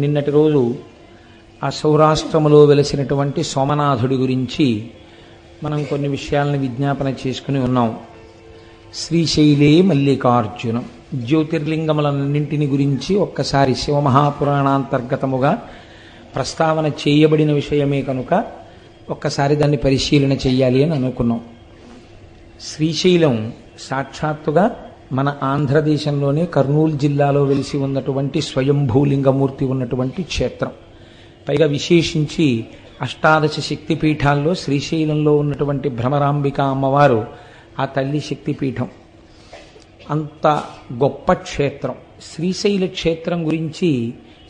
నిన్నటి రోజు ఆ సౌరాష్ట్రములో వెలసినటువంటి సోమనాథుడి గురించి మనం కొన్ని విషయాలను విజ్ఞాపన చేసుకుని ఉన్నాం. శ్రీశైలే మల్లికార్జునం జ్యోతిర్లింగములన్నింటిని గురించి ఒక్కసారి శివమహాపురాణాంతర్గతముగా ప్రస్తావన చేయబడిన విషయమే కనుక ఒక్కసారి దాన్ని పరిశీలన చెయ్యాలి అని అనుకున్నాం. శ్రీశైలం సాక్షాత్తుగా మన ఆంధ్రదేశంలోనే కర్నూలు జిల్లాలో వెలిసి ఉన్నటువంటి స్వయంభూలింగమూర్తి ఉన్నటువంటి క్షేత్రం. పైగా విశేషించి అష్టాదశ శక్తిపీఠాల్లో శ్రీశైలంలో ఉన్నటువంటి భ్రమరాంబిక అమ్మవారు ఆ తల్లి శక్తిపీఠం. అంత గొప్ప క్షేత్రం. శ్రీశైల క్షేత్రం గురించి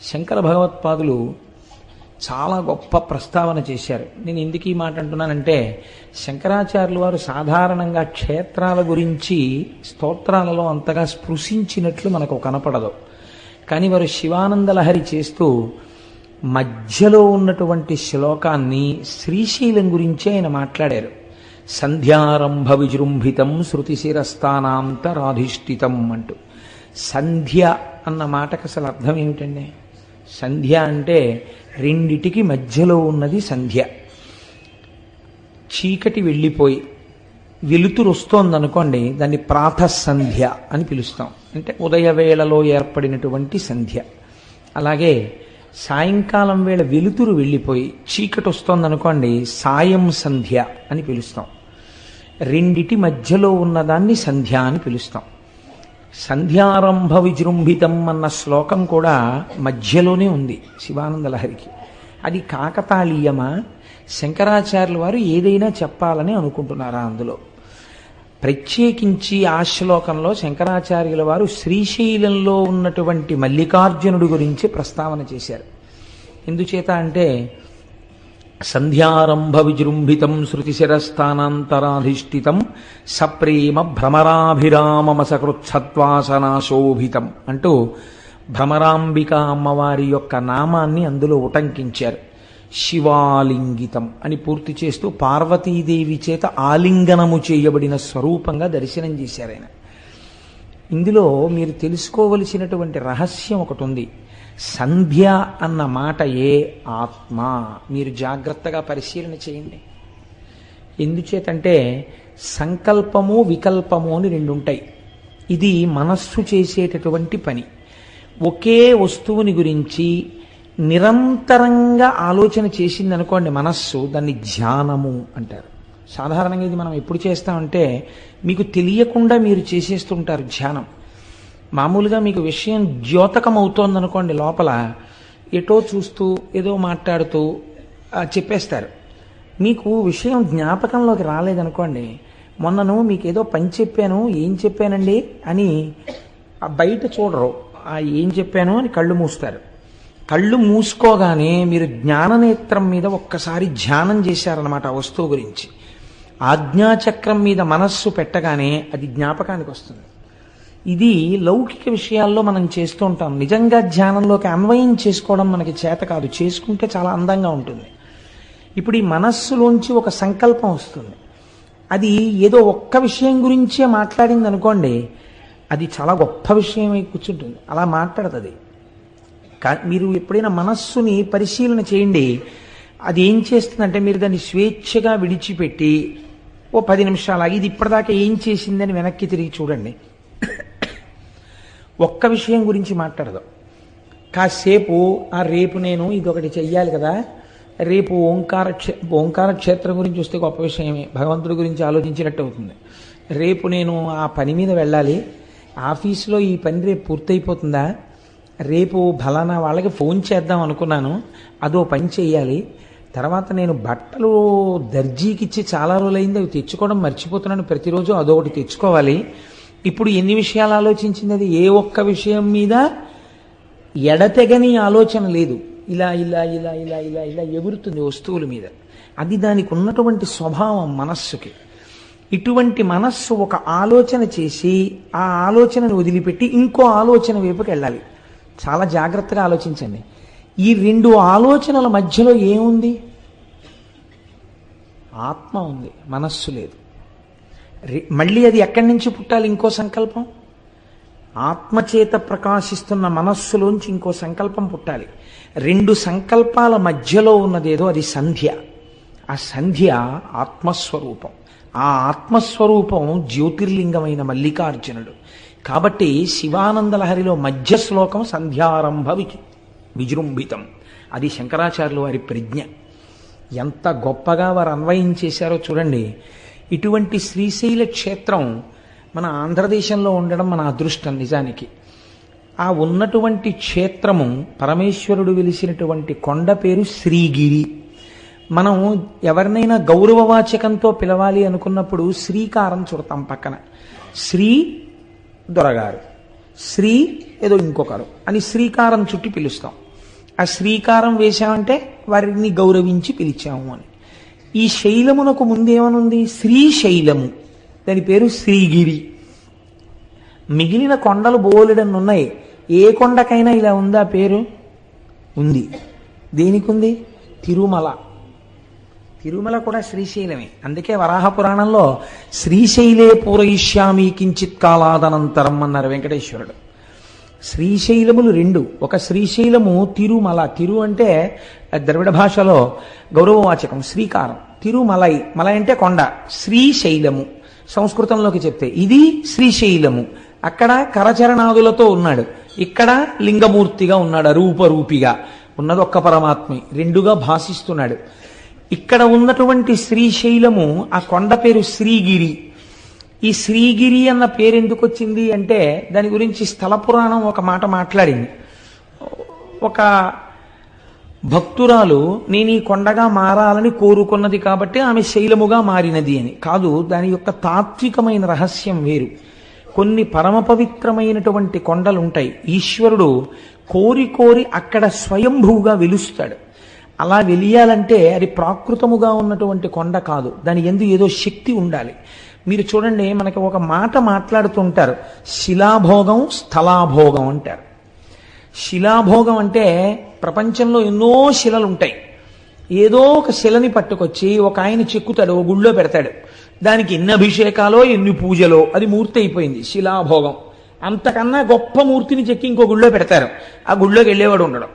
శంకర భగవత్పాదులు చాలా గొప్ప ప్రస్తావన చేశారు. నేను ఎందుకు ఈ మాట అంటున్నానంటే, శంకరాచార్యులు వారు సాధారణంగా క్షేత్రాల గురించి స్తోత్రాలలో అంతగా స్పృశించినట్లు మనకు కనపడదు. కానీ వారు శివానందలహరి చేస్తూ మధ్యలో ఉన్నటువంటి శ్లోకాన్ని శ్రీశైలం గురించి ఆయన మాట్లాడారు. సంధ్యారంభ విజృంభితం శృతిశిరస్థానాంతరాధిష్ఠితం అంటూ. సంధ్య అన్న మాటకు అసలు అర్థం ఏమిటండి? సంధ్య అంటే రెండిటికి మధ్యలో ఉన్నది సంధ్య. చీకటి వెళ్ళిపోయి వెలుతురు వస్తోందనుకోండి, దాన్ని ప్రాతఃసంధ్య అని పిలుస్తాం. అంటే ఉదయవేళలో ఏర్పడినటువంటి సంధ్య. అలాగే సాయంకాలం వేళ వెలుతురు వెళ్ళిపోయి చీకటి వస్తోందనుకోండి, సాయం సంధ్య అని పిలుస్తాం. రెండిటి మధ్యలో ఉన్నదాన్ని సంధ్య అని పిలుస్తాం. సంధ్యారంభ విజృంభితం అన్న శ్లోకం కూడా మధ్యలోనే ఉంది శివానందలహరికి. అది కాకతాళీయమా, శంకరాచార్యుల వారు ఏదైనా చెప్పాలని అనుకుంటున్నారా? అందులో ప్రత్యేకించి ఆ శ్లోకంలో శంకరాచార్యుల వారు శ్రీశైలంలో ఉన్నటువంటి మల్లికార్జునుడి గురించి ప్రస్తావన చేశారు. ఎందుచేత అంటే, సంధ్యారంభ విజృంభితం శృతిశిరస్థానాంతరాధిష్ఠితం సప్రేమ భ్రమరాభిరామమసకృత్సత్వాసనాశోభితం అంటూ భ్రమరాంబిక అమ్మవారి యొక్క నామాన్ని అందులో ఉటంకించారు. శివాలింగితం అని పూర్తి చేస్తూ పార్వతీదేవి చేత ఆలింగనము చేయబడిన స్వరూపంగా దర్శనం చేశారు ఆయన. ఇందులో మీరు తెలుసుకోవలసినటువంటి రహస్యం ఒకటి ఉంది. సంధ్య అన్న మాటయే ఆత్మ. మీరు జాగ్రత్తగా పరిశీలన చేయండి. ఎందుచేతంటే సంకల్పము వికల్పము అని రెండు ఉంటాయి. ఇది మనస్సు చేసేటటువంటి పని. ఒకే వస్తువుని గురించి నిరంతరంగా ఆలోచన చేసిందనుకోండి మనస్సు, దాన్ని ధ్యానము అంటారు. సాధారణంగా ఇది మనం ఎప్పుడు చేస్తామంటే, మీకు తెలియకుండా మీరు చేసేస్తుంటారు ధ్యానం. మామూలుగా మీకు విషయం ద్యోతకం అవుతోందనుకోండి, లోపల ఎటో చూస్తూ ఏదో మాట్లాడుతూ చెప్పేస్తారు. మీకు విషయం జ్ఞాపకంలోకి రాలేదనుకోండి, మొన్నను మీకు ఏదో పని చెప్పాను, ఏం చెప్పానండి అని బయట చూడరు, ఏం చెప్పాను అని కళ్ళు మూస్తారు. కళ్ళు మూసుకోగానే మీరు జ్ఞాననేత్రం మీద ఒక్కసారి ధ్యానం చేశారనమాట ఆ వస్తువు గురించి. ఆజ్ఞాచక్రం మీద మనస్సు పెట్టగానే అది జ్ఞాపకానికి వస్తుంది. ఇది లౌకిక విషయాల్లో మనం చేస్తూ ఉంటాం. నిజంగా ధ్యానంలోకి అన్వయం చేసుకోవడం మనకి చేత కాదు. చేసుకుంటే చాలా అందంగా ఉంటుంది. ఇప్పుడు ఈ మనస్సులోంచి ఒక సంకల్పం వస్తుంది. అది ఏదో ఒక్క విషయం గురించే మాట్లాడింది అనుకోండి, అది చాలా గొప్ప విషయమై కూర్చుంటుంది. అలా మాట్లాడుతుంది. మీరు ఎప్పుడైనా మనస్సుని పరిశీలన చేయండి. అది ఏం చేస్తుందంటే, మీరు దాన్ని స్వేచ్ఛగా విడిచిపెట్టి ఓ 10 నిమిషాలు ఇది ఇప్పటిదాకా ఏం చేసిందని వెనక్కి తిరిగి చూడండి. ఒక్క విషయం గురించి మాట్లాడదు. కాసేపు రేపు నేను ఇదొకటి చెయ్యాలి కదా, రేపు ఓంకార క్షేత్రం గురించి వస్తే గొప్ప విషయమే, భగవంతుడి గురించి ఆలోచించినట్టు అవుతుంది. రేపు నేను ఆ పని మీద వెళ్ళాలి, ఆఫీసులో ఈ పని రేపు పూర్తయిపోతుందా, రేపు ఫలానా వాళ్ళకి ఫోన్ చేద్దాం అనుకున్నాను, అదో పని చేయాలి, తర్వాత నేను బట్టలు దర్జీకి ఇచ్చి చాలా రోజులైంది అవి తెచ్చుకోవడం మర్చిపోతున్నాను, ప్రతిరోజు అదొకటి తెచ్చుకోవాలి. ఇప్పుడు ఎన్ని విషయాలు ఆలోచించింది? అది ఏ ఒక్క విషయం మీద ఎడతెగని ఆలోచన లేదు. ఇలా ఇలా ఇలా ఇలా ఇలా ఇలా ఎగురుతుంది వస్తువుల మీద. అది దానికి ఉన్నటువంటి స్వభావం మనస్సుకి. ఇటువంటి మనస్సు ఒక ఆలోచన చేసి ఆ ఆలోచనను వదిలిపెట్టి ఇంకో ఆలోచన వైపుకి వెళ్ళాలి. చాలా జాగ్రత్తగా ఆలోచించండి. ఈ రెండు ఆలోచనల మధ్యలో ఏముంది? ఆత్మ ఉంది, మనస్సు లేదు. మళ్ళీ అది ఎక్కడి నుంచి పుట్టాలి? ఇంకో సంకల్పం. ఆత్మచేత ప్రకాశిస్తున్న మనస్సులోంచి ఇంకో సంకల్పం పుట్టాలి. రెండు సంకల్పాల మధ్యలో ఉన్నదేదో అది సంధ్య. ఆ సంధ్య ఆత్మస్వరూపం. ఆ ఆత్మస్వరూపం జ్యోతిర్లింగమైన మల్లికార్జునుడు. కాబట్టి శివానందలహరిలో మధ్య శ్లోకం సంధ్యారంభ విజృంభితం. అది శంకరాచార్యుల వారి ప్రజ్ఞ. ఎంత గొప్పగా వారు అన్వయం చేశారో చూడండి. ఇటువంటి శ్రీశైల క్షేత్రం మన ఆంధ్రదేశంలో ఉండడం మన అదృష్టం నిజానికి. ఆ ఉన్నటువంటి క్షేత్రము పరమేశ్వరుడు వెలిసినటువంటి కొండ పేరు శ్రీగిరి. మనం ఎవరినైనా గౌరవవాచకంతో పిలవాలి అనుకున్నప్పుడు శ్రీకారం చుడతాం పక్కన. శ్రీ దొరగారు, శ్రీ ఏదో ఇంకొకరు అని శ్రీకారం చుట్టి పిలుస్తాం. ఆ శ్రీకారం వేశామంటే వారిని గౌరవించి పిలిచాము అని. ఈ శైలమునకు ముందేమనుంది? శ్రీశైలము. దాని పేరు శ్రీగిరి. మిగిలిన కొండలు బోలెడన్ని ఉన్నాయి. ఏ కొండకైనా ఇలా ఉందా పేరు? ఉంది. దేనికి ఉంది? తిరుమల. తిరుమల కూడా శ్రీశైలమే. అందుకే వరాహ పురాణంలో శ్రీశైలే పూరయిష్యామి కించిత్ కాలాదనంతరం అన్నారు వెంకటేశ్వరుడు. శ్రీశైలములు రెండు. ఒక శ్రీశైలము తిరుమల. తిరు అంటే ద్రవిడ భాషలో గౌరవవాచకం, శ్రీకారం. తిరుమలై, మలై అంటే కొండ. శ్రీశైలము సంస్కృతంలోకి చెప్తే ఇది శ్రీశైలము. అక్కడ కరచరణాదులతో ఉన్నాడు, ఇక్కడ లింగమూర్తిగా ఉన్నాడు, అరూపరూపిగా ఉన్నది ఒక్క పరమాత్మే, రెండుగా భాషిస్తున్నాడు. ఇక్కడ ఉన్నటువంటి శ్రీశైలము, ఆ కొండ పేరు శ్రీగిరి. ఈ శ్రీగిరి అన్న పేరు ఎందుకు వచ్చింది అంటే దాని గురించి స్థల పురాణం ఒక మాట మాట్లాడింది. ఒక భక్తురాలు నేను ఈ కొండగా మారాలని కోరుకున్నది కాబట్టి ఆమె శైలముగా మారినది అని కాదు. దాని యొక్క తాత్వికమైన రహస్యం వేరు. కొన్ని పరమ పవిత్రమైనటువంటి కొండలు ఉంటాయి. ఈశ్వరుడు కోరి కోరి అక్కడ స్వయంభూగా వెలుస్తాడు. అలా వెలియాలంటే అది ప్రాకృతముగా ఉన్నటువంటి కొండ కాదు, దాని యందు ఏదో శక్తి ఉండాలి. మీరు చూడండి, మనకి ఒక మాట మాట్లాడుతుంటారు, శిలాభోగం స్థలాభోగం అంటారు. శిలాభోగం అంటే ప్రపంచంలో ఎన్నో శిలలు ఉంటాయి. ఏదో ఒక శిలని పట్టుకొచ్చి ఒక ఆయన చెక్కుతాడు, ఓ గుళ్ళో పెడతాడు. దానికి ఎన్ని అభిషేకాలో ఎన్ని పూజలో అది మూర్తి అయిపోయింది, శిలాభోగం. అంతకన్నా గొప్ప మూర్తిని చెక్కి ఇంకో గుళ్ళో పెడతారు, ఆ గుళ్ళోకి వెళ్ళేవాడు ఉండడం.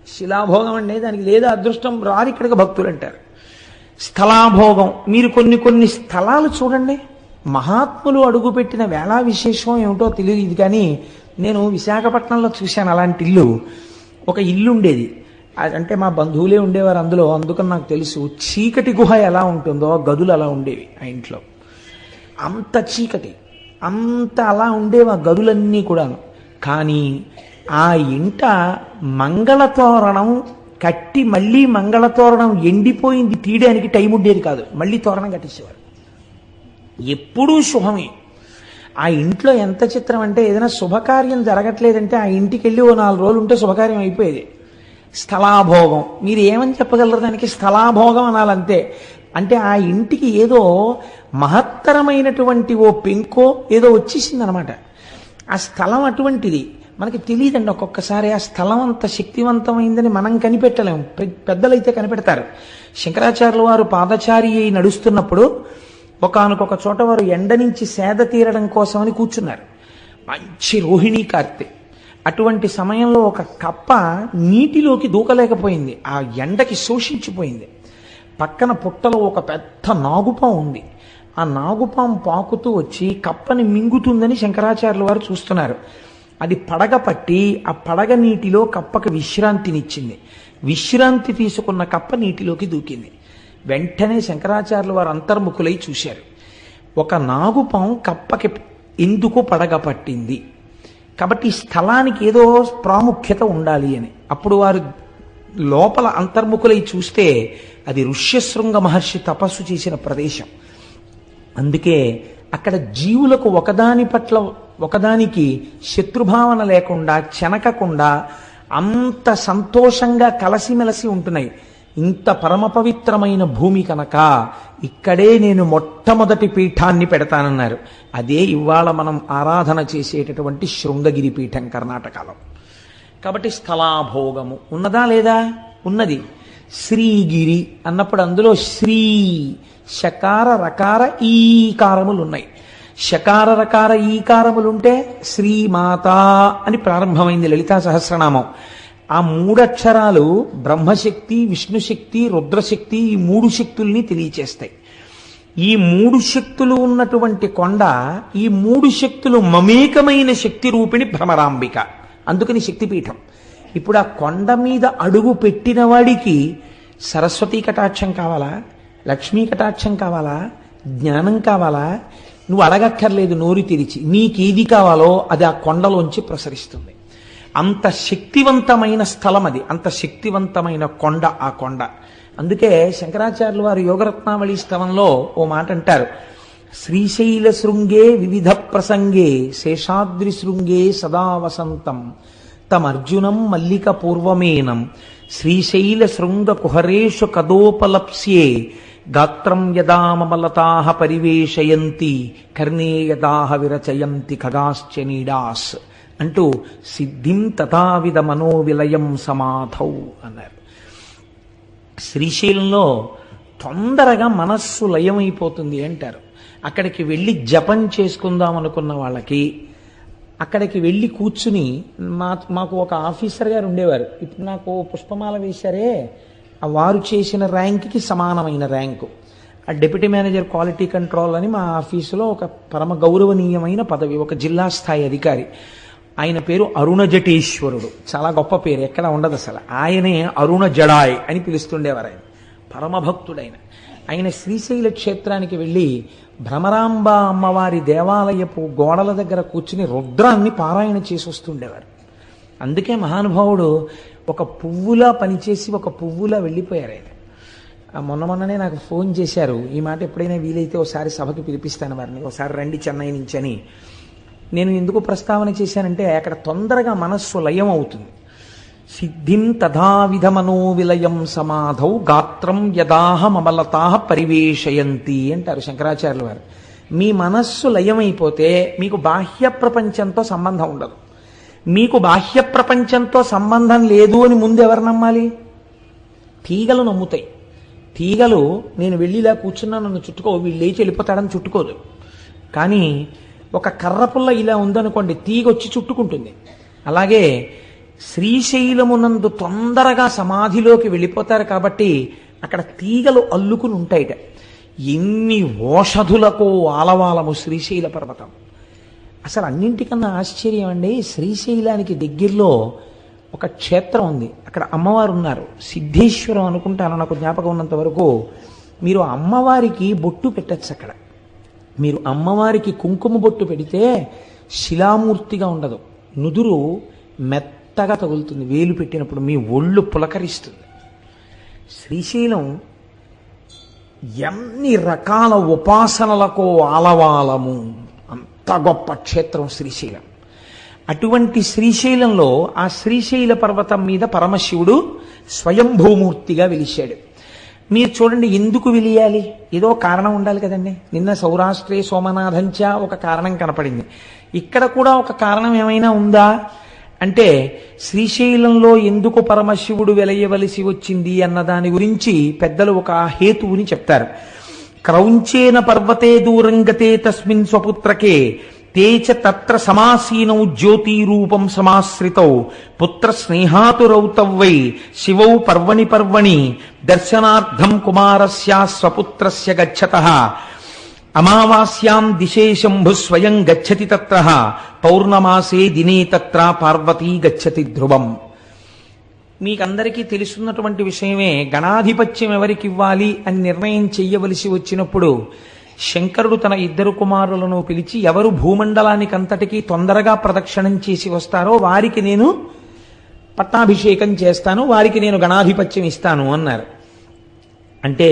శిలాభోగం అంటే దానికి లేదా అదృష్టం రారు ఇక్కడికి భక్తులు అంటారు. స్థలాభోగం, మీరు కొన్ని కొన్ని స్థలాలు చూడండి, మహాత్ములు అడుగుపెట్టిన వేళా విశేషం ఏమిటో తెలియదు కానీ నేను విశాఖపట్నంలో చూశాను అలాంటి ఇల్లు. ఒక ఇల్లు ఉండేది, అంటే మా బంధువులే ఉండేవారు అందులో, అందుకని నాకు తెలుసు. చీకటి గుహ ఎలా ఉంటుందో గదులు అలా ఉండేవి ఆ ఇంట్లో. అంత చీకటి, అంత అలా ఉండేవి ఆ గదులన్నీ కూడాను. కానీ ఆ ఇంట మంగళతోరణం కట్టి మళ్ళీ మంగళతోరణం ఎండిపోయింది తీయడానికి టైం ఉండేది కాదు, మళ్ళీ తోరణం కట్టించేవారు. ఎప్పుడూ శుభమే. ఆ ఇంట్లో ఎంత చిత్రం అంటే ఏదైనా శుభకార్యం జరగట్లేదంటే ఆ ఇంటికి వెళ్ళి ఓ 4 రోజులు ఉంటే శుభకార్యం అయిపోయేది. స్థలాభోగం, మీరు ఏమని చెప్పగలరు దానికి? స్థలాభోగం అనాలంతే. అంటే ఆ ఇంటికి ఏదో మహత్తరమైనటువంటి ఓ పెంకో ఏదో వచ్చేసింది అనమాట. ఆ స్థలం అటువంటిది. మనకి తెలియదండి ఒక్కొక్కసారి ఆ స్థలం అంత శక్తివంతమైందని మనం కనిపెట్టలేము, పెద్దలైతే కనిపెడతారు. శంకరాచార్యుల వారు పాదచారి అయి నడుస్తున్నప్పుడు ఒకానొక చోట వారు ఎండ నుంచి సేద తీరడం కోసమని కూర్చున్నారు. మంచి రోహిణీ కార్తె. అటువంటి సమయంలో ఒక కప్ప నీటిలోకి దూకలేకపోయింది, ఆ ఎండకి శోషించిపోయింది. పక్కన పుట్టలో ఒక పెద్ద నాగుపాం ఉంది. ఆ నాగుపాం పాకుతూ వచ్చి కప్పని మింగుతుందని శంకరాచార్యుల వారు చూస్తున్నారు. అది పడగ పట్టి ఆ పడగ నీటిలో కప్పకి విశ్రాంతినిచ్చింది. విశ్రాంతి తీసుకున్న కప్ప నీటిలోకి దూకింది. వెంటనే శంకరాచార్యుల వారు అంతర్ముఖులై చూశారు. ఒక నాగుపాం కప్పకి ఎందుకు పడగ పట్టింది, కాబట్టి స్థలానికి ఏదో ప్రాముఖ్యత ఉండాలి అని. అప్పుడు వారు లోపల అంతర్ముఖులై చూస్తే అది ఋష్యశృంగ మహర్షి తపస్సు చేసిన ప్రదేశం. అందుకే అక్కడ జీవులకు ఒకదాని పట్ల ఒకదానికి శత్రుభావన లేకుండా చెనకకుండా అంత సంతోషంగా కలసిమెలసి ఉంటున్నాయి. ఇంత పరమ పవిత్రమైన భూమి కనుక ఇక్కడే నేను మొట్టమొదటి పీఠాన్ని పెడతానన్నారు. అదే ఇవాళ మనం ఆరాధన చేసేటటువంటి శృంగగిరి పీఠం కర్ణాటకలో. కాబట్టి స్థలాభోగము ఉన్నదా లేదా? ఉన్నది. శ్రీగిరి అన్నప్పుడు అందులో శ్రీ శకార రకార ఈకారములు ఉన్నాయి. షకార రకార ఈకారములుంటే శ్రీమాత అని ప్రారంభమైంది లలితా సహస్రనామం. ఆ మూడక్షరాలు బ్రహ్మశక్తి, విష్ణుశక్తి, రుద్రశక్తి, ఈ మూడు శక్తుల్ని తెలియచేస్తాయి. ఈ మూడు శక్తులు ఉన్నటువంటి కొండ, ఈ మూడు శక్తులు మమేకమైన శక్తి రూపిణి భ్రమరాంబిక, అందుకని శక్తిపీఠం. ఇప్పుడు ఆ కొండ మీద అడుగు పెట్టిన వాడికి సరస్వతీ కటాక్షం కావాలా, లక్ష్మీ కటాక్షం కావాలా, జ్ఞానం కావాలా? నువ్వు అడగక్కర్లేదు, నోరు తెరిచి నీకేది కావాలో అది ఆ కొండలోంచి ప్రసరిస్తుంది. అంత శక్తివంతమైన స్థలం అది, అంత శక్తివంతమైన కొండ ఆ కొండ. అందుకే శంకరాచార్యులు వారు యోగరత్నావళి స్తవంలో ఓ మాట అంటారు, శ్రీశైల శృంగే వివిధ ప్రసంగే శేషాద్రి శృంగే సదా వసంతం తమర్జునం మల్లిక పూర్వమేనం శ్రీశైల శృంగ కుహరేషు కదోపలప్స్యే గాత్రం యదామలతాహ పరివేశయంతి కర్ణే యదాహ విరచయంతి ఖగాశ్చ నీడాస్ అంటూ సిద్ధిం తథావిధ మనోవిలయం సమాధౌ అన్నారు. శ్రీశైలంలో తొందరగా మనస్సు లయమైపోతుంది అంటారు. అక్కడికి వెళ్ళి జపం చేసుకుందాం అనుకున్న వాళ్ళకి, అక్కడికి వెళ్ళి కూర్చుని మాకు ఒక ఆఫీసర్ గారు ఉండేవారు, ఇప్పుడు నాకు పుష్పమాల వేశారే, ఆ వారు చేసిన ర్యాంక్కి సమానమైన ర్యాంకు, ఆ డిప్యూటీ మేనేజర్ క్వాలిటీ కంట్రోల్ అని మా ఆఫీసులో ఒక పరమ గౌరవనీయమైన పదవి, ఒక జిల్లా స్థాయి అధికారి. ఆయన పేరు అరుణ జటేశ్వరుడు, చాలా గొప్ప పేరు, ఎక్కడ ఉండదు అసలు. ఆయనే అరుణ జడాయ్ అని పిలుస్తుండేవారు. ఆయన పరమభక్తుడైన ఆయన శ్రీశైల క్షేత్రానికి వెళ్ళి భ్రమరాంబ అమ్మవారి దేవాలయపు గోడల దగ్గర కూర్చుని రుద్రాన్ని పారాయణ చేసి వస్తుండేవారు. అందుకే మహానుభావుడు ఒక పువ్వులా పనిచేసి ఒక పువ్వులా వెళ్ళిపోయారు ఆయన. మొన్ననే నాకు ఫోన్ చేశారు, ఈ మాట ఎప్పుడైనా వీలైతే ఒకసారి సభకి పిలిపిస్తాను వారిని, ఒకసారి రండి చెన్నై నుంచి అని. నేను ఎందుకు ప్రస్తావన చేశానంటే అక్కడ తొందరగా మనస్సు లయం అవుతుంది. సిద్ధిం తథావిధ మనోవిలయం సమాధౌ గాత్రం యదాహమలతాహ పరివేశయంతి అంటారు శంకరాచార్యుల వారు. మీ మనస్సు లయమైపోతే మీకు బాహ్య ప్రపంచంతో సంబంధం ఉండదు. మీకు బాహ్య ప్రపంచంతో సంబంధం లేదు అని ముందు ఎవరు నమ్మాలి? తీగలు నమ్ముతాయి. తీగలు నేను వెళ్ళిలా కూర్చున్నా నన్ను చుట్టుకో, వీళ్ళు లేచి వెళ్ళిపోతాడని చుట్టుకోదు. కానీ ఒక కర్రపుల్ల ఇలా ఉందనుకోండి, తీగొచ్చి చుట్టుకుంటుంది. అలాగే శ్రీశైలమునందు తొందరగా సమాధిలోకి వెళ్ళిపోతారు కాబట్టి అక్కడ తీగలు అల్లుకుని ఉంటాయిట. ఎన్ని ఓషధులకో ఆలవాలము శ్రీశైల పర్వతం. అసలు అన్నింటికన్నా ఆశ్చర్యం అండి, శ్రీశైలానికి దగ్గరలో ఒక క్షేత్రం ఉంది, అక్కడ అమ్మవారు ఉన్నారు, సిద్ధేశ్వరం అనుకుంటాను నాకు జ్ఞాపకం ఉన్నంత వరకు. మీరు అమ్మవారికి బొట్టు పెట్టచ్చు. అక్కడ మీరు అమ్మవారికి కుంకుమ బొట్టు పెడితే శిలామూర్తిగా ఉండదు, నుదురు మెత్తగా తగులుతుంది, వేలు పెట్టినప్పుడు మీ ఒళ్ళు పులకరిస్తుంది. శ్రీశైలం ఎన్ని రకాల ఉపాసనలకో ఆలవాలము, అంత గొప్ప క్షేత్రం శ్రీశైలం. అటువంటి శ్రీశైలంలో ఆ శ్రీశైల పర్వతం మీద పరమశివుడు స్వయంభూమూర్తిగా వెలిశాడు. మీరు చూడండి, ఎందుకు వెలియాలి? ఏదో కారణం ఉండాలి కదండి. నిన్న సౌరాష్ట్రే సోమనాథంచ ఒక కారణం కనపడింది, ఇక్కడ కూడా ఒక కారణం ఏమైనా ఉందా అంటే శ్రీశైలంలో ఎందుకు పరమశివుడు వెలయవలసి వచ్చింది అన్న దాని గురించి పెద్దలు ఒక హేతువుని చెప్తారు. క్రౌంచేన పర్వతే దూరంగతే తస్మిన్ స్వపుత్రకే తేచ తత్ర సమాసీనౌ జ్యోతిరూపం సమాశ్రితౌ పుత్ర స్నేహాతురౌ తవ్వై శివౌ పర్వణి పర్వణి దర్శనార్థం కుమారస్య స్వపుత్రస్య గచ్చతః అమావాస్యాం దిశే శంభు స్వయం గచ్చతి తత్ర పౌర్ణమాసే దినే తత్ర పార్వతీ గచ్చతి ధ్రువం. మీకందరికీ తెలుసున్నటువంటి విషయమే, గణాధిపత్యం ఎవరికి ఇవ్వాలి అని నిర్ణయం చెయ్యవలసి వచ్చినప్పుడు శంకరుడు తన ఇద్దరు కుమారులను పిలిచి ఎవరు భూమండలానికి అంతటికీ తొందరగా ప్రదక్షిణం చేసి వస్తారో వారికి నేను పట్టాభిషేకం చేస్తాను, వారికి నేను గణాధిపత్యం ఇస్తాను అన్నారు. అంటే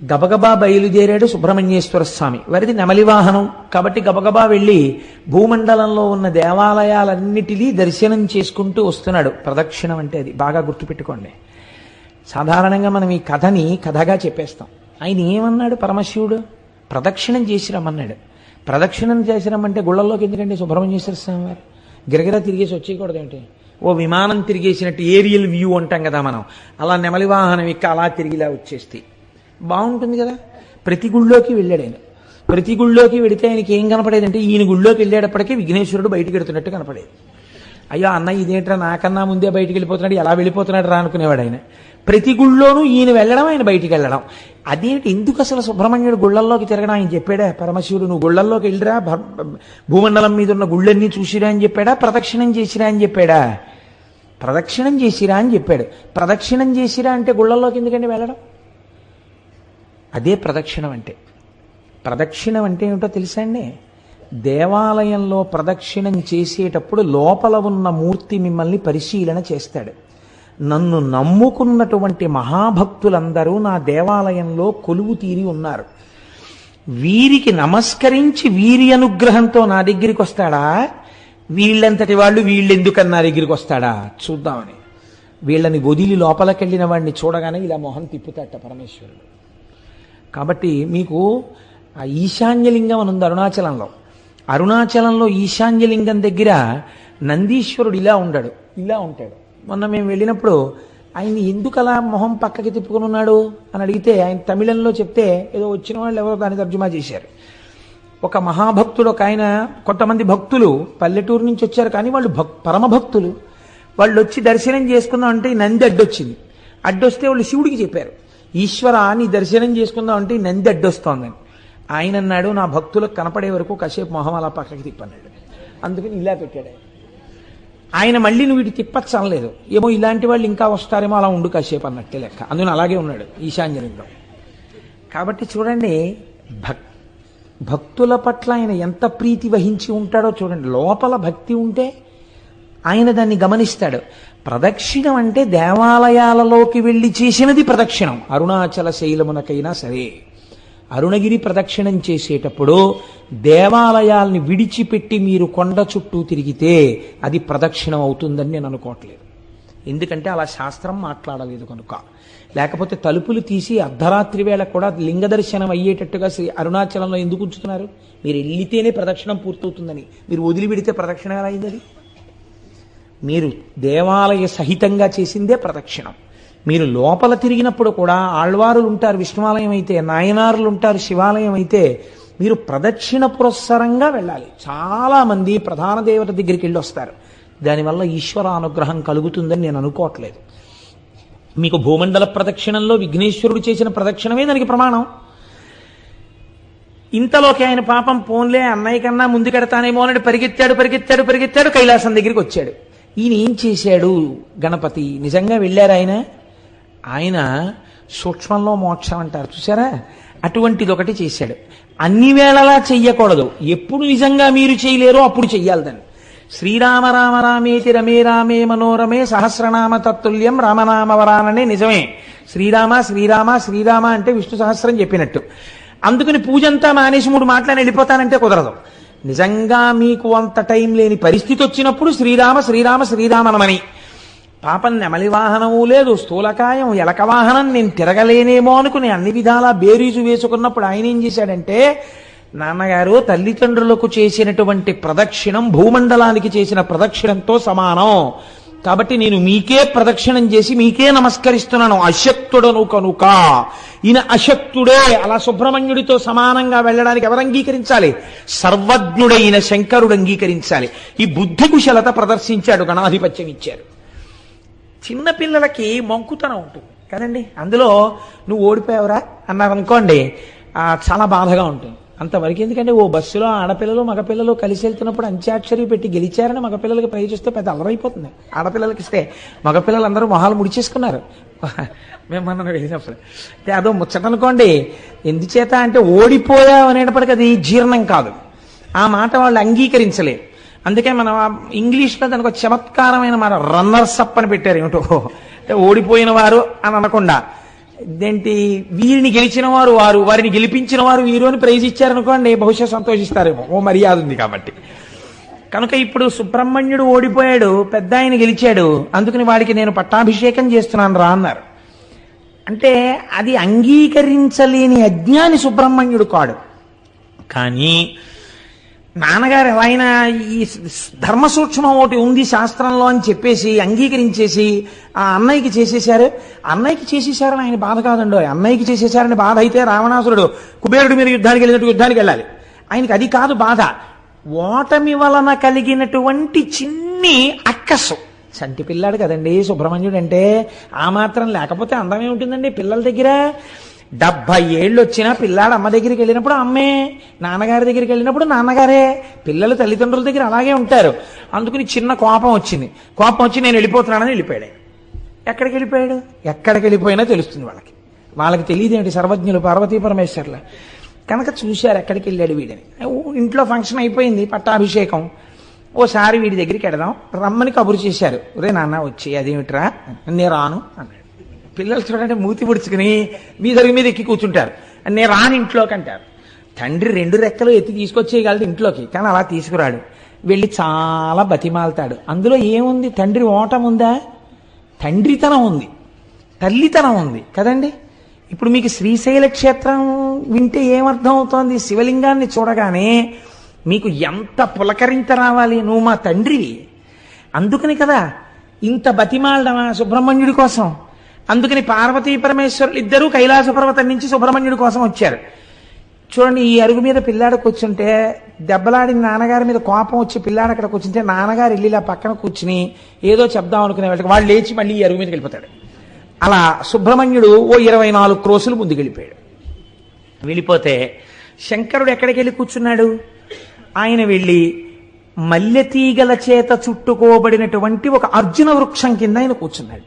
గబగబా బయలుదేరాడు సుబ్రహ్మణ్యేశ్వర స్వామి. వారిది నెమలి వాహనం కాబట్టి గబగబా వెళ్ళి భూమండలంలో ఉన్న దేవాలయాలన్నిటినీ దర్శనం చేసుకుంటూ వస్తున్నాడు. ప్రదక్షిణం అంటే అది బాగా గుర్తుపెట్టుకోండి. సాధారణంగా మనం ఈ కథని కథగా చెప్పేస్తాం. ఆయన ఏమన్నాడు పరమశివుడు? ప్రదక్షిణం చేసి రమ్మన్నాడు. ప్రదక్షిణం చేసి రమ్మంటే గుళ్ళల్లోకి ఎందుకంటే సుబ్రహ్మణ్యేశ్వర స్వామి వారు గిరగిరా తిరిగేసి వచ్చేయకూడదు ఏంటి? ఓ విమానం తిరిగేసినట్టు ఏరియల్ వ్యూ అంటాం కదా మనం, అలా నెమలి వాహనం ఎక్క అలా తిరిగిలా వచ్చేస్తే బాగుంటుంది కదా. ప్రతి గుళ్ళోకి వెళ్ళాడు ఆయన. ప్రతి గుళ్ళోకి వెడితే ఆయనకి ఏం కనపడేదంటే ఈయన గుళ్ళోకి వెళ్ళేటప్పటికీ విఘ్నేశ్వరుడు బయటికి వెడుతున్నట్టు కనపడేది. అయ్యో అన్న ఇదేంట్రా నాకన్నా ముందే బయటికి వెళ్ళిపోతున్నాడు, ఎలా వెళ్ళిపోతున్నాడు రా అనుకునేవాడు ఆయన. ప్రతి గుళ్ళోనూ ఈయన వెళ్ళడం, ఆయన బయటికి వెళ్ళడం. అదేంటి, ఎందుకు అసలు సుబ్రహ్మణ్యుడు గుళ్ళల్లోకి తిరగడం? ఆయన చెప్పాడా పరమశివుడు నువ్వు గుళ్ళల్లోకి వెళ్ళిరా, భూమండలం మీద ఉన్న గుళ్ళన్నీ చూసిరా అని చెప్పాడా? ప్రదక్షిణం చేసిరా అని చెప్పాడా? ప్రదక్షిణం చేసిరా అని చెప్పాడు. ప్రదక్షిణం చేసిరా అంటే గుళ్ళల్లోకి ఎందుకండి వెళ్ళడం? అదే ప్రదక్షిణం అంటే. ప్రదక్షిణం అంటే ఏమిటో తెలుసా అండి? దేవాలయంలో ప్రదక్షిణం చేసేటప్పుడు లోపల ఉన్న మూర్తి మిమ్మల్ని పరిశీలన చేస్తాడు. నన్ను నమ్ముకున్నటువంటి మహాభక్తులందరూ నా దేవాలయంలో కొలువు తీరి ఉన్నారు, వీరికి నమస్కరించి వీరి అనుగ్రహంతో నా దగ్గరికి వస్తాడా, వీళ్ళంతటి వాళ్ళు వీళ్ళెందుకని నా దగ్గరికి వస్తాడా చూద్దామని వీళ్ళని వదిలి లోపలికెళ్ళిన వాడిని చూడగానే ఇలా మొహం తిప్పుతాట పరమేశ్వరుడు. కాబట్టి మీకు ఆ ఈశాన్యలింగం అని ఉంది అరుణాచలంలో. అరుణాచలంలో ఈశాన్యలింగం దగ్గర నందీశ్వరుడు ఇలా ఉండడు, ఇలా ఉంటాడు. మొన్న మేము వెళ్ళినప్పుడు ఆయన్ని ఎందుకు అలా మొహం పక్కకి తిప్పుకుని ఉన్నాడు అని అడిగితే ఆయన తమిళంలో చెప్తే ఏదో వచ్చిన వాళ్ళు ఎవరో దాన్ని తర్జుమా చేశారు. ఒక మహాభక్తుడు, ఒక ఆయన, కొంతమంది భక్తులు పల్లెటూరు నుంచి వచ్చారు కానీ వాళ్ళు పరమభక్తులు. వాళ్ళు వచ్చి దర్శనం చేసుకుందాం అంటే ఈ నంది అడ్డొచ్చింది. అడ్డొస్తే వాళ్ళు శివుడికి చెప్పారు, ఈశ్వర నీ దర్శనం చేసుకుందాం అంటే ఈ నంది అడ్డొస్తోందని. ఆయన అన్నాడు, నా భక్తులకు కనపడే వరకు కాసేపు మొహం అలా పక్కకి తిప్పన్నాడు. అందుకని ఇలా పెట్టాడు ఆయన. మళ్ళీ నువ్వు ఇటు తిప్పచ్చు అనలేదు, ఏమో ఇలాంటి వాళ్ళు ఇంకా వస్తారేమో అలా ఉండు కాసేపు అన్నట్టే లెక్క. అందుకని అలాగే ఉన్నాడు ఈశాన్యలింగం. కాబట్టి చూడండి, భక్తుల పట్ల ఆయన ఎంత ప్రీతి వహించి ఉంటాడో చూడండి. లోపల భక్తి ఉంటే ఆయన దాన్ని గమనిస్తాడు. ప్రదక్షిణం అంటే దేవాలయాలలోకి వెళ్ళి చేసినది ప్రదక్షిణం. అరుణాచల శైలమునకైనా సరే అరుణగిరి ప్రదక్షిణం చేసేటప్పుడు దేవాలయాల్ని విడిచిపెట్టి మీరు కొండ చుట్టూ తిరిగితే అది ప్రదక్షిణం అవుతుందని నేను అనుకోవట్లేదు. ఎందుకంటే అలా శాస్త్రం మాట్లాడలేదు కనుక. లేకపోతే తలుపులు తీసి అర్ధరాత్రి వేళ కూడా లింగ దర్శనం అయ్యేటట్టుగా అరుణాచలంలో ఎందుకు ఉంచుతున్నారు? మీరు వెళ్లితేనే ప్రదక్షిణం పూర్తవుతుందని. మీరు వదిలిపెడితే ప్రదక్షిణం ఎలా అయింది? అది మీరు దేవాలయ సహితంగా చేసిందే ప్రదక్షిణం. మీరు లోపల తిరిగినప్పుడు కూడా ఆళ్వారులు ఉంటారు విష్ణువాలయం అయితే, నాయనారులు ఉంటారు శివాలయం అయితే, మీరు ప్రదక్షిణ పురస్సరంగా వెళ్ళాలి. చాలా మంది ప్రధాన దేవత దగ్గరికి వెళ్ళి వస్తారు, దానివల్ల ఈశ్వర అనుగ్రహం కలుగుతుందని నేను అనుకోవట్లేదు. మీకు భూమండల ప్రదక్షిణంలో విఘ్నేశ్వరుడు చేసిన ప్రదక్షిణమే దానికి ప్రమాణం. ఇంతలోకి ఆయన పాపం పోన్లే అన్నయ్య కన్నా ముందుకెడతానేమో అని పరిగెత్తాడు కైలాసం దగ్గరికి వచ్చాడు. ఈయన ఏం చేశాడు? గణపతి నిజంగా వెళ్ళారు ఆయన సూక్ష్మంలో మోక్షం అంటారు చూసారా, అటువంటిది ఒకటి చేశాడు. అన్ని వేళలా చెయ్యకూడదు, ఎప్పుడు నిజంగా మీరు చేయలేరో అప్పుడు చెయ్యాలి దాన్ని. శ్రీరామ రామ రామేతి రమే రామే మనోరమే సహస్రనామ తత్తుల్యం రామనామవరాననే నిజమే. శ్రీరామ శ్రీరామ శ్రీరామ అంటే విష్ణు సహస్రం చెప్పినట్టు. అందుకని పూజంతా మానేసి 3 మాటలని వెళ్ళిపోతానంటే కుదరదు. నిజంగా మీకు అంత టైం లేని పరిస్థితి వచ్చినప్పుడు శ్రీరామ శ్రీరామ శ్రీరామనమని. పాపం నెమలి వాహనము లేదు, స్థూలకాయం ఎలక వాహనం, నేను తిరగలేనేమో అనుకుని అన్ని విధాలా బేరీజు వేసుకున్నప్పుడు ఆయన ఏం చేశాడంటే, నాన్నగారు తల్లిదండ్రులకు చేసినటువంటి ప్రదక్షిణం భూమండలానికి చేసిన ప్రదక్షిణంతో సమానం, కాబట్టి నేను మీకే ప్రదక్షిణం చేసి మీకే నమస్కరిస్తున్నాను, అశక్తుడను కనుక. ఈయన అశక్తుడే, అలా సుబ్రహ్మణ్యుడితో సమానంగా వెళ్ళడానికి ఎవరు అంగీకరించాలి? సర్వజ్ఞుడైన శంకరుడు అంగీకరించాలి. ఈ బుద్ధి కుశలత ప్రదర్శించాడు, గణాధిపత్యం ఇచ్చారు. చిన్నపిల్లలకి మంకుతనం ఉంటుంది కదండి, అందులో నువ్వు ఓడిపోయావురా అన్నారనుకోండి చాలా బాధగా ఉంటుంది. అంతవరకు ఎందుకంటే ఓ బస్సులో ఆడపిల్లలు మగపిల్లలు కలిసి వెళ్తున్నప్పుడు అంత్యాక్షరి పెట్టి గెలిచారని మగపిల్లలకి ప్రైజ్ ఇస్తే పెద్ద అలరైపోతుంది. ఆడపిల్లలకి ఇస్తే మగపిల్లలందరూ మొహాలు ముడిచేసుకున్నారు మేము మనం వెళ్ళినప్పుడు. అదో ముచ్చట అనుకోండి. ఎందుచేత అంటే ఓడిపోయావు అనేటప్పటికీ అది జీర్ణం కాదు, ఆ మాట వాళ్ళు అంగీకరించలేరు. అందుకే మనం ఇంగ్లీష్లో దానికి ఒక చమత్కారమైన మాట రన్నర్స్ అప్ అని పెట్టారు. ఏమిటో అంటే ఓడిపోయిన వారు అని అనకుండా ఇదేంటి, వీరిని గెలిచిన వారు వారు, వారిని గెలిపించిన వారు వీరు అని ప్రైజ్ ఇచ్చారనుకోండి, బహుశా సంతోషిస్తారేమో, ఓ మర్యాద ఉంది కాబట్టి. కనుక ఇప్పుడు సుబ్రహ్మణ్యుడు ఓడిపోయాడు, పెద్ద ఆయన గెలిచాడు, అందుకని వాడికి నేను పట్టాభిషేకం చేస్తున్నాను రా అన్నారు. అంటే అది అంగీకరించలేని అజ్ఞాని సుబ్రహ్మణ్యుడు కాడు. కానీ నాన్నగారు ఎలా అయినా ఈ ధర్మ సూక్ష్మం ఒకటి ఉంది శాస్త్రంలో అని చెప్పేసి అంగీకరించేసి ఆ అన్నయ్యకి చేసేశారు. అన్నయ్యకి చేసేశారని ఆయన బాధ కాదండో, అన్నయ్యకి చేసేశారని బాధ అయితే రావణాసురుడు కుబేరుడి మీద యుద్ధానికి వెళ్ళినట్టు యుద్ధానికి వెళ్ళాలి. ఆయనకి అది కాదు బాధ. ఓటమి వలన కలిగినటువంటి చిన్ని అక్కసు. చంటి పిల్లాడు కదండి సుబ్రహ్మణ్యుడు అంటే. ఆ మాత్రం లేకపోతే అందమే ఉంటుందండి పిల్లల దగ్గర. 70 ఏళ్ళు వచ్చినా పిల్లాడు అమ్మ దగ్గరికి వెళ్ళినప్పుడు అమ్మే, నాన్నగారి దగ్గరికి వెళ్ళినప్పుడు నాన్నగారే. పిల్లలు తల్లిదండ్రుల దగ్గర అలాగే ఉంటారు. అందుకని చిన్న కోపం వచ్చింది. కోపం వచ్చి నేను వెళ్ళిపోతున్నానని వెళ్ళిపోయాడు. ఎక్కడికి వెళ్ళిపోయాడు? ఎక్కడికి వెళ్ళిపోయినా తెలుస్తుంది వాళ్ళకి. వాళ్ళకి తెలియదేంటి సర్వజ్ఞులు పార్వతీ పరమేశ్వర్ల కనుక చూశారు ఎక్కడికి వెళ్ళాడు వీడని. ఇంట్లో ఫంక్షన్ అయిపోయింది, పట్టాభిషేకం. ఓసారి వీడి దగ్గరికి వెడదాం రమ్మని కబురు చేశారు. రే నాన్న వచ్చి అదేమిట్రా, నేను రాను అన్నాడు. పిల్లలు చూడండి మూతి పుడుచుకుని మీద ఎక్కి కూర్చుంటారు. నేను రాను ఇంట్లోకి అంటారు. తండ్రి 2 రెక్కలు ఎత్తి తీసుకొచ్చేయగలడు ఇంట్లోకి, కానీ అలా తీసుకురాడు. వెళ్ళి చాలా బతిమాలతాడు. అందులో ఏముంది? తండ్రి ఓటం ఉందా? తండ్రితనం ఉంది, తల్లితనం ఉంది కదండి. ఇప్పుడు మీకు శ్రీశైల క్షేత్రం వింటే ఏమర్థం అవుతోంది? శివలింగాన్ని చూడగానే మీకు ఎంత పులకరింత రావాలి, నువ్వు మా తండ్రివి. అందుకని కదా ఇంత బతిమాలడమా సుబ్రహ్మణ్యుడి కోసం. అందుకని పార్వతీ పరమేశ్వరులు ఇద్దరూ కైలాస పర్వతం నుంచి సుబ్రహ్మణ్యుడి కోసం వచ్చారు. చూడండి, ఈ అరుగు మీద పిల్లాడు కూర్చుంటే దెబ్బలాడిన నాన్నగారి మీద కోపం వచ్చి పిల్లాడు అక్కడ కూర్చుంటే నాన్నగారు వెళ్ళి ఇలా పక్కన కూర్చుని ఏదో చెప్దాం అనుకునే వాళ్ళకి వాళ్ళు లేచి మళ్ళీ ఈ అరుగు మీదకి వెళ్ళిపోతాడు. అలా సుబ్రహ్మణ్యుడు ఓ 24 క్రోసులు ముందుకు వెళ్ళిపోయాడు. వెళ్ళిపోతే శంకరుడు ఎక్కడికి వెళ్ళి కూర్చున్నాడు? ఆయన వెళ్ళి మల్లెతీగల చేత చుట్టుకోబడినటువంటి ఒక అర్జున వృక్షం కింద ఆయన కూర్చున్నాడు.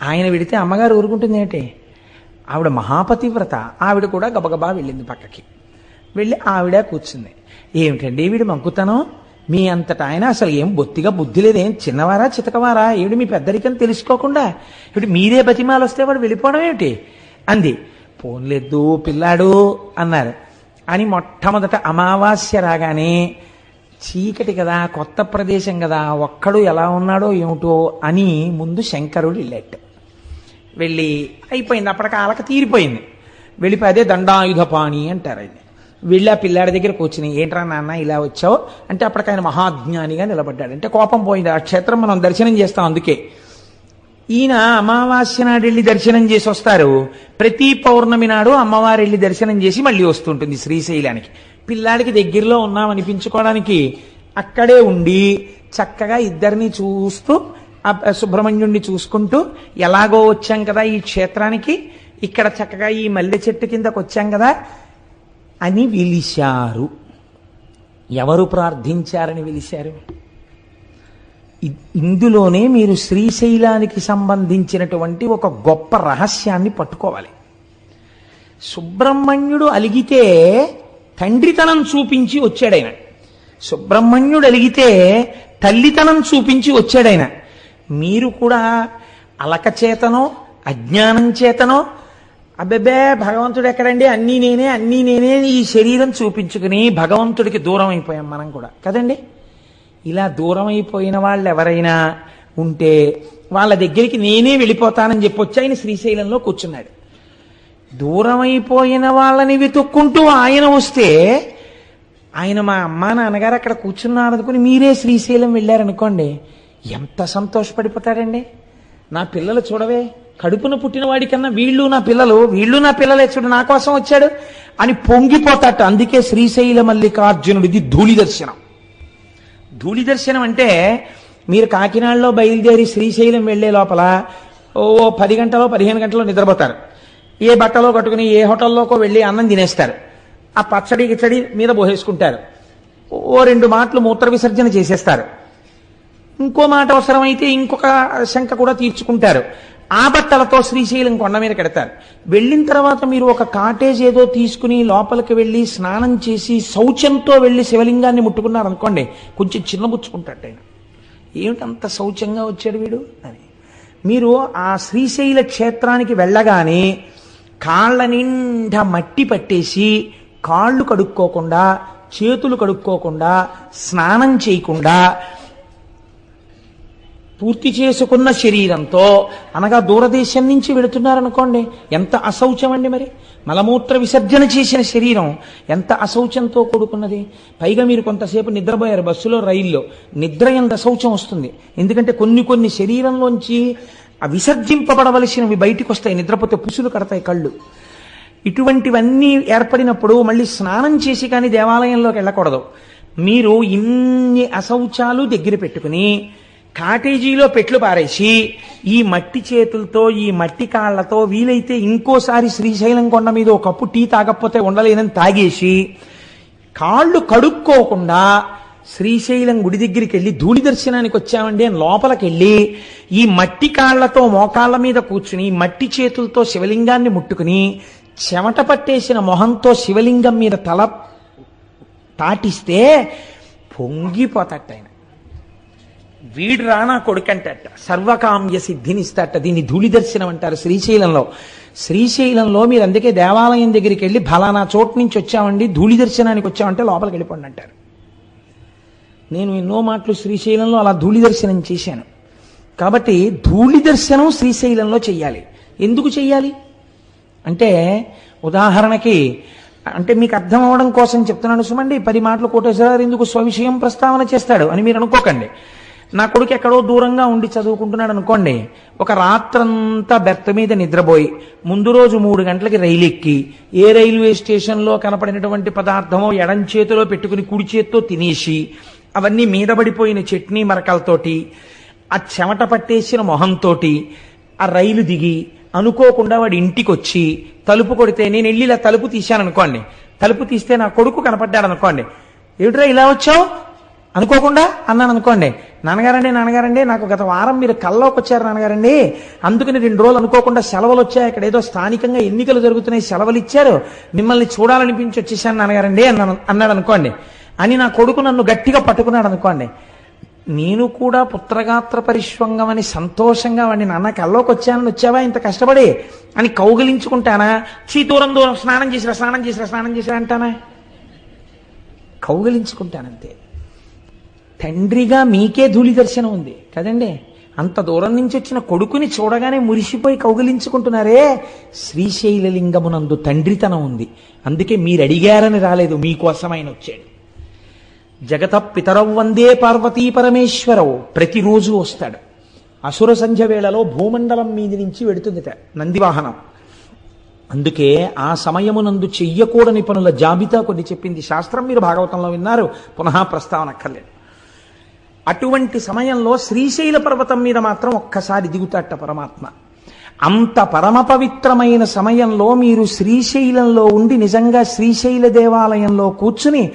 ఆయన వెళితే అమ్మగారు ఊరుకుంటుంది ఏంటి? ఆవిడ మహాపతివ్రత. ఆవిడ కూడా గబగబా వెళ్ళింది పక్కకి. వెళ్ళి ఆవిడ కూర్చుంది. ఏమిటండి వీడు మంకుతనం? మీ అంతటా ఆయన అసలు ఏం బొత్తిగా బుద్ధి లేదేం, చిన్నవారా చితకవారా? ఏమిటి మీ పెద్దరికని తెలుసుకోకుండా ఇప్పుడు మీరే బతిమాలు వస్తే వాడు వెళ్ళిపోవడం ఏమిటి అంది. పోన్లేదు పిల్లాడు అన్నారు. అని మొట్టమొదట అమావాస్య రాగానే చీకటి కదా, కొత్త ప్రదేశం కదా, ఒక్కడు ఎలా ఉన్నాడో ఏమిటో అని ముందు శంకరుడు వెళ్ళాడు. వెళ్ళి అయిపోయింది, అప్పటికి ఆలక తీరిపోయింది. వెళ్ళిపోయి అదే దండాయుధపాణి అంటారు. ఆయన వెళ్ళి ఆ పిల్లాడి దగ్గర కూర్చుని ఏంట్రా నాన్న ఇలా వచ్చావు అంటే అప్పటికి ఆయన మహాజ్ఞానిగా నిలబడ్డాడు. అంటే కోపం పోయింది. ఆ క్షేత్రం మనం దర్శనం చేస్తాం. అందుకే ఈయన అమావాస్య నాడు వెళ్ళి దర్శనం చేసి వస్తారు. ప్రతి పౌర్ణమి నాడు అమ్మవారు వెళ్ళి దర్శనం చేసి మళ్ళీ వస్తుంటుంది శ్రీశైలానికి. పిల్లాడికి దగ్గరలో ఉన్నామనిపించుకోవడానికి అక్కడే ఉండి చక్కగా ఇద్దరిని చూస్తూ సుబ్రహ్మణ్యుణ్ణి చూసుకుంటూ ఎలాగో వచ్చాం కదా ఈ క్షేత్రానికి, ఇక్కడ చక్కగా ఈ మల్లె చెట్టు కిందకు వచ్చాం కదా అని వెలిశారు. ఎవరు ప్రార్థించారని వెలిశారు? ఇందులోనే మీరు శ్రీశైలానికి సంబంధించినటువంటి ఒక గొప్ప రహస్యాన్ని పట్టుకోవాలి. సుబ్రహ్మణ్యుడు అలిగితే తండ్రితనం చూపించి వచ్చాడైన. సుబ్రహ్మణ్యుడు అలిగితే తల్లితనం చూపించి వచ్చాడైన. మీరు కూడా అలక చేతనో అజ్ఞానం చేతనో అబ్బెబ్బే భగవంతుడు ఎక్కడండి, అన్నీ నేనే ఈ శరీరం చూపించుకుని భగవంతుడికి దూరం అయిపోయాం మనం కూడా కదండి. ఇలా దూరం అయిపోయిన వాళ్ళు ఎవరైనా ఉంటే వాళ్ళ దగ్గరికి నేనే వెళ్ళిపోతానని చెప్పొచ్చి ఆయన శ్రీశైలంలో కూర్చున్నాడు. దూరం అయిపోయిన వాళ్ళని వెతుక్కుంటూ ఆయన వస్తే ఆయన మా అమ్మా నాన్నగారు అక్కడ కూర్చున్నారు అనుకుని మీరే శ్రీశైలం వెళ్ళారనుకోండి, ఎంత సంతోషపడిపోతాడండి. నా పిల్లలు చూడవే, కడుపున పుట్టిన వాడికన్నా వీళ్ళు నా పిల్లలే చూడు, నా కోసం వచ్చాడు అని పొంగిపోతాట. అందుకే శ్రీశైల మల్లికార్జునుడిది ధూళి దర్శనం. ధూళి దర్శనం అంటే మీరు కాకినాడలో బయలుదేరి శ్రీశైలం వెళ్లే లోపల ఓ 10 గంటలో 15 గంటలో నిద్రపోతారు. ఏ బట్టలో కట్టుకుని ఏ హోటల్లోకో వెళ్ళి అన్నం తినేస్తారు. ఆ పచ్చడి గిచ్చడి మీద పోసేసుకుంటారు. ఓ 2 మాటలు మూత్ర విసర్జన చేసేస్తారు. ఇంకో మాట అవసరమైతే ఇంకొక శంక కూడా తీర్చుకుంటారు. ఆ బట్టలతో శ్రీశైలం కొండ మీద కడతారు. వెళ్ళిన తర్వాత మీరు ఒక కాటేజ్ ఏదో తీసుకుని లోపలికి వెళ్ళి స్నానం చేసి శౌచంతో వెళ్ళి శివలింగాన్ని ముట్టుకున్నారనుకోండి, కొంచెం చిన్నబుచ్చుకుంటాడు ఆయన. ఏమిటంత శౌచంగా వచ్చాడు వీడు అని. మీరు ఆ శ్రీశైల క్షేత్రానికి వెళ్ళగానే కాళ్ళ నిండా మట్టి పట్టేసి కాళ్ళు కడుక్కోకుండా చేతులు కడుక్కోకుండా స్నానం చేయకుండా పూర్తి చేసుకున్న శరీరంతో అనగా దూరదేశం నుంచి వెళుతున్నారనుకోండి, ఎంత అశౌచం అండి మరి. మలమూత్ర విసర్జన చేసిన శరీరం ఎంత అశౌచంతో కూడుకున్నది. పైగా మీరు కొంతసేపు నిద్రపోయారు బస్సులో, రైల్లో, నిద్ర ఎంత అశౌచం వస్తుంది. ఎందుకంటే కొన్ని శరీరంలోంచి విసర్జింపబడవలసినవి బయటికి వస్తాయి, నిద్రపోతే పుసులు కడతాయి కళ్ళు. ఇటువంటివన్నీ ఏర్పడినప్పుడు మళ్ళీ స్నానం చేసి కానీ దేవాలయంలోకి వెళ్ళకూడదు. మీరు ఇన్ని అశౌచాలు దగ్గర పెట్టుకుని కాటేజీలో పెట్లు పారేసి ఈ మట్టి చేతులతో ఈ మట్టి కాళ్లతో వీలైతే ఇంకోసారి శ్రీశైలం కొండ మీద ఒక కప్పు టీ తాగకపోతే ఉండలేనని తాగేసి కాళ్ళు కడుక్కోకుండా శ్రీశైలం గుడి దగ్గరికి వెళ్ళి ధూళి దర్శనానికి వచ్చామండి అని లోపలికి వెళ్ళి ఈ మట్టి కాళ్లతో మోకాళ్ళ మీద కూర్చుని మట్టి చేతులతో శివలింగాన్ని ముట్టుకుని చెమట పట్టేసిన మొహంతో శివలింగం మీద తల తాటిస్తే పొంగిపోతట ఆయన. వీడు రానా కొడుకంటట, సర్వకామ్య సిద్ధినిస్తట. దీన్ని ధూళి దర్శనం అంటారు శ్రీశైలంలో. శ్రీశైలంలో మీరు అందుకే దేవాలయం దగ్గరికి వెళ్ళి ఫలానా చోటు నుంచి వచ్చామండి ధూళి దర్శనానికి వచ్చామంటే లోపలికి వెళ్ళిపోండి అంటారు. నేను ఎన్నో మాటలు శ్రీశైలంలో అలా ధూళి దర్శనం చేశాను. కాబట్టి ధూళి దర్శనం శ్రీశైలంలో చెయ్యాలి. ఎందుకు చెయ్యాలి అంటే, ఉదాహరణకి అంటే మీకు అర్థం అవడం కోసం చెప్తున్నాను సుమండి. 10 మాటలు కోటేశ్వరరావు ఎందుకు స్వవిషయం ప్రస్తావన చేస్తాడు అని మీరు అనుకోకండి. నా కొడుకు ఎక్కడో దూరంగా ఉండి చదువుకుంటున్నాడు అనుకోండి, ఒక రాత్రంతా బెర్త్ మీద నిద్రపోయి ముందు రోజు 3 గంటలకి రైలు ఎక్కి ఏ రైల్వే స్టేషన్లో కనపడినటువంటి పదార్థమో ఎడం చేతిలో పెట్టుకుని కుడి చేత్తో తినేసి అవన్నీ మీద పడిపోయిన చట్నీ మరకలతోటి ఆ చెమట పట్టేసిన మొహంతోటి ఆ రైలు దిగి అనుకోకుండా వాడి ఇంటికి వచ్చి తలుపు కొడితే నేను వెళ్ళి ఇలా తలుపు తీశాను అనుకోండి, తలుపు తీస్తే నా కొడుకు కనపడ్డాడు అనుకోండి, ఏమిట్రా ఇలా వచ్చావు అనుకోకుండా అన్నాను అనుకోండి, నాన్నగారండి నాకు గత వారం మీరు కల్లోకి వచ్చారు నాన్నగారండి, అందుకని 2 రోజులు అనుకోకుండా సెలవులు వచ్చాయి, ఇక్కడ ఏదో స్థానికంగా ఎన్నికలు జరుగుతున్నాయి సెలవులు ఇచ్చారు, మిమ్మల్ని చూడాలనిపించి వచ్చేసాను నాన్నగారండి అన్నాడు అనుకోండి అని నా కొడుకు నన్ను గట్టిగా పట్టుకున్నాడు అనుకోండి, నేను కూడా పుత్రగాత్ర పరిష్వంగం అని సంతోషంగా వాడిని నాన్న కల్లోకి వచ్చావా ఇంత కష్టపడి అని కౌగిలించుకుంటానా, దూరం స్నానం చేసిరా అంటానా? కౌగిలించుకుంటానంతే. తండ్రిగా మీకే ధూళి దర్శనం ఉంది కదండి. అంత దూరం నుంచి వచ్చిన కొడుకుని చూడగానే మురిసిపోయి కౌగిలించుకుంటున్నారే, శ్రీశైలలింగమునందు తండ్రితనం ఉంది. అందుకే మీరు అడిగారని రాలేదు, మీకోసమైన వచ్చాడు. జగత పితరౌ వందే పార్వతీ పరమేశ్వరవు ప్రతిరోజు వస్తాడు. అసుర సంధ్య వేళలో భూమండలం మీది నుంచి వెడుతుందిట నందివాహనం. అందుకే ఆ సమయమునందు చెయ్యకూడని పనుల జాబితా కొన్ని చెప్పింది శాస్త్రం. మీరు భాగవతంలో విన్నారు, పునః ప్రస్తావనక్కర్లేదు. అటువంటి సమయంలో శ్రీశైల పర్వతం మీద మాత్రం ఒక్కసారి దిగుతాట పరమాత్మ. అంత పరమ పవిత్రమైన సమయంలో మీరు శ్రీశైలంలో ఉండి నిజంగా శ్రీశైల దేవాలయంలో కూర్చుని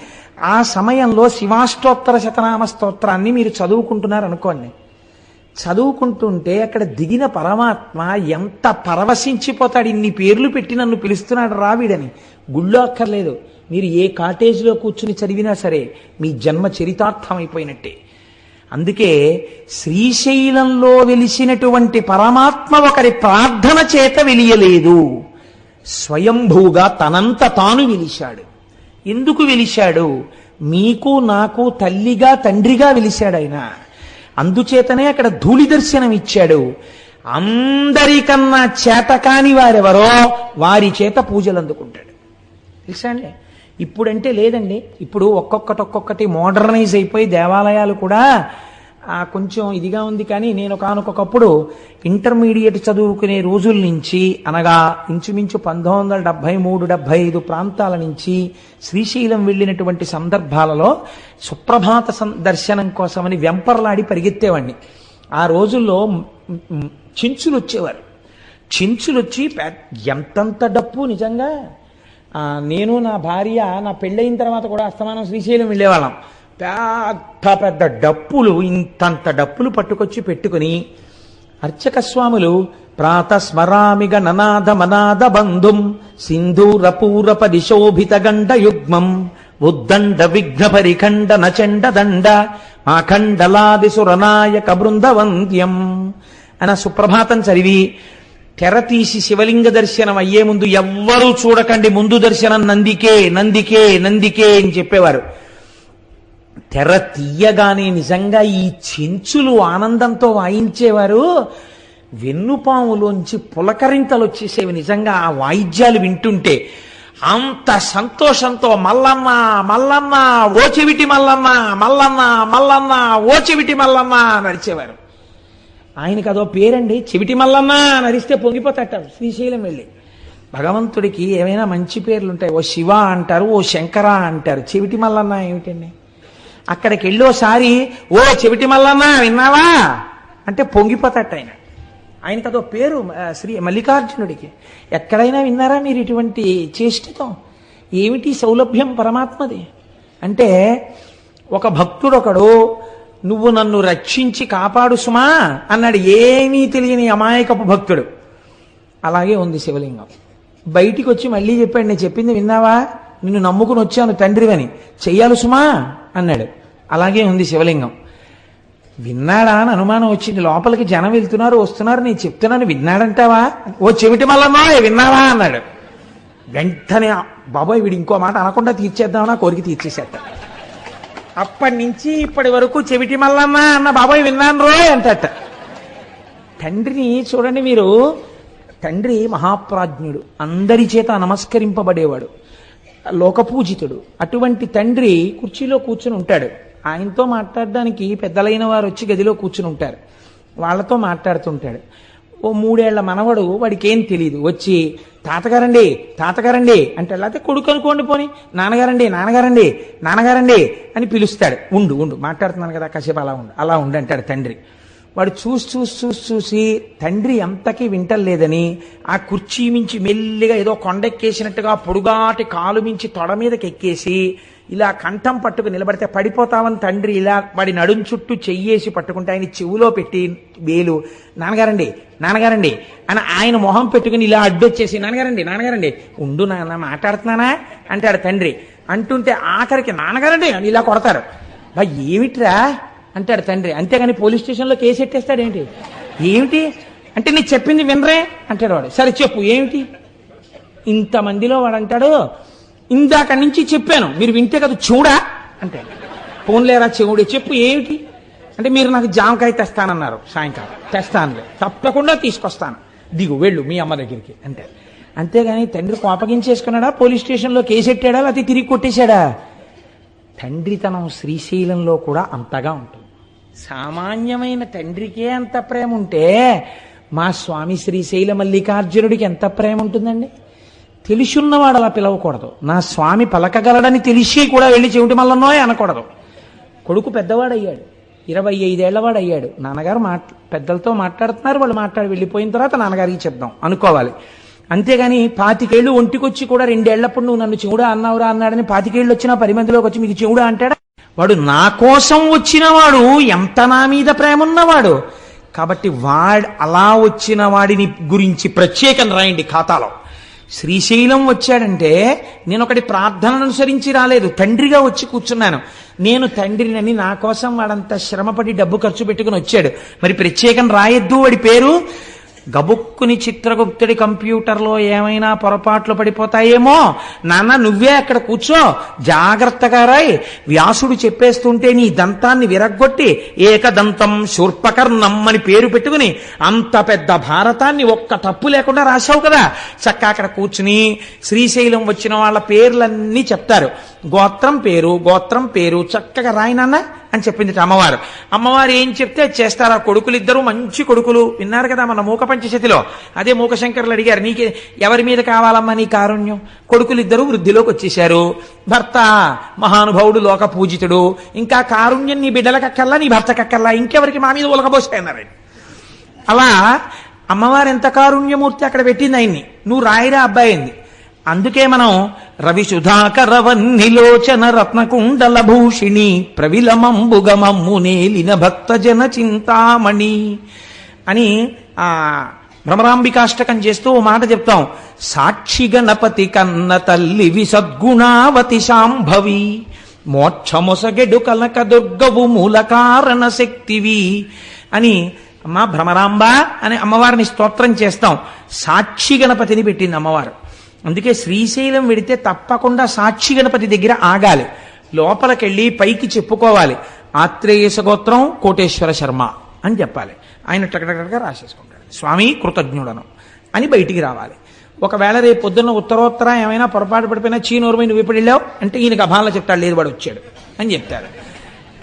ఆ సమయంలో శివాష్టోత్తర శతనామ స్తోత్రాన్ని మీరు చదువుకుంటున్నారు అనుకోండి. చదువుకుంటుంటే అక్కడ దిగిన పరమాత్మ ఎంత పరవశించిపోతాడు. ఇన్ని పేర్లు పెట్టి నన్ను పిలుస్తున్నాడు రావిడని. గుళ్ళో అక్కర్లేదు, మీరు ఏ కాటేజ్లో కూర్చుని చదివినా సరే మీ జన్మ చరితార్థమైపోయినట్టే. అందుకే శ్రీశైలంలో వెలిసినటువంటి పరమాత్మ ఒకరి ప్రార్థన చేత వెలియలేదు, స్వయంభూగా తనంత తాను వెలిశాడు. ఎందుకు వెలిశాడు? మీకు నాకు తల్లిగా తండ్రిగా వెలిశాడు ఆయన. అందుచేతనే అక్కడ ధూళి దర్శనం ఇచ్చాడు. అందరికన్నా చేతకాని వారెవరో వారి చేత పూజలు అందుకుంటాడు. తెలుసా అండి? ఇప్పుడంటే లేదండి. ఇప్పుడు ఒక్కొక్కటి మోడర్నైజ్ అయిపోయి దేవాలయాలు కూడా కొంచెం ఇదిగా ఉంది. కానీ నేను ఒకనొకప్పుడు ఇంటర్మీడియట్ చదువుకునే రోజుల నుంచి, అనగా ఇంచుమించు 1973-75 ప్రాంతాల నుంచి శ్రీశైలం వెళ్ళినటువంటి సందర్భాలలో సుప్రభాత దర్శనం కోసమని వెంపర్లాడి పరిగెత్తేవాడిని. ఆ రోజుల్లో చెంచులు వచ్చేవారు. చెంచులు వచ్చి ఎంతంత డప్పు నిజంగా. నేను నా భార్య నా పెళ్ళయిన తర్వాత కూడా అస్తమానం శ్రీశైలం వెళ్ళేవాళ్ళం. పెద్ద డప్పులు, ఇంతంత డప్పులు పట్టుకొచ్చి పెట్టుకుని అర్చక స్వాములు ప్రాతస్మరామిగ ననాద మనాద బంధుం సింధూరపూర పరిశోభిత గండ యుగ్మం ఉద్దండ విఘ్న పరిఖండ నచండ దండ మాఖండలాది సురనాయక బృందవంద్యం అన్న సుప్రభాతం చదివి తెర తీసి శివలింగ దర్శనం అయ్యే ముందు ఎవ్వరూ చూడకండి, ముందు దర్శనం నందికే నందికే నందికే అని చెప్పేవారు. తెర తీయగానే నిజంగా ఈ చెంచులు ఆనందంతో వాయించేవారు. వెన్నుపాములోంచి పులకరింతలు వచ్చేసేవి నిజంగా ఆ వాయిద్యాలు వింటుంటే. అంత సంతోషంతో మల్లన్న మల్లన్న ఓ చెవిటి మల్లన్న మల్లన్న మల్లన్న ఓ చెవిటి మల్లన్న నడిచేవారు. ఆయనకి అదో పేరండి, చెవిటి మల్లన్న నరిస్తే పొంగిపోతాట శ్రీశైలం వెళ్ళి. భగవంతుడికి ఏమైనా మంచి పేర్లు ఉంటాయి. ఓ శివ అంటారు, ఓ శంకర అంటారు. చెవిటి మల్లన్న ఏమిటండి? అక్కడికి వెళ్ళోసారి ఓ చెవిటి మల్లన్న విన్నావా అంటే పొంగిపోతాట ఆయన. ఆయనకు అదో పేరు శ్రీ మల్లికార్జునుడికి. ఎక్కడైనా విన్నారా మీరు ఇటువంటి చేష్టతో? ఏమిటి సౌలభ్యం పరమాత్మది అంటే, ఒక భక్తుడొకడు నువ్వు నన్ను రక్షించి కాపాడు సుమా అన్నాడు. ఏమీ తెలియని అమాయకపు భక్తుడు. అలాగే ఉంది శివలింగం. బయటికి వచ్చి మళ్ళీ చెప్పాడు, నేను చెప్పింది విన్నావా, నిన్ను నమ్ముకుని వచ్చాను తండ్రివని, చెయ్యాలి సుమా అన్నాడు. అలాగే ఉంది శివలింగం. విన్నాడా అని అనుమానం వచ్చింది. లోపలికి జనం వెళ్తున్నారు వస్తున్నారు, నేను చెప్తున్నాను విన్నాడంటావా, ఓ చెవిటి మల్లన్నా విన్నావా అన్నాడు. వెంటనే బాబాయ్ వీడు ఇంకో మాట అనకుండా తీర్చేద్దామని ఆ కోరిక తీర్చేసేట. అప్పటి నుంచి ఇప్పటి వరకు చెవిటి మల్లన్న అన్న బాబాయ్ విన్నాను రో అంటట. తండ్రిని చూడండి మీరు, తండ్రి మహాప్రాజ్ఞుడు, అందరి చేత నమస్కరింపబడేవాడు, లోకపూజితుడు. అటువంటి తండ్రి కుర్చీలో కూర్చుని ఉంటాడు. ఆయనతో మాట్లాడడానికి పెద్దలైన వారు వచ్చి గదిలో కూర్చుని ఉంటారు. వాళ్ళతో మాట్లాడుతుంటాడు. ఓ 3 ఏళ్ల మనవడు, వాడికి ఏం తెలియదు, వచ్చి తాతగారండి తాతగారండి అంటే, లేకపోతే కొడుకు అనుకోండి పోని, నాన్నగారండి నాన్నగారండి నాన్నగారండి అని పిలుస్తాడు. ఉండు ఉండు మాట్లాడుతున్నాను కదా కాసేపు అలా ఉండు అంటాడు తండ్రి. వాడు చూసి తండ్రి అంతకీ వింటలేదని ఆ కుర్చీ మించి మెల్లిగా ఏదో కొండెక్కేసినట్టుగా పొడుగాటి కాలు మించి తొడ మీదకి ఎక్కేసి ఇలా కంఠం పట్టుకు నిలబడితే పడిపోతామని తండ్రి ఇలా వాడి నడుం చుట్టూ చెయ్యేసి పట్టుకుంటే ఆయన చెవులో పెట్టి వేలు, నాన్నగారండి నాన్నగారండి అని ఆయన మొహం పెట్టుకుని ఇలా అడ్డొచ్చేసి, నాన్నగారండి నాన్నగారండి ఉండు నాన్న మాట్లాడుతున్నానా అంటాడు తండ్రి. అంటుంటే ఆఖరికి నాన్నగారండి అని ఇలా కొడతారు. బా ఏమిట్రా అంటాడు తండ్రి. అంతేగాని పోలీస్ స్టేషన్లో కేసు ఎట్టేస్తాడు ఏంటి? ఏమిటి అంటే, నీకు చెప్పింది వినరే అంటాడు వాడు. సరే చెప్పు ఏమిటి? ఇంతమందిలో వాడు అంటాడు, ఇందాక నుంచి చెప్పాను మీరు వింటే కదా చూడా అంటే, పోన్లేరా చెవుడే చెప్పు ఏమిటి అంటే, మీరు నాకు జామకాయ తెస్తానన్నారు సాయంకాలం, తెస్తానులే తప్పకుండా తీసుకొస్తాను, దిగు వెళ్ళు మీ అమ్మ దగ్గరికి అంటే. అంతేగాని తండ్రి కోపగించేసుకున్నాడా, పోలీస్ స్టేషన్లో కేసు ఎట్టాడా, లేకపోతే తిరిగి కొట్టేశాడా? తండ్రితనం శ్రీశైలంలో కూడా అంతగా ఉంటుంది. సామాన్యమైన తండ్రికే అంత ప్రేమ ఉంటే మా స్వామి శ్రీశైల మల్లికార్జునుడికి ఎంత ప్రేమ ఉంటుందండి. తెలుసున్నవాడు అలా పిలవకూడదు. నా స్వామి పలకగలడని తెలిసి కూడా వెళ్ళి చెవిటి మల్లన్నోయ్ అనకూడదు. కొడుకు పెద్దవాడయ్యాడు, 25 ఏళ్లవాడు అయ్యాడు. నాన్నగారు పెద్దలతో మాట్లాడుతున్నారు, వాళ్ళు మాట్లాడి వెళ్ళిపోయిన తర్వాత నాన్నగారికి చెప్దాం అనుకోవాలి. అంతేగాని 25 ఏళ్ళు ఒంటికొచ్చి కూడా 2 ఏళ్లప్పుడు నువ్వు నన్ను చెవుడా అన్నావురా అన్నాడని 25 ఏళ్ళు వచ్చినా 10 మందిలోకి వచ్చి మీకు చెవుడా అంటాడా? వాడు నా కోసం వచ్చినవాడు, ఎంత నా మీద ప్రేమ ఉన్నవాడు. కాబట్టి అలా వచ్చిన వాడిని గురించి ప్రత్యేకం రాయండి ఖాతాలో. శ్రీశైలం వచ్చాడంటే నేను ఒకటి ప్రార్థనను అనుసరించి రాలేదు, తండ్రిగా వచ్చి కూర్చున్నాను. నేను తండ్రినని నా కోసం వాడంత శ్రమపడి డబ్బు ఖర్చు పెట్టుకుని వచ్చాడు, మరి ప్రత్యేకం రాయొద్దు వాడి పేరు? గబుక్కుని చిత్రగుప్తుడి కంప్యూటర్లో ఏమైనా పొరపాట్లు పడిపోతాయేమో, నాన్న నువ్వే అక్కడ కూర్చో జాగ్రత్తగా రాయ్, వ్యాసుడు చెప్పేస్తుంటే నీ దంతాన్ని విరగ్గొట్టి ఏకదంతం శూర్పకర్ణం అని పేరు పెట్టుకుని అంత పెద్ద భారతాన్ని ఒక్క తప్పు లేకుండా రాశావు కదా, చక్కగా అక్కడ కూర్చుని శ్రీశైలం వచ్చిన వాళ్ళ పేర్లన్నీ చెప్తారు, గోత్రం పేరు చక్కగా రాయినాన్న అని చెప్పింది అమ్మవారు. అమ్మవారు ఏం చెప్తే చేస్తారు. ఆ కొడుకులిద్దరూ మంచి కొడుకులు, విన్నారు కదా మన మూక పంచశతిలో. అదే మూకశంకరులు అడిగారు, నీకు ఎవరి మీద కావాలమ్మా నీ కారుణ్యం? కొడుకులిద్దరూ వృద్ధిలోకి వచ్చేశారు, భర్త మహానుభావుడు లోక పూజితుడు, ఇంకా కారుణ్యం నీ బిడ్డలకక్కల్లా నీ భర్తకక్కల్లా, ఇంకెవరికి మా మీద ఉలకబోసాయన్నారు. అలా అమ్మవారు ఎంత కారుణ్యమూర్తి అక్కడ పెట్టింది ఆయన్ని. నువ్వు రాయిరా అబ్బాయి అయింది. అందుకే మనం రవి సుధాకరవన్నిలోచన రత్నకుండల భూషిణి ప్రవిలమంబుగమమ్ము నేలిన భక్త జన చింతామణి అని ఆ భ్రమరాంబికాష్టకం చేస్తూ ఓ మాట చెప్తాం. సాక్షి గణపతి కన్న తల్లి విసద్గుణావతి శాంభవి మోక్షమొసగెడు కనక దుర్గవు మూల కారణ శక్తివి అని అమ్మ భ్రమరాంబ అని అమ్మవారిని స్తోత్రం చేస్తాం. సాక్షి గణపతిని పెట్టింది అమ్మవారు. అందుకే శ్రీశైలం వెడితే తప్పకుండా సాక్షి గణపతి దగ్గర ఆగాలి. లోపలికెళ్ళి పైకి చెప్పుకోవాలి, ఆత్రేయస గోత్రం కోటేశ్వర శర్మ అని చెప్పాలి. ఆయన టకటకగా రాసేసుకుంటాడు, స్వామి కృతజ్ఞుడను అని బయటికి రావాలి. ఒకవేళ రేపు పొద్దున్న ఉత్తరోత్తర ఏమైనా పొరపాటు పడిపోయినా చీనూరుమై నువ్వు ఎప్పుడు వెళ్ళావు అంటే ఈయనకి అభాలను చెప్తాడు, లేదు వాడు వచ్చాడు అని చెప్తారు.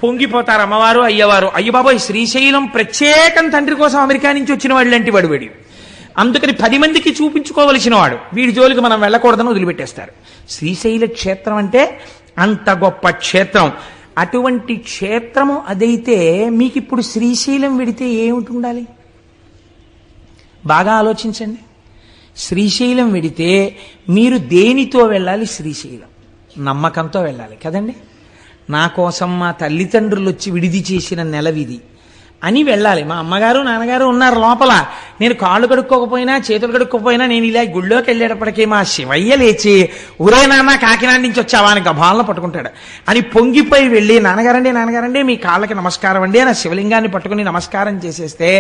పొంగిపోతారు అమ్మవారు అయ్యవారు, అయ్య బాబోయ్ శ్రీశైలం ప్రత్యేకం తండ్రి కోసం అమెరికా నుంచి వచ్చిన వాడు లాంటి వాడు వీడు, అందుకని 10 మందికి చూపించుకోవలసిన వాడు, వీడి జోలికి మనం వెళ్ళకూడదని వదిలిపెట్టేస్తారు. శ్రీశైల క్షేత్రం అంటే అంత గొప్ప క్షేత్రం. అటువంటి క్షేత్రము అదైతే మీకు ఇప్పుడు శ్రీశైలం వెడితే ఏమిటి ఉండాలి? బాగా ఆలోచించండి. శ్రీశైలం వెడితే మీరు దేనితో వెళ్ళాలి? శ్రీశైలం నమ్మకంతో వెళ్ళాలి కదండి. నా కోసం మా తల్లిదండ్రులు వచ్చి విడిది చేసిన నెలవిది అని వెళ్ళాలి. మా అమ్మగారు నాన్నగారు ఉన్నారు లోపల, నేను కాళ్ళు కడుక్కోకపోయినా చేతులు కడుక్కోకపోయినా నేను ఇలా గుళ్ళోకి వెళ్ళేటప్పటికీ మా శివయ్య లేచి ఊరే నాన్న కాకినాడ నుంచి వచ్చావా అని గభాలను పట్టుకుంటాడు అని పొంగిపోయి వెళ్ళి నాన్నగారండి మీ కాళ్ళకి నమస్కారం అండి అని శివలింగాన్ని పట్టుకుని నమస్కారం చేసేస్తే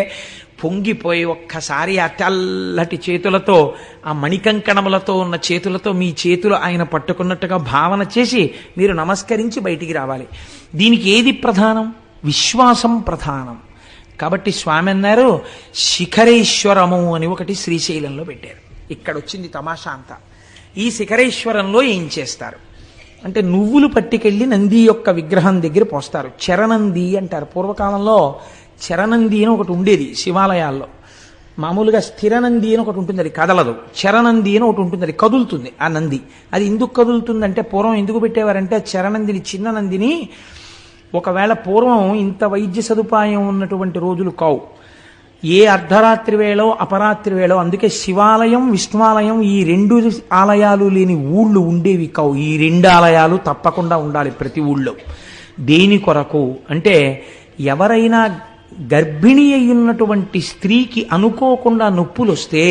పొంగిపోయి ఒక్కసారి ఆ తెల్లటి చేతులతో ఆ మణికంకణములతో ఉన్న చేతులతో మీ చేతులు ఆయన పట్టుకున్నట్టుగా భావన చేసి మీరు నమస్కరించి బయటికి రావాలి. దీనికి ఏది ప్రధానం? విశ్వాసం ప్రధానం. కాబట్టి స్వామి అన్నారు శిఖరేశ్వరము అని ఒకటి శ్రీశైలంలో పెట్టారు. ఇక్కడ వచ్చింది తమాషా అంతా. ఈ శిఖరేశ్వరంలో ఏం చేస్తారు అంటే నువ్వులు పట్టుకెళ్ళి నంది యొక్క విగ్రహం దగ్గర పోస్తారు. చరణంది అంటారు. పూర్వకాలంలో చరణంది అని ఒకటి ఉండేది శివాలయాల్లో. మామూలుగా స్థిరనంది అని ఒకటి ఉంటుంది, అది కదలదు. చరణంది అని ఒకటి ఉంటుంది, అది కదులుతుంది. ఆ నంది అది ఎందుకు కదులుతుందంటే పూర్వం ఎందుకు పెట్టేవారంటే చరణందిని, చిన్న నందిని ఒకవేళ పూర్వం ఇంత వైద్య సదుపాయం ఉన్నటువంటి రోజులు కావు, ఏ అర్ధరాత్రి వేళో అపరాత్రి వేళో, అందుకే శివాలయం విష్ణువాలయం ఈ 2 ఆలయాలు లేని ఊళ్ళు ఉండేవి కావు. ఈ 2 ఆలయాలు తప్పకుండా ఉండాలి ప్రతి ఊళ్ళో. దేని కొరకు అంటే ఎవరైనా గర్భిణి అయ్యున్నటువంటి స్త్రీకి అనుకోకుండా నొప్పులు వస్తే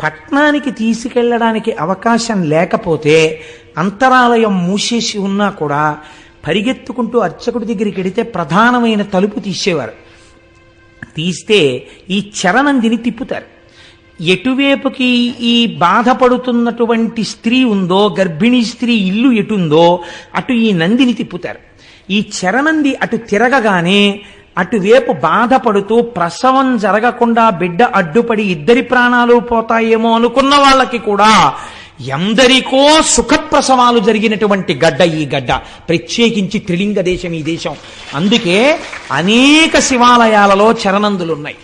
పట్నానికి తీసుకెళ్లడానికి అవకాశం లేకపోతే అంతరాలయం మూసేసి ఉన్నా కూడా పరిగెత్తుకుంటూ అర్చకుడి దగ్గరికి వెడితే ప్రధానమైన తలుపు తీసేవారు. తీస్తే ఈ చరణందిని తిప్పుతారు. ఎటువైపుకి ఈ బాధపడుతున్నటువంటి స్త్రీ ఉందో, గర్భిణీ స్త్రీ ఇల్లు ఎటుందో అటు ఈ నందిని తిప్పుతారు. ఈ చరణంది అటు తిరగగానే అటువైపు బాధపడుతూ ప్రసవం జరగకుండా బిడ్డ అడ్డుపడి 2 ప్రాణాలు పోతాయేమో అనుకున్న వాళ్ళకి కూడా ఎందరికో సుఖప్రసవాలు జరిగినటువంటి గడ్డ ఈ గడ్డ. ప్రత్యేకించి త్రిలింగ దేశం ఈ దేశం. అందుకే అనేక శివాలయాలలో చరణందులున్నాయి.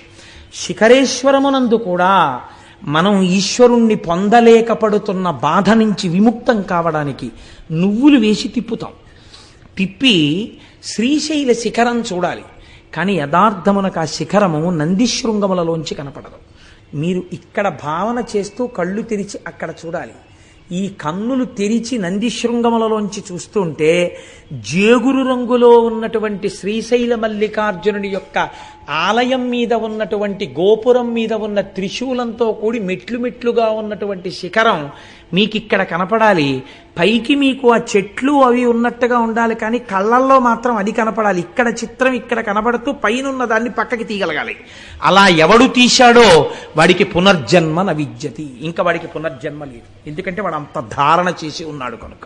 శిఖరేశ్వరమునందు కూడా మనం ఈశ్వరుణ్ణి పొందలేకపడుతున్న బాధ నుంచి విముక్తం కావడానికి నువ్వులు వేసి తిప్పుతాం. తిప్పి శ్రీశైల శిఖరం చూడాలి. కానీ యథార్థమునకు ఆ శిఖరము నందిశృంగములలోంచి కనపడదు. మీరు ఇక్కడ భావన చేస్తూ కళ్ళు తెరిచి అక్కడ చూడాలి. ఈ కన్నులు తెరిచి నందిశృంగములలోంచి చూస్తుంటే జేగురు రంగులో ఉన్నటువంటి శ్రీశైల మల్లికార్జునుడి యొక్క ఆలయం మీద ఉన్నటువంటి గోపురం మీద ఉన్న త్రిశూలంతో కూడి మెట్లు మెట్లుగా ఉన్నటువంటి శిఖరం మీకు ఇక్కడ కనపడాలి. పైకి మీకు ఆ చెట్లు అవి ఉన్నట్టుగా ఉండాలి, కానీ కళ్ళల్లో మాత్రం అది కనపడాలి. ఇక్కడ చిత్రం ఇక్కడ కనపడుతూ పైన ఉన్న దాన్ని పక్కకి తీయగలగాలి. అలా ఎవడు తీశాడో వాడికి పునర్జన్మ న విద్యతి. ఇంకా వాడికి పునర్జన్మ లేదు, ఎందుకంటే వాడు అంత ధారణ చేసి ఉన్నాడు కనుక.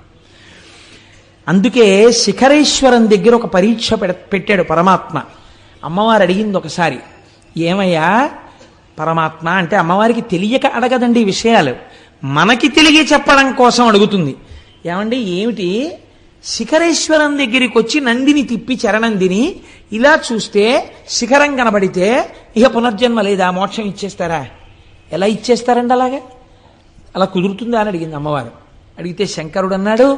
అందుకే శిఖరేశ్వరం దగ్గర ఒక పరీక్ష పెట్టాడు పరమాత్మ. అమ్మవారు అడిగింది ఒకసారి, ఏమయ్యా పరమాత్మ అంటే అమ్మవారికి తెలియక అడగదండి ఈ విషయాలు, మనకి తెలియ చెప్పడం కోసం అడుగుతుంది. ఏమండి ఏమిటి, శిఖరేశ్వరం దగ్గరికి వచ్చి నందిని తిప్పి చరణందిని ఇలా చూస్తే శిఖరం కనబడితే ఇక పునర్జన్మ లేదా, మోక్షం ఇచ్చేస్తారా? ఎలా ఇచ్చేస్తారండి అలాగే? అలా కుదురుతుందా అని అడిగింది అమ్మవారు. అడిగితే శంకరుడు అన్నాడు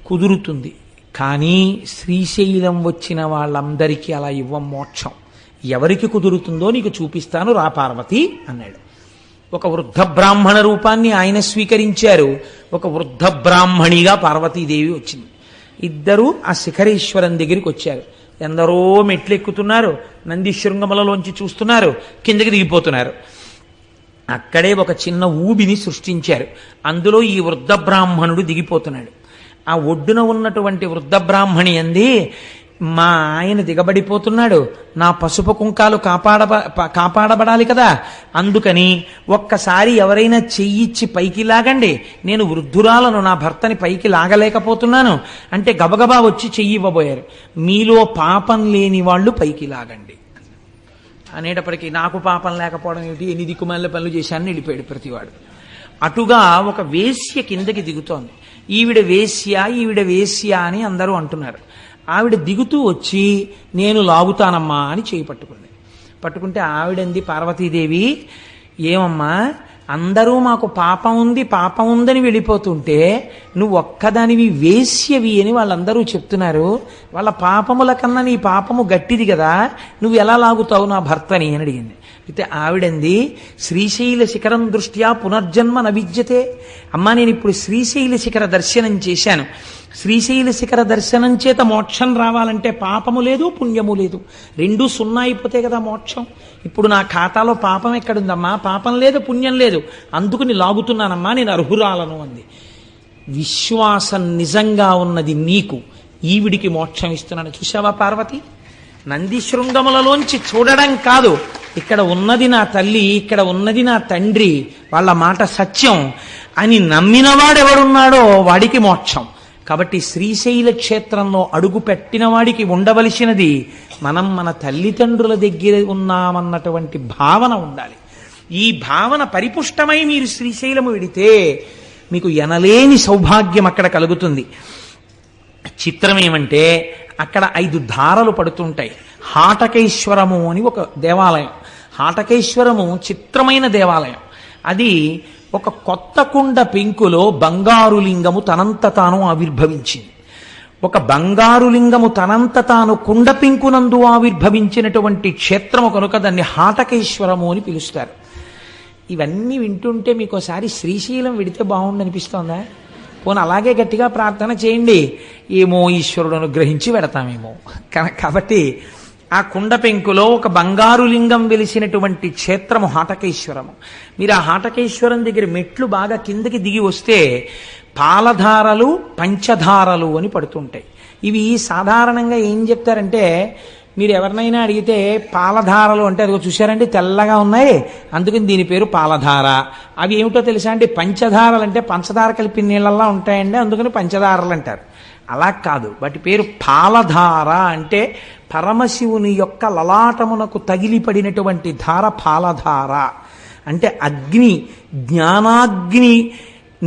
కుదురుతుంది, కానీ శ్రీశైలం వచ్చిన వాళ్ళందరికీ అలా ఇవ్వం మోక్షం. ఎవరికి కుదురుతుందో నీకు చూపిస్తాను రా పార్వతి అన్నాడు. ఒక వృద్ధ బ్రాహ్మణ రూపాన్ని ఆయన స్వీకరించారు. ఒక వృద్ధ బ్రాహ్మణిగా పార్వతీదేవి వచ్చింది. ఇద్దరూ ఆ శిఖరేశ్వరం దగ్గరికి వచ్చారు. ఎందరో మెట్లు ఎక్కుతున్నారు, నంది శృంగములలోంచి చూస్తున్నారు, కిందకి దిగిపోతున్నారు. అక్కడే ఒక చిన్న ఊబిని సృష్టించారు. అందులో ఈ వృద్ధ బ్రాహ్మణుడు దిగిపోతున్నాడు. ఆ ఒడ్డున ఉన్నటువంటి వృద్ధ బ్రాహ్మణి అంది, మా ఆయన దిగబడిపోతున్నాడు, నా పసుపు కుంకాలు కాపాడబడాలి కదా, అందుకని ఒక్కసారి ఎవరైనా చెయ్యిచ్చి పైకి లాగండి, నేను వృద్ధురాలను, నా భర్తని పైకి లాగలేకపోతున్నాను అంటే గబగబా వచ్చి చెయ్యి ఇవ్వబోయారు. మీలో పాపం లేని వాళ్ళు పైకి లాగండి అనేటప్పటికీ నాకు పాపం లేకపోవడం ఏమిటి, ఎన్ని దిక్కుమాల పనులు చేశానని వెళ్ళిపోయాడు ప్రతివాడు. అటుగా ఒక వేశ్య కిందకి దిగుతోంది. ఈవిడ వేశ్య అని అందరూ అంటున్నారు. ఆవిడ దిగుతూ వచ్చి నేను లాగుతానమ్మా అని చేయి పట్టుకుంది. పట్టుకుంటే ఆవిడంది పార్వతీదేవి, ఏమమ్మా అందరూ మాకు పాపం ఉందని వెళ్ళిపోతుంటే నువ్వు ఒక్కదానివి వేశ్యవి అని వాళ్ళందరూ చెప్తున్నారు, వాళ్ళ పాపముల కన్నా నీ పాపము గట్టిది కదా, నువ్వు ఎలా లాగుతావు నా భర్తని అని అడిగింది. అయితే ఆవిడంది, శ్రీశైల శిఖరం దృష్ట్యా పునర్జన్మ నవిద్యతే. అమ్మా నేను ఇప్పుడు శ్రీశైల శిఖర దర్శనం చేశాను, శ్రీశైల శిఖర దర్శనం చేత మోక్షం రావాలంటే పాపము లేదు పుణ్యము లేదు, రెండూ సున్నా అయిపోతే కదా మోక్షం. ఇప్పుడు నా ఖాతాలో పాపం ఎక్కడుందమ్మా, పాపం లేదు పుణ్యం లేదు, అందుకుని లాగుతున్నానమ్మా, నేను అర్హురాలను అంది. విశ్వాసం నిజంగా ఉన్నది నీకు, ఈవిడికి మోక్షం ఇస్తున్నాను. చూసావా పార్వతి, నంది శృంగములలోంచి చూడడం కాదు, ఇక్కడ ఉన్నది నా తల్లి, ఇక్కడ ఉన్నది నా తండ్రి, వాళ్ళ మాట సత్యం అని నమ్మినవాడెవడున్నాడో వాడికి మోక్షం. కాబట్టి శ్రీశైల క్షేత్రంలో అడుగు పెట్టిన వాడికి ఉండవలసినది మనం మన తల్లిదండ్రుల దగ్గర ఉన్నామన్నటువంటి భావన ఉండాలి. ఈ భావన పరిపుష్టమై మీరు శ్రీశైలము వెడితే మీకు ఎనలేని సౌభాగ్యం అక్కడ కలుగుతుంది. చిత్రం ఏమంటే అక్కడ 5 ధారలు పడుతుంటాయి. హాటకేశ్వరము అని ఒక దేవాలయం. హాటకేశ్వరము చిత్రమైన దేవాలయం. అది ఒక కొత్త కుండ పెంకులో బంగారు లింగము తనంత తాను ఆవిర్భవించింది. ఒక బంగారు లింగము తనంత తాను కుండ పెంకునందు ఆవిర్భవించినటువంటి క్షేత్రము కనుక దాన్ని హాటకేశ్వరము అని పిలుస్తారు. ఇవన్నీ వింటుంటే మీకు ఒకసారి శ్రీశైలం వెడితే బాగుండనిపిస్తోందా? పోనీ అలాగే గట్టిగా ప్రార్థన చేయండి, ఏమో ఈశ్వరుడు అనుగ్రహించి వెడతామేమో. కాబట్టి ఆ కుండ పెంకులో ఒక బంగారు లింగం వెలిసినటువంటి క్షేత్రము హాటకేశ్వరము. మీరు ఆ హాటకేశ్వరం దగ్గర మెట్లు బాగా కిందకి దిగి వస్తే పాలధారలు పంచధారలు అని పడుతుంటాయి. ఇవి సాధారణంగా ఏం చెప్తారంటే, మీరు ఎవరినైనా అడిగితే పాలధారలు అంటే అదిగో చూశారండి తెల్లగా ఉన్నాయి, అందుకని దీని పేరు పాలధార. అవి ఏమిటో తెలుసా అండి, పంచధారలు అంటే పంచదార కలిపి నీళ్ళల్లా ఉంటాయండి, అందుకని పంచదారలు అంటారు. అలా కాదు, వాటి పేరు పాలధార. అంటే పరమశివుని యొక్క లలాటమునకు తగిలిపడినటువంటి ధార పాలధార. అంటే అగ్ని, జ్ఞానాగ్ని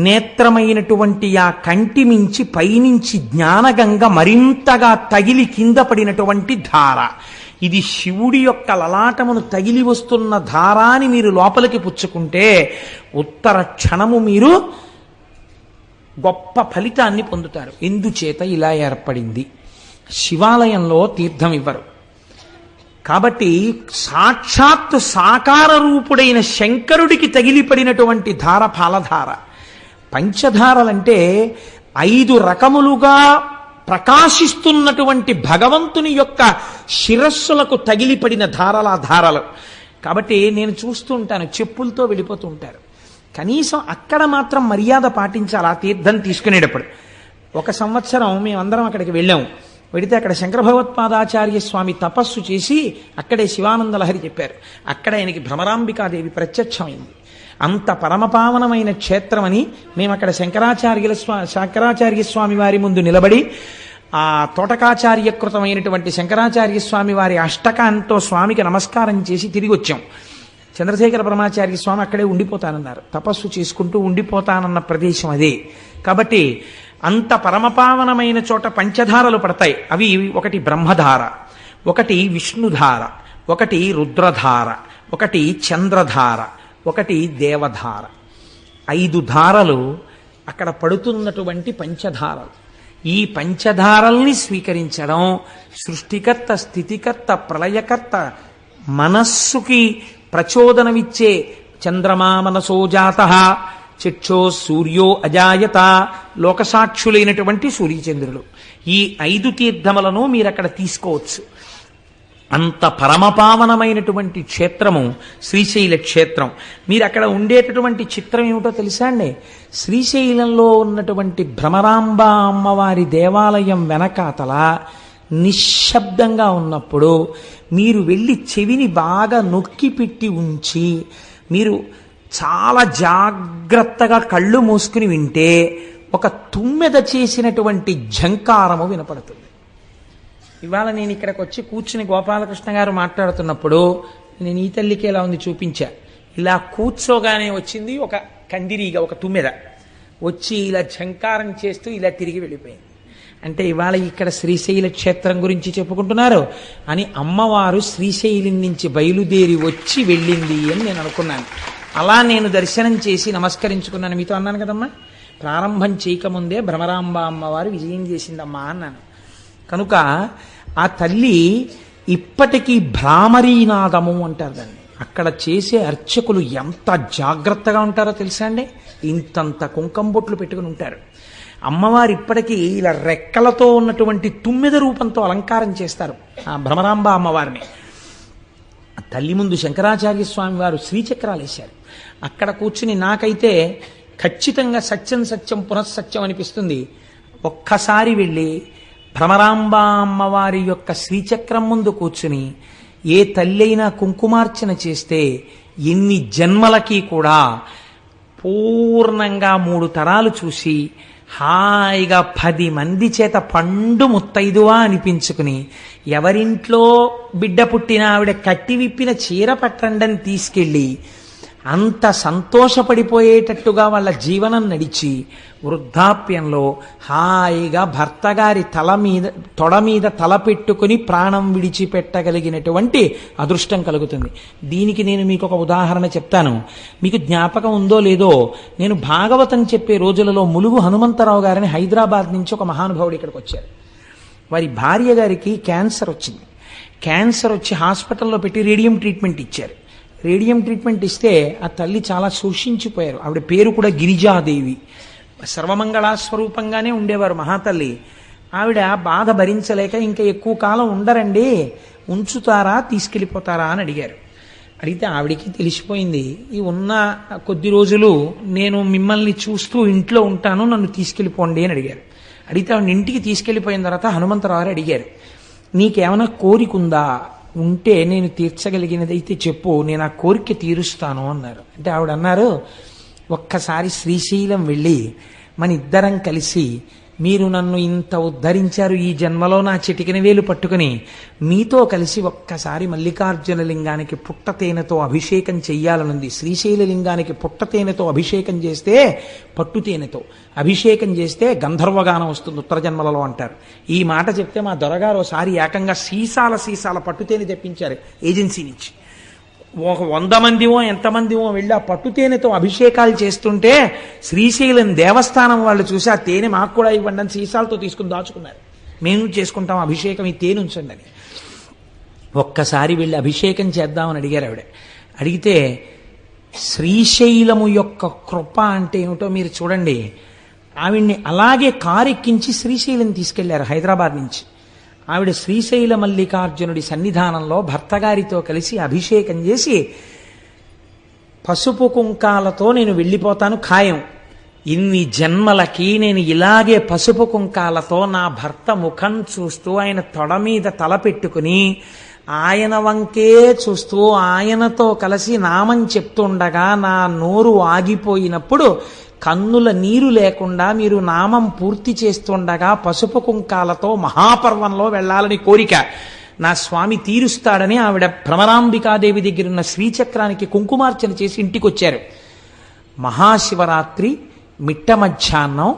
నేత్రమైనటువంటి ఆ కంటి మించి పైనుంచి జ్ఞానగంగ మరింతగా తగిలి కింద పడినటువంటి ధార. ఇది శివుడి యొక్క లలాటమును తగిలి వస్తున్న ధారాని మీరు లోపలికి పుచ్చుకుంటే ఉత్తర క్షణము మీరు గొప్ప ఫలితాన్ని పొందుతారు. ఎందుచేత ఇలా ఏర్పడింది? శివాలయంలో తీర్థం ఇవ్వరు కాబట్టి సాక్షాత్తు సాకార రూపుడైన శంకరుడికి తగిలిపడినటువంటి ధార పాలధార. పంచధారలంటే 5 రకములుగా ప్రకాశిస్తున్నటువంటి భగవంతుని యొక్క శిరస్సులకు తగిలిపడిన ధారలు. కాబట్టి నేను చూస్తూ ఉంటాను, చెప్పులతో వెళ్ళిపోతూ ఉంటారు. కనీసం అక్కడ మాత్రం మర్యాద పాటించాలి ఆ తీర్థం తీసుకునేటప్పుడు. ఒక సంవత్సరం మేమందరం అక్కడికి వెళ్ళాము. వెడితే అక్కడ శంకర భగవత్పాదాచార్య స్వామి తపస్సు చేసి అక్కడే శివానంద లహరి చెప్పారు. అక్కడ ఆయనకి భ్రమరాంబికాదేవి ప్రత్యక్షమైంది. అంత పరమపావనమైన క్షేత్రం అని మేము అక్కడ శంకరాచార్య స్వామి వారి ముందు నిలబడి ఆ తోటకాచార్యకృతమైనటువంటి శంకరాచార్య స్వామి వారి అష్టకాంతో స్వామికి నమస్కారం చేసి తిరిగి వచ్చాం. చంద్రశేఖర పరమాచార్య స్వామి అక్కడే ఉండిపోతానన్నారు. తపస్సు చేసుకుంటూ ఉండిపోతానన్న ప్రదేశం అదే. కాబట్టి అంత పరమపావనమైన చోట పంచధారలు పడతాయి. అవి ఒకటి బ్రహ్మధార, ఒకటి విష్ణుధార, ఒకటి రుద్రధార, ఒకటి చంద్రధార, ఒకటి దేవధార. 5 ధారలు అక్కడ పడుతున్నటువంటి పంచధారలు. ఈ పంచధారల్ని స్వీకరించడం సృష్టికర్త, స్థితికర్త, ప్రళయకర్త, మనస్సుకి ప్రచోదనమిచ్చే చంద్రమా మనసో జాతః చక్షో సూర్యో అజాయత, లోకసాక్షులైనటువంటి సూర్యచంద్రులు. ఈ 5 తీర్థములను మీరు అక్కడ తీసుకోవచ్చు. అంత పరమపావనమైనటువంటి క్షేత్రము శ్రీశైల క్షేత్రం. మీరు అక్కడ ఉండేటటువంటి చిత్రం ఏమిటో తెలుసా అండి? శ్రీశైలంలో ఉన్నటువంటి భ్రమరాంబ అమ్మవారి దేవాలయం వెనకాతల నిశ్శబ్దంగా ఉన్నప్పుడు మీరు వెళ్ళి చెవిని బాగా నొక్కి పెట్టి ఉంచి మీరు చాలా జాగ్రత్తగా కళ్ళు మూసుకుని వింటే ఒక తుమ్మెద చేసినటువంటి ఝంకారము వినపడుతుంది. ఇవాళ నేను ఇక్కడికి వచ్చి కూర్చుని గోపాలకృష్ణ గారు మాట్లాడుతున్నప్పుడు నేను ఈ తల్లికి ఎలా ఉంది చూపించా. ఇలా కూర్చోగానే వచ్చింది ఒక కందిరీగ, ఒక తుమ్మెద వచ్చి ఇలా ఝంకారం చేస్తూ ఇలా తిరిగి వెళ్ళిపోయింది. అంటే ఇవాళ ఇక్కడ శ్రీశైల క్షేత్రం గురించి చెప్పుకుంటున్నారు అని అమ్మవారు శ్రీశైలం నుంచి బయలుదేరి వచ్చి వెళ్ళింది అని నేను అనుకున్నాను. అలా నేను దర్శనం చేసి నమస్కరించుకున్నాను. మీతో అన్నాను కదమ్మా, ప్రారంభం చేయకముందే భ్రమరాంబ అమ్మవారు విజయం చేసిందమ్మా అన్నాను. కనుక ఆ తల్లి ఇప్పటికీ భ్రామరీనాదము అంటారు దాన్ని. అక్కడ చేసే అర్చకులు ఎంత జాగ్రత్తగా ఉంటారో తెలుసా అండి. ఇంతంత కుంకం బొట్లు పెట్టుకుని ఉంటారు. అమ్మవారు ఇప్పటికీ ఇలా రెక్కలతో ఉన్నటువంటి తుమ్మెద రూపంతో అలంకారం చేస్తారు ఆ భ్రమరాంబ అమ్మవారిని. తల్లి ముందు శంకరాచార్య స్వామి వారు శ్రీచక్రాలు వేశారు. అక్కడ కూర్చుని నాకైతే ఖచ్చితంగా సత్యం సత్యం పునఃసత్యం అనిపిస్తుంది. ఒక్కసారి వెళ్ళి భ్రమరాంబ అమ్మవారి యొక్క శ్రీచక్రం ముందు కూర్చుని ఏ తల్లి అయినా కుంకుమార్చన చేస్తే ఎన్ని జన్మలకి కూడా పూర్ణంగా 3 తరాలు చూసి హాయిగా 10 మంది చేత పండు ముత్తైదువా అనిపించుకుని ఎవరింట్లో బిడ్డ పుట్టిన ఆవిడ కట్టి విప్పిన చీర పట్టండని తీసుకెళ్ళి అంత సంతోషపడిపోయేటట్టుగా వాళ్ళ జీవనం నడిచి వృద్ధాప్యంలో హాయిగా భర్త గారి తొడ మీద తల పెట్టుకుని ప్రాణం విడిచిపెట్టగలిగినటువంటి అదృష్టం కలుగుతుంది. దీనికి నేను మీకు ఒక ఉదాహరణ చెప్తాను. మీకు జ్ఞాపకం ఉందో లేదో, నేను భాగవతం చెప్పే రోజులలో ములుగు హనుమంతరావు గారిని హైదరాబాద్ నుంచి ఒక మహానుభావుడు ఇక్కడికి వచ్చారు. వారి భార్య గారికి క్యాన్సర్ వచ్చింది. క్యాన్సర్ వచ్చి హాస్పిటల్లో పెట్టి రేడియం ట్రీట్మెంట్ ఇచ్చారు. రేడియం ట్రీట్మెంట్ ఇస్తే ఆ తల్లి చాలా శోషించిపోయారు. ఆవిడ పేరు కూడా గిరిజాదేవి. సర్వమంగళా స్వరూపంగానే ఉండేవారు మహాతల్లి. ఆవిడ బాధ భరించలేక ఇంకా ఎక్కువ కాలం ఉండరండి, ఉంచుతారా తీసుకెళ్ళిపోతారా అని అడిగారు. అడిగితే ఆవిడికి తెలిసిపోయింది, ఈ ఉన్న కొద్ది రోజులు నేను మిమ్మల్ని చూస్తూ ఇంట్లో ఉంటాను, నన్ను తీసుకెళ్ళిపోండి అని అడిగారు. అడిగితే ఆవిడ ఇంటికి తీసుకెళ్ళిపోయిన తర్వాత హనుమంతరావు అడిగారు, నీకేమైనా కోరిక ఉందా, ఉంటే నేను తీర్చగలిగినదైతే చెప్పు, నేను ఆ కోరిక తీరుస్తాను అన్నారు. అంటే ఆవిడ అన్నారు, ఒక్కసారి శ్రీశైలం వెళ్ళి మన ఇద్దరం కలిసి మీరు నన్ను ఇంత ఉద్ధరించారు, ఈ జన్మలో నా చిటికిన వేలు పట్టుకుని మీతో కలిసి ఒక్కసారి మల్లికార్జున లింగానికి పుట్టతేనెతో అభిషేకం చెయ్యాలనుంది. శ్రీశైల లింగానికి పుట్టతేనెతో అభిషేకం చేస్తే, పట్టుతేనెతో అభిషేకం చేస్తే గంధర్వగానం వస్తుంది ఉత్తర జన్మలలో అంటారు. ఈ మాట చెప్తే మా దొరగారు ఒకసారి ఏకంగా సీసాల పట్టుతేనె తెప్పించారు ఏజెన్సీ నుంచి. ఒక 100 మందివో ఎంతమందివో వెళ్ళి ఆ పట్టుతేనెతో అభిషేకాలు చేస్తుంటే శ్రీశైలం దేవస్థానం వాళ్ళు చూసి ఆ తేనె మాకు కూడా ఇవ్వండి అని సీసాలతో తీసుకుని దాచుకున్నారు. మేము చేసుకుంటాం అభిషేకం, ఈ తేనె ఉంచండి అని. ఒక్కసారి వెళ్ళి అభిషేకం చేద్దామని అడిగారు ఆవిడ. అడిగితే శ్రీశైలము యొక్క కృప అంటే ఏమిటో మీరు చూడండి. ఆవిడ్ని అలాగే కారెక్కించి శ్రీశైలం తీసుకెళ్లారు హైదరాబాద్ నుంచి. ఆవిడ శ్రీశైల మల్లికార్జునుడి సన్నిధానంలో భర్త గారితో కలిసి అభిషేకం చేసి, పసుపు కుంకాలతో నేను వెళ్ళిపోతాను ఖాయం, ఇన్ని జన్మలకి నేను ఇలాగే పసుపు కుంకాలతో నా భర్త ముఖం చూస్తూ ఆయన తొడ మీద తల పెట్టుకుని ఆయన వంకే చూస్తూ ఆయనతో కలిసి నామం చెప్తుండగా నా నోరు ఆగిపోయినప్పుడు కన్నుల నీరు లేకుండా మీరు నామం పూర్తి చేస్తుండగా పసుపు కుంకాలతో మహాపర్వంలో వెళ్ళాలని కోరిక నా స్వామి తీరుస్తాడని ఆవిడ భ్రమరాంబికాదేవి దగ్గర ఉన్న శ్రీచక్రానికి కుంకుమార్చన చేసి ఇంటికి వచ్చారు. మహాశివరాత్రి మిట్ట మధ్యాహ్నం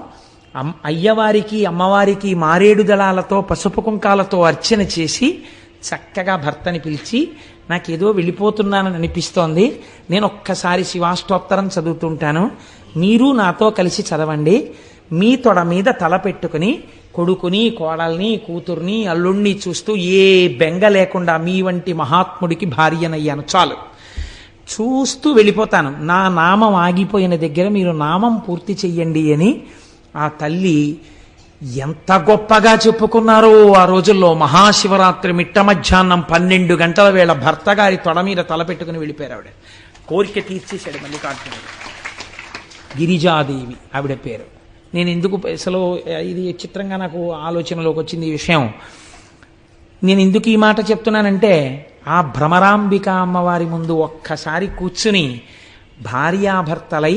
అయ్యవారికి అమ్మవారికి మారేడు దళాలతో పసుపు కుంకాలతో అర్చన చేసి చక్కగా భర్తని పిలిచి, నాకేదో వెళ్ళిపోతున్నానని అనిపిస్తోంది, నేను ఒక్కసారి శివాష్టోత్తరం చదువుతుంటాను, మీరు నాతో కలిసి చదవండి, మీ తొడ మీద తల పెట్టుకుని కొడుకుని కోడల్ని కూతుర్ని అల్లుణ్ణి చూస్తూ ఏ బెంగ లేకుండా మీ వంటి మహాత్ముడికి భార్యనయ్యాను, చాలు, చూస్తూ వెళ్ళిపోతాను, నా నామం ఆగిపోయిన దగ్గర మీరు నామం పూర్తి చెయ్యండి అని ఆ తల్లి ఎంత గొప్పగా చెప్పుకున్నారో ఆ రోజుల్లో. మహాశివరాత్రి మిట్ట మధ్యాహ్నం 12 గంటల వేళ భర్త గారి తొడ మీద తలపెట్టుకుని వెళ్ళిపోయారు ఆవిడ. కోరిక తీర్చేశాడు మల్లికార్జునుడు. గిరిజాదేవి ఆవిడ పేరు. నేను ఎందుకు అసలు ఇది చిత్రంగా నాకు ఆలోచనలోకి వచ్చింది ఈ విషయం. నేను ఎందుకు ఈ మాట చెప్తున్నానంటే ఆ భ్రమరాంబిక అమ్మవారి ముందు ఒక్కసారి కూర్చుని భార్యాభర్తలై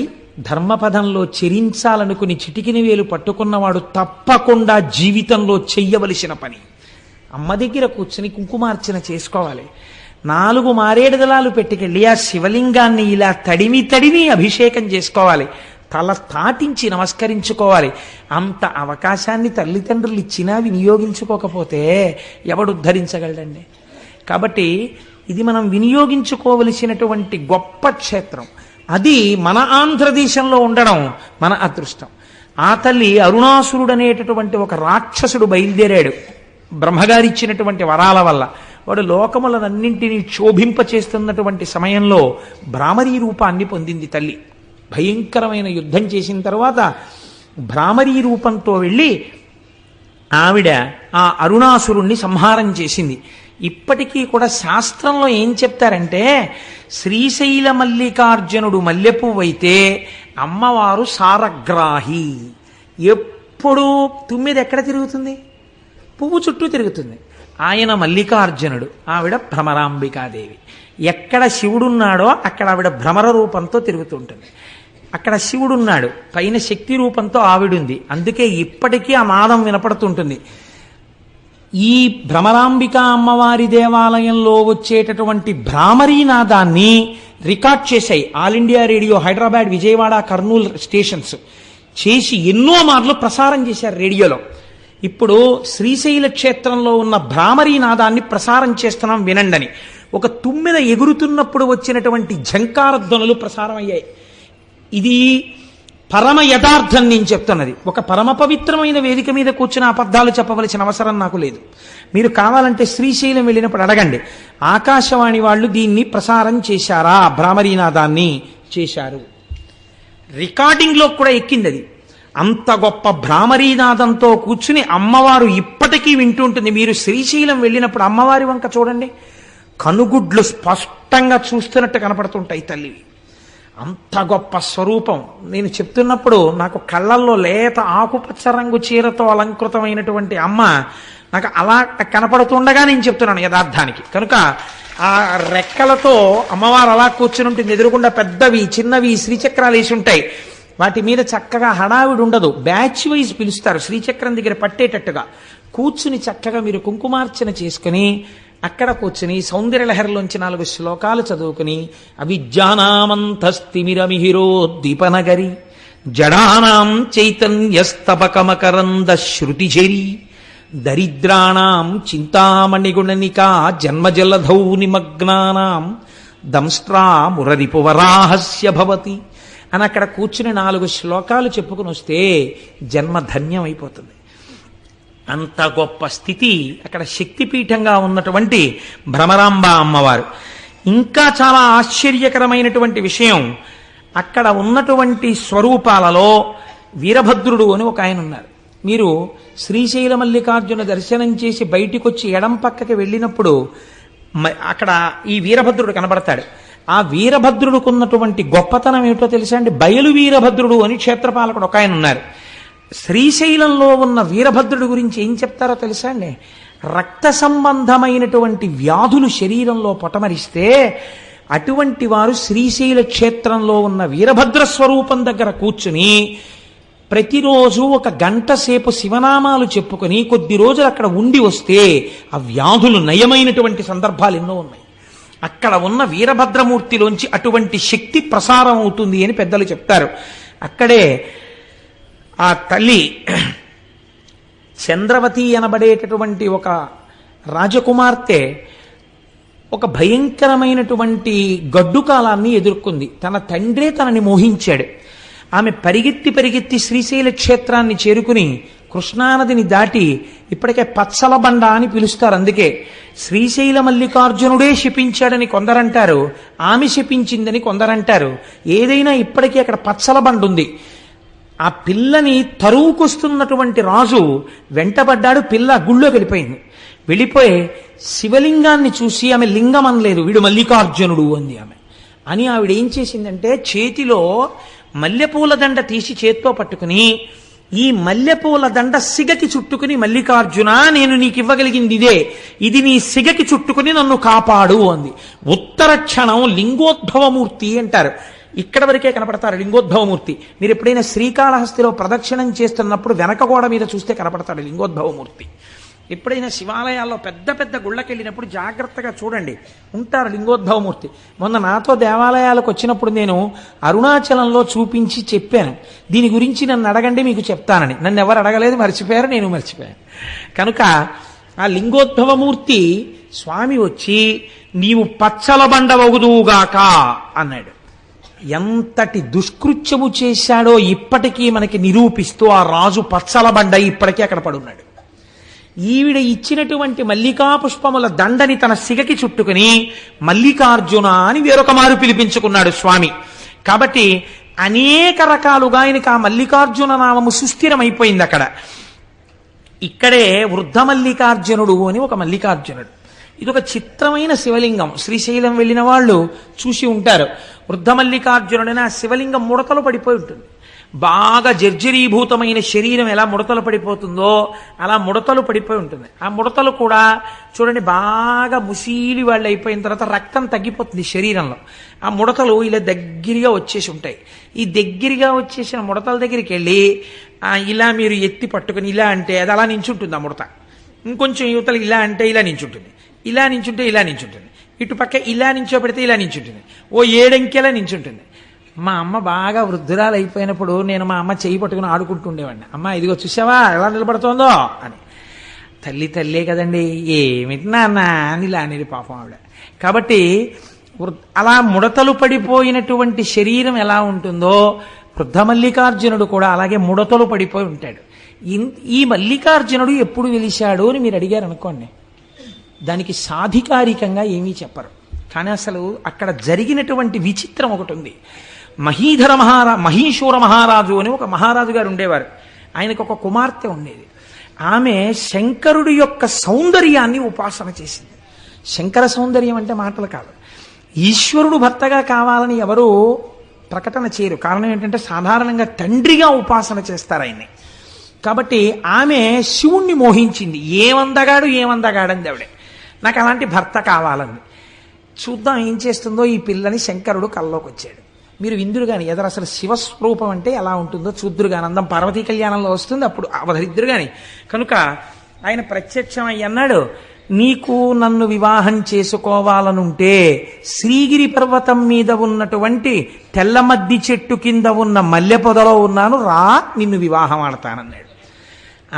ధర్మపదంలో చెరించాలనుకుని చిటికిన వేలు పట్టుకున్నవాడు తప్పకుండా జీవితంలో చెయ్యవలసిన పని అమ్మ దగ్గర కూర్చుని కుంకుమార్చన చేసుకోవాలి. 4 మారేడు దళాలు పెట్టుకెళ్ళి ఆ శివలింగాన్ని ఇలా తడిమి అభిషేకం చేసుకోవాలి. తల తాటించి నమస్కరించుకోవాలి. అంత అవకాశాన్ని తల్లిదండ్రులు ఇచ్చినా వినియోగించుకోకపోతే ఎవడు ఉద్ధరించగలడండి? కాబట్టి ఇది మనం వినియోగించుకోవలసినటువంటి గొప్ప క్షేత్రం. అది మన ఆంధ్రదేశంలో ఉండడం మన అదృష్టం. ఆ తల్లి అరుణాసురుడు అనేటటువంటి ఒక రాక్షసుడు బయలుదేరాడు బ్రహ్మగారిచ్చినటువంటి వరాల వల్ల. వాడు లోకములనన్నింటినీ క్షోభింపచేస్తున్నటువంటి సమయంలో భ్రామరీ రూపాన్ని పొందింది తల్లి. భయంకరమైన యుద్ధం చేసిన తర్వాత భ్రామరీ రూపంతో వెళ్ళి ఆవిడ ఆ అరుణాసురుణ్ణి సంహారం చేసింది. ఇప్పటికీ కూడా శాస్త్రంలో ఏం చెప్తారంటే శ్రీశైల మల్లికార్జునుడు మల్లెపువ్వైతే అమ్మవారు సారగ్రాహి. ఎప్పుడు తుమ్మిది ఎక్కడ తిరుగుతుంది? పువ్వు చుట్టూ తిరుగుతుంది. ఆయన మల్లికార్జునుడు, ఆవిడ భ్రమరాంబికాదేవి. ఎక్కడ శివుడున్నాడో అక్కడ ఆవిడ భ్రమర రూపంతో తిరుగుతుంటుంది. అక్కడ శివుడున్నాడు, పైన శక్తి రూపంతో ఆవిడుంది. అందుకే ఇప్పటికీ ఆ నాదం వినపడుతుంటుంది. ఈ భ్రమరాంబిక అమ్మవారి దేవాలయంలో వచ్చేటటువంటి భ్రామరీ నాదాన్ని రికార్డ్ చేశాయి all India radio, Hyderabad, Vijayawada, Kurnool stations చేసి ఎన్నో మార్లు ప్రసారం చేశారు రేడియోలో. ఇప్పుడు శ్రీశైల క్షేత్రంలో ఉన్న భ్రామరీ నాదాన్ని ప్రసారం చేస్తున్నాం వినండని. ఒక తుమ్మెద ఎగురుతున్నప్పుడు వచ్చినటువంటి ఝంకార ధ్వనులు ప్రసారం అయ్యాయి. ఇది పరమ యథార్థం నేను చెప్తున్నది. ఒక పరమ పవిత్రమైన వేదిక మీద కూర్చుని అబద్ధాలు చెప్పవలసిన అవసరం నాకు లేదు. మీరు కావాలంటే శ్రీశైలం వెళ్ళినప్పుడు అడగండి. ఆకాశవాణి వాళ్ళు దీన్ని ప్రసారం చేశారా? భ్రామరీనాదాన్ని చేశారు. రికార్డింగ్లో కూడా ఎక్కింది అది. అంత గొప్ప భ్రామరీనాదంతో కూర్చుని అమ్మవారు ఇప్పటికీ వింటుంటుంది. మీరు శ్రీశైలం వెళ్ళినప్పుడు అమ్మవారి వంక చూడండి, కనుగుడ్లు స్పష్టంగా చూస్తున్నట్టు కనపడుతుంటాయి తల్లివి. అంత గొప్ప స్వరూపం. నేను చెప్తున్నప్పుడు నాకు కళ్ళల్లో లేత ఆకుపచ్చ రంగు చీరతో అలంకృతమైనటువంటి అమ్మ నాకు అలా కనపడుతుండగా నేను చెప్తున్నాను యథార్థానికి. కనుక ఆ రెక్కలతో అమ్మవారు అలా కూర్చుని ఉంటుంది. ఎదురుకుండా పెద్దవి చిన్నవి శ్రీచక్రాలు వేసి ఉంటాయి. వాటి మీద చక్కగా హడావిడి ఉండదు. బ్యాచ్ వైజ్ పిలుస్తారు. శ్రీచక్రం దగ్గర పట్టేటట్టుగా కూర్చుని చక్కగా మీరు కుంకుమార్చన చేసుకుని అక్కడ కూర్చుని సౌందర్యలహరిలోంచి 4 శ్లోకాలు చదువుకుని అవిద్యానామంతస్తిమిరమిహిరోద్దీపనగరి జడానాం చైతన్యస్తబకమకరంద శృతిజరి దరిద్రాణం చింతామణిగుణనికా జన్మజలధౌ నిమగ్నానాం దంస్ట్రా మురరిపువరాహస్య భవతి అని అక్కడ కూర్చుని 4 శ్లోకాలు చెప్పుకుని వస్తే జన్మ ధన్యం అయిపోతుంది. అంత గొప్ప స్థితి అక్కడ శక్తిపీఠంగా ఉన్నటువంటి భ్రమరాంబ అమ్మవారు. ఇంకా చాలా ఆశ్చర్యకరమైనటువంటి విషయం, అక్కడ ఉన్నటువంటి స్వరూపాలలో వీరభద్రుడు అని ఒక ఆయన ఉన్నారు. మీరు శ్రీశైల మల్లికార్జున దర్శనం చేసి బయటికి వచ్చి ఎడం పక్కకి వెళ్ళినప్పుడు అక్కడ ఈ వీరభద్రుడు కనబడతాడు. ఆ వీరభద్రుడికి ఉన్నటువంటి గొప్పతనం ఏమిటో తెలుసా అండి? బయలు వీరభద్రుడు అని క్షేత్రపాలకుడు ఒక ఆయన ఉన్నారు. శ్రీశైలంలో ఉన్న వీరభద్రుడి గురించి ఏం చెప్తారో తెలుసా అండి? రక్త సంబంధమైనటువంటి వ్యాధులు శరీరంలో పొటమరిస్తే అటువంటి వారు శ్రీశైల క్షేత్రంలో ఉన్న వీరభద్ర స్వరూపం దగ్గర కూర్చుని ప్రతిరోజు 1 గంట సేపు శివనామాలు చెప్పుకొని కొద్ది రోజులు అక్కడ ఉండి వస్తే ఆ వ్యాధులు నయమైనటువంటి సందర్భాలు ఎన్నో ఉన్నాయి. అక్కడ ఉన్న వీరభద్రమూర్తిలోంచి అటువంటి శక్తి ప్రసారం అవుతుంది అని పెద్దలు చెప్తారు. అక్కడే ఆ తల్లి చంద్రవతి అనబడేటటువంటి ఒక రాజకుమార్తె ఒక భయంకరమైనటువంటి గడ్డు కాలాన్ని ఎదుర్కొంది. తన తండ్రే తనని మోహించాడు. ఆమె పరిగెత్తి శ్రీశైల క్షేత్రాన్ని చేరుకుని కృష్ణానదిని దాటి ఇప్పటికే పచ్చల బండ అని పిలుస్తారు. అందుకే శ్రీశైల మల్లికార్జునుడే శపించాడని కొందరంటారు, ఆమె శపించిందని కొందరంటారు. ఏదైనా ఇప్పటికీ అక్కడ పచ్చల బండ ఉంది. ఆ పిల్లని తరువుకొస్తున్నటువంటి రాజు వెంటబడ్డాడు. పిల్ల గుళ్ళోకి వెళ్ళిపోయింది. వెళ్ళిపోయి శివలింగాన్ని చూసి ఆమె లింగం అనలేదు, వీడు మల్లికార్జునుడు అంది ఆమె. అని ఆవిడ ఏం చేసిందంటే చేతిలో మల్లెపూల దండ తీసి చేత్తో పట్టుకుని ఈ మల్లెపూల దండ సిగకి చుట్టుకుని మల్లికార్జున నేను నీకు ఇవ్వగలిగింది ఇదే, ఇది నీ సిగకి చుట్టుకుని నన్ను కాపాడు అంది. ఉత్తర క్షణం లింగోద్భవమూర్తి అంటారు. ఇక్కడ వరకే కనపడతారు లింగోద్భవమూర్తి. మీరు ఎప్పుడైనా శ్రీకాళహస్తిలో ప్రదక్షిణం చేస్తున్నప్పుడు వెనక గోడ మీద చూస్తే కనపడతాడు లింగోద్భవమూర్తి. ఎప్పుడైనా శివాలయాల్లో పెద్ద పెద్ద గుళ్ళకి వెళ్ళినప్పుడు జాగ్రత్తగా చూడండి, ఉంటారు లింగోద్భవమూర్తి. మొన్న నాతో దేవాలయాలకు వచ్చినప్పుడు నేను అరుణాచలంలో చూపించి చెప్పాను, దీని గురించి నన్ను అడగండి మీకు చెప్తానని. నన్ను ఎవరు అడగలేదు, మర్చిపోయారు, నేను మర్చిపోయాను. కనుక ఆ లింగోద్భవమూర్తి స్వామి వచ్చి నీవు పచ్చల బండవగుదువుగాక అన్నాడు. ఎంతటి దుష్కృత్యము చేశాడో ఇప్పటికీ మనకి నిరూపిస్తూ ఆ రాజు పచ్చల బండ ఇప్పటికీ అక్కడ పడున్నాడు. ఈవిడ ఇచ్చినటువంటి మల్లికా పుష్పముల దండని తన సిగకి చుట్టుకుని మల్లికార్జున అని వేరొక మారు పిలిపించుకున్నాడు స్వామి. కాబట్టి అనేక రకాలుగా ఆయనకి ఆ మల్లికార్జున నామము సుస్థిరమైపోయింది అక్కడ. ఇక్కడే వృద్ధ మల్లికార్జునుడు అని ఒక మల్లికార్జునుడు. ఇది ఒక చిత్రమైన శివలింగం. శ్రీశైలం వెళ్ళిన వాళ్ళు చూసి ఉంటారు. వృద్ధ మల్లికార్జునుడని ఆ శివలింగం ముడతలు పడిపోయి ఉంటుంది. బాగా జర్జరీభూతమైన శరీరం ఎలా ముడతలు పడిపోతుందో అలా ముడతలు పడిపోయి ఉంటుంది. ఆ ముడతలు కూడా చూడండి బాగా ముసీలి వాళ్ళు అయిపోయిన తర్వాత రక్తం తగ్గిపోతుంది శరీరంలో. ఆ ముడతలు ఇలా దగ్గరగా వచ్చేసి ఉంటాయి. ఈ దగ్గరగా వచ్చేసిన ముడతల దగ్గరికి వెళ్ళి ఇలా మీరు ఎత్తి పట్టుకుని ఇలా అంటే అది అలా నించుంటుంది. ఆ ముడత ఇంకొంచెం యువతలు ఇలా అంటే ఇలా నించుంటుంది, ఇలా నించుంటే ఇలా నించుంటుంది, ఇటుపక్క ఇలా నించోబెడితే ఇలా నించుంటుంది, ఓ 7 అంకెలా నించుంటుంది. మా అమ్మ బాగా వృద్ధురాలు అయిపోయినప్పుడు నేను మా అమ్మ చేయి పట్టుకుని ఆడుకుంటుండేవాడిని. అమ్మ ఇదిగో చూసావా ఎలా నిలబడుతోందో అని. తల్లే కదండి, ఏమిటి నాన్న అని ఇలా అనేది పాపం ఆవిడ. కాబట్టి అలా ముడతలు పడిపోయినటువంటి శరీరం ఎలా ఉంటుందో వృద్ధ మల్లికార్జునుడు కూడా అలాగే ముడతలు పడిపోయి ఉంటాడు. ఈ మల్లికార్జునుడు ఎప్పుడు వెలిశాడు అని మీరు అడిగారు అనుకోండి, దానికి సాధికారికంగా ఏమీ చెప్పరు. కానీ అసలు అక్కడ జరిగినటువంటి విచిత్రం ఒకటి ఉంది. మహీశూర మహారాజు అని ఒక మహారాజు గారు ఉండేవారు. ఆయనకు ఒక కుమార్తె ఉండేది. ఆమె శంకరుడి యొక్క సౌందర్యాన్ని ఉపాసన చేసింది. శంకర సౌందర్యం అంటే మాటలు కాదు. ఈశ్వరుడు భర్తగా కావాలని ఎవరు ప్రకటన చేయరు. కారణం ఏంటంటే సాధారణంగా తండ్రిగా ఉపాసన చేస్తారు ఆయన్ని. కాబట్టి ఆమె శివుణ్ణి మోహించింది. ఏమందగాడంది ఆవిడే. నాకు అలాంటి భర్త కావాలంది. చూద్దాం ఏం చేస్తుందో ఈ పిల్లని. శంకరుడు కల్లోకి వచ్చాడు. మీరు విందురు కానీ ఎదరు అసలు శివస్వరూపం అంటే ఎలా ఉంటుందో చూద్దురు కానీ, అందం పార్వతీ కళ్యాణంలో వస్తుంది, అప్పుడు అవధరిద్దురు కానీ. కనుక ఆయన ప్రత్యక్షమై అన్నాడు, నీకు నన్ను వివాహం చేసుకోవాలనుంటే శ్రీగిరి పర్వతం మీద ఉన్నటువంటి తెల్లమద్ది చెట్టు కింద ఉన్న మల్లె పొదలో ఉన్నాను, రా నిన్ను వివాహం ఆడతానన్నాడు.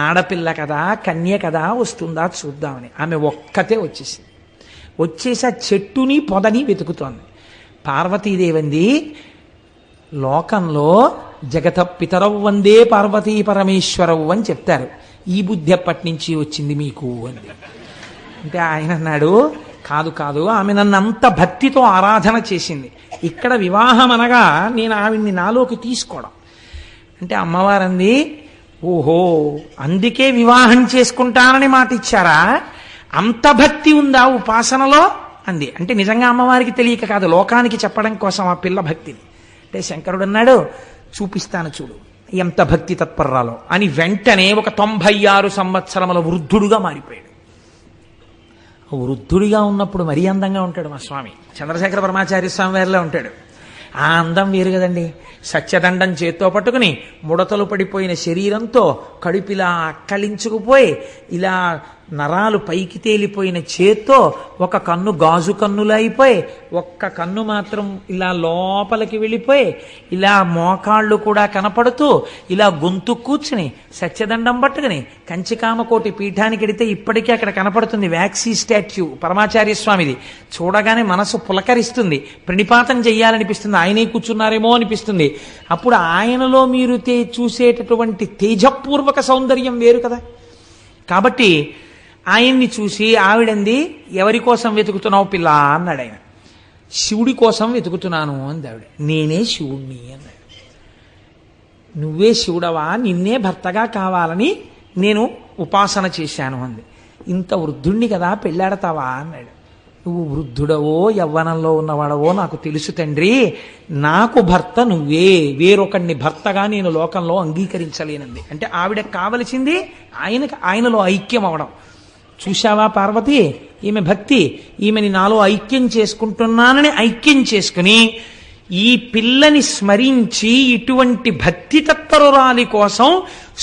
ఆడపిల్ల కదా, కన్య కదా, వస్తుందా చూద్దామని ఆమె ఒక్కతే వచ్చేసింది. వచ్చేసి ఆ చెట్టుని పొదని వెతుకుతోంది. పార్వతీదేవంది, లోకంలో జగత పితరవు వందే పార్వతీ పరమేశ్వరవు అని చెప్తారు, ఈ బుద్ధి ఎప్పటి నుంచి వచ్చింది మీకు అంది. అంటే ఆయన అన్నాడు, కాదు ఆమె నన్ను అంత భక్తితో ఆరాధన చేసింది. ఇక్కడ వివాహం అనగా నేను ఆవిడ్ని నాలోకి తీసుకోవడం. అంటే అమ్మవారంది, ఓహో అందుకే వివాహం చేసుకుంటానని మాట ఇచ్చారా, అంత భక్తి ఉందా ఉపాసనలో అంది. అంటే నిజంగా అమ్మవారికి తెలియక కాదు, లోకానికి చెప్పడం కోసం ఆ పిల్ల భక్తిని. అంటే శంకరుడు అన్నాడు, చూపిస్తాను చూడు ఎంత భక్తి తత్పర్రాలో అని. వెంటనే ఒక 96 సంవత్సరముల వృద్ధుడుగా మారిపోయాడు. వృద్ధుడిగా ఉన్నప్పుడు మరీ అందంగా ఉంటాడు మా స్వామి. చంద్రశేఖర పరమాచార్య స్వామి వారిలో ఉంటాడు. ఆ అందం వేరు కదండి. సత్యదండం చేత్తో పట్టుకుని ముడతలు పడిపోయిన శరీరంతో కడుపిలా అక్కలించుకుపోయి ఇలా నరాలు పైకి తేలిపోయిన చేత్తో ఒక కన్ను గాజు కన్నులు అయిపోయి ఒక్క కన్ను మాత్రం ఇలా లోపలికి వెళ్ళిపోయి ఇలా మోకాళ్ళు కూడా కనపడుతూ ఇలా గొంతు కూర్చుని సత్యదండం పట్టుకుని కంచికామకోటి పీఠానికి వెడితే ఇప్పటికీ అక్కడ కనపడుతుంది వ్యాక్సీ స్టాచ్యూ పరమాచార్య స్వామిది. చూడగానే మనసు పులకరిస్తుంది, ప్రణిపాతం చెయ్యాలనిపిస్తుంది, ఆయనే కూర్చున్నారేమో అనిపిస్తుంది. అప్పుడు ఆయనలో మీరు చూసేటటువంటి తేజపూర్వక సౌందర్యం వేరు కదా. కాబట్టి ఆయన్ని చూసి ఆవిడంది, ఎవరి కోసం వెతుకుతున్నావు పిల్ల అన్నాడు ఆయన. శివుడి కోసం వెతుకుతున్నాను అంది ఆవిడ. నేనే శివుణ్ణి అన్నాడు. నువ్వే శివుడవా, నిన్నే భర్తగా కావాలని నేను ఉపాసన చేశాను అంది. ఇంత వృద్ధుణ్ణి కదా పెళ్ళాడతావా అన్నాడు. నువ్వు వృద్ధుడవో యవ్వనంలో ఉన్నవాడవో నాకు తెలుసు తండ్రి, నాకు భర్త నువ్వే, వేరొకడిని భర్తగా నేను లోకంలో అంగీకరించలేనంది. అంటే ఆవిడకి కావలసింది ఆయనలో ఐక్యం అవడం. చూశావా పార్వతి, ఈమె భక్తి, ఈమెని నాలో ఐక్యం చేసుకుంటున్నానని ఐక్యం చేసుకుని ఈ పిల్లని స్మరించి ఇటువంటి భక్తి తత్పరురాలి కోసం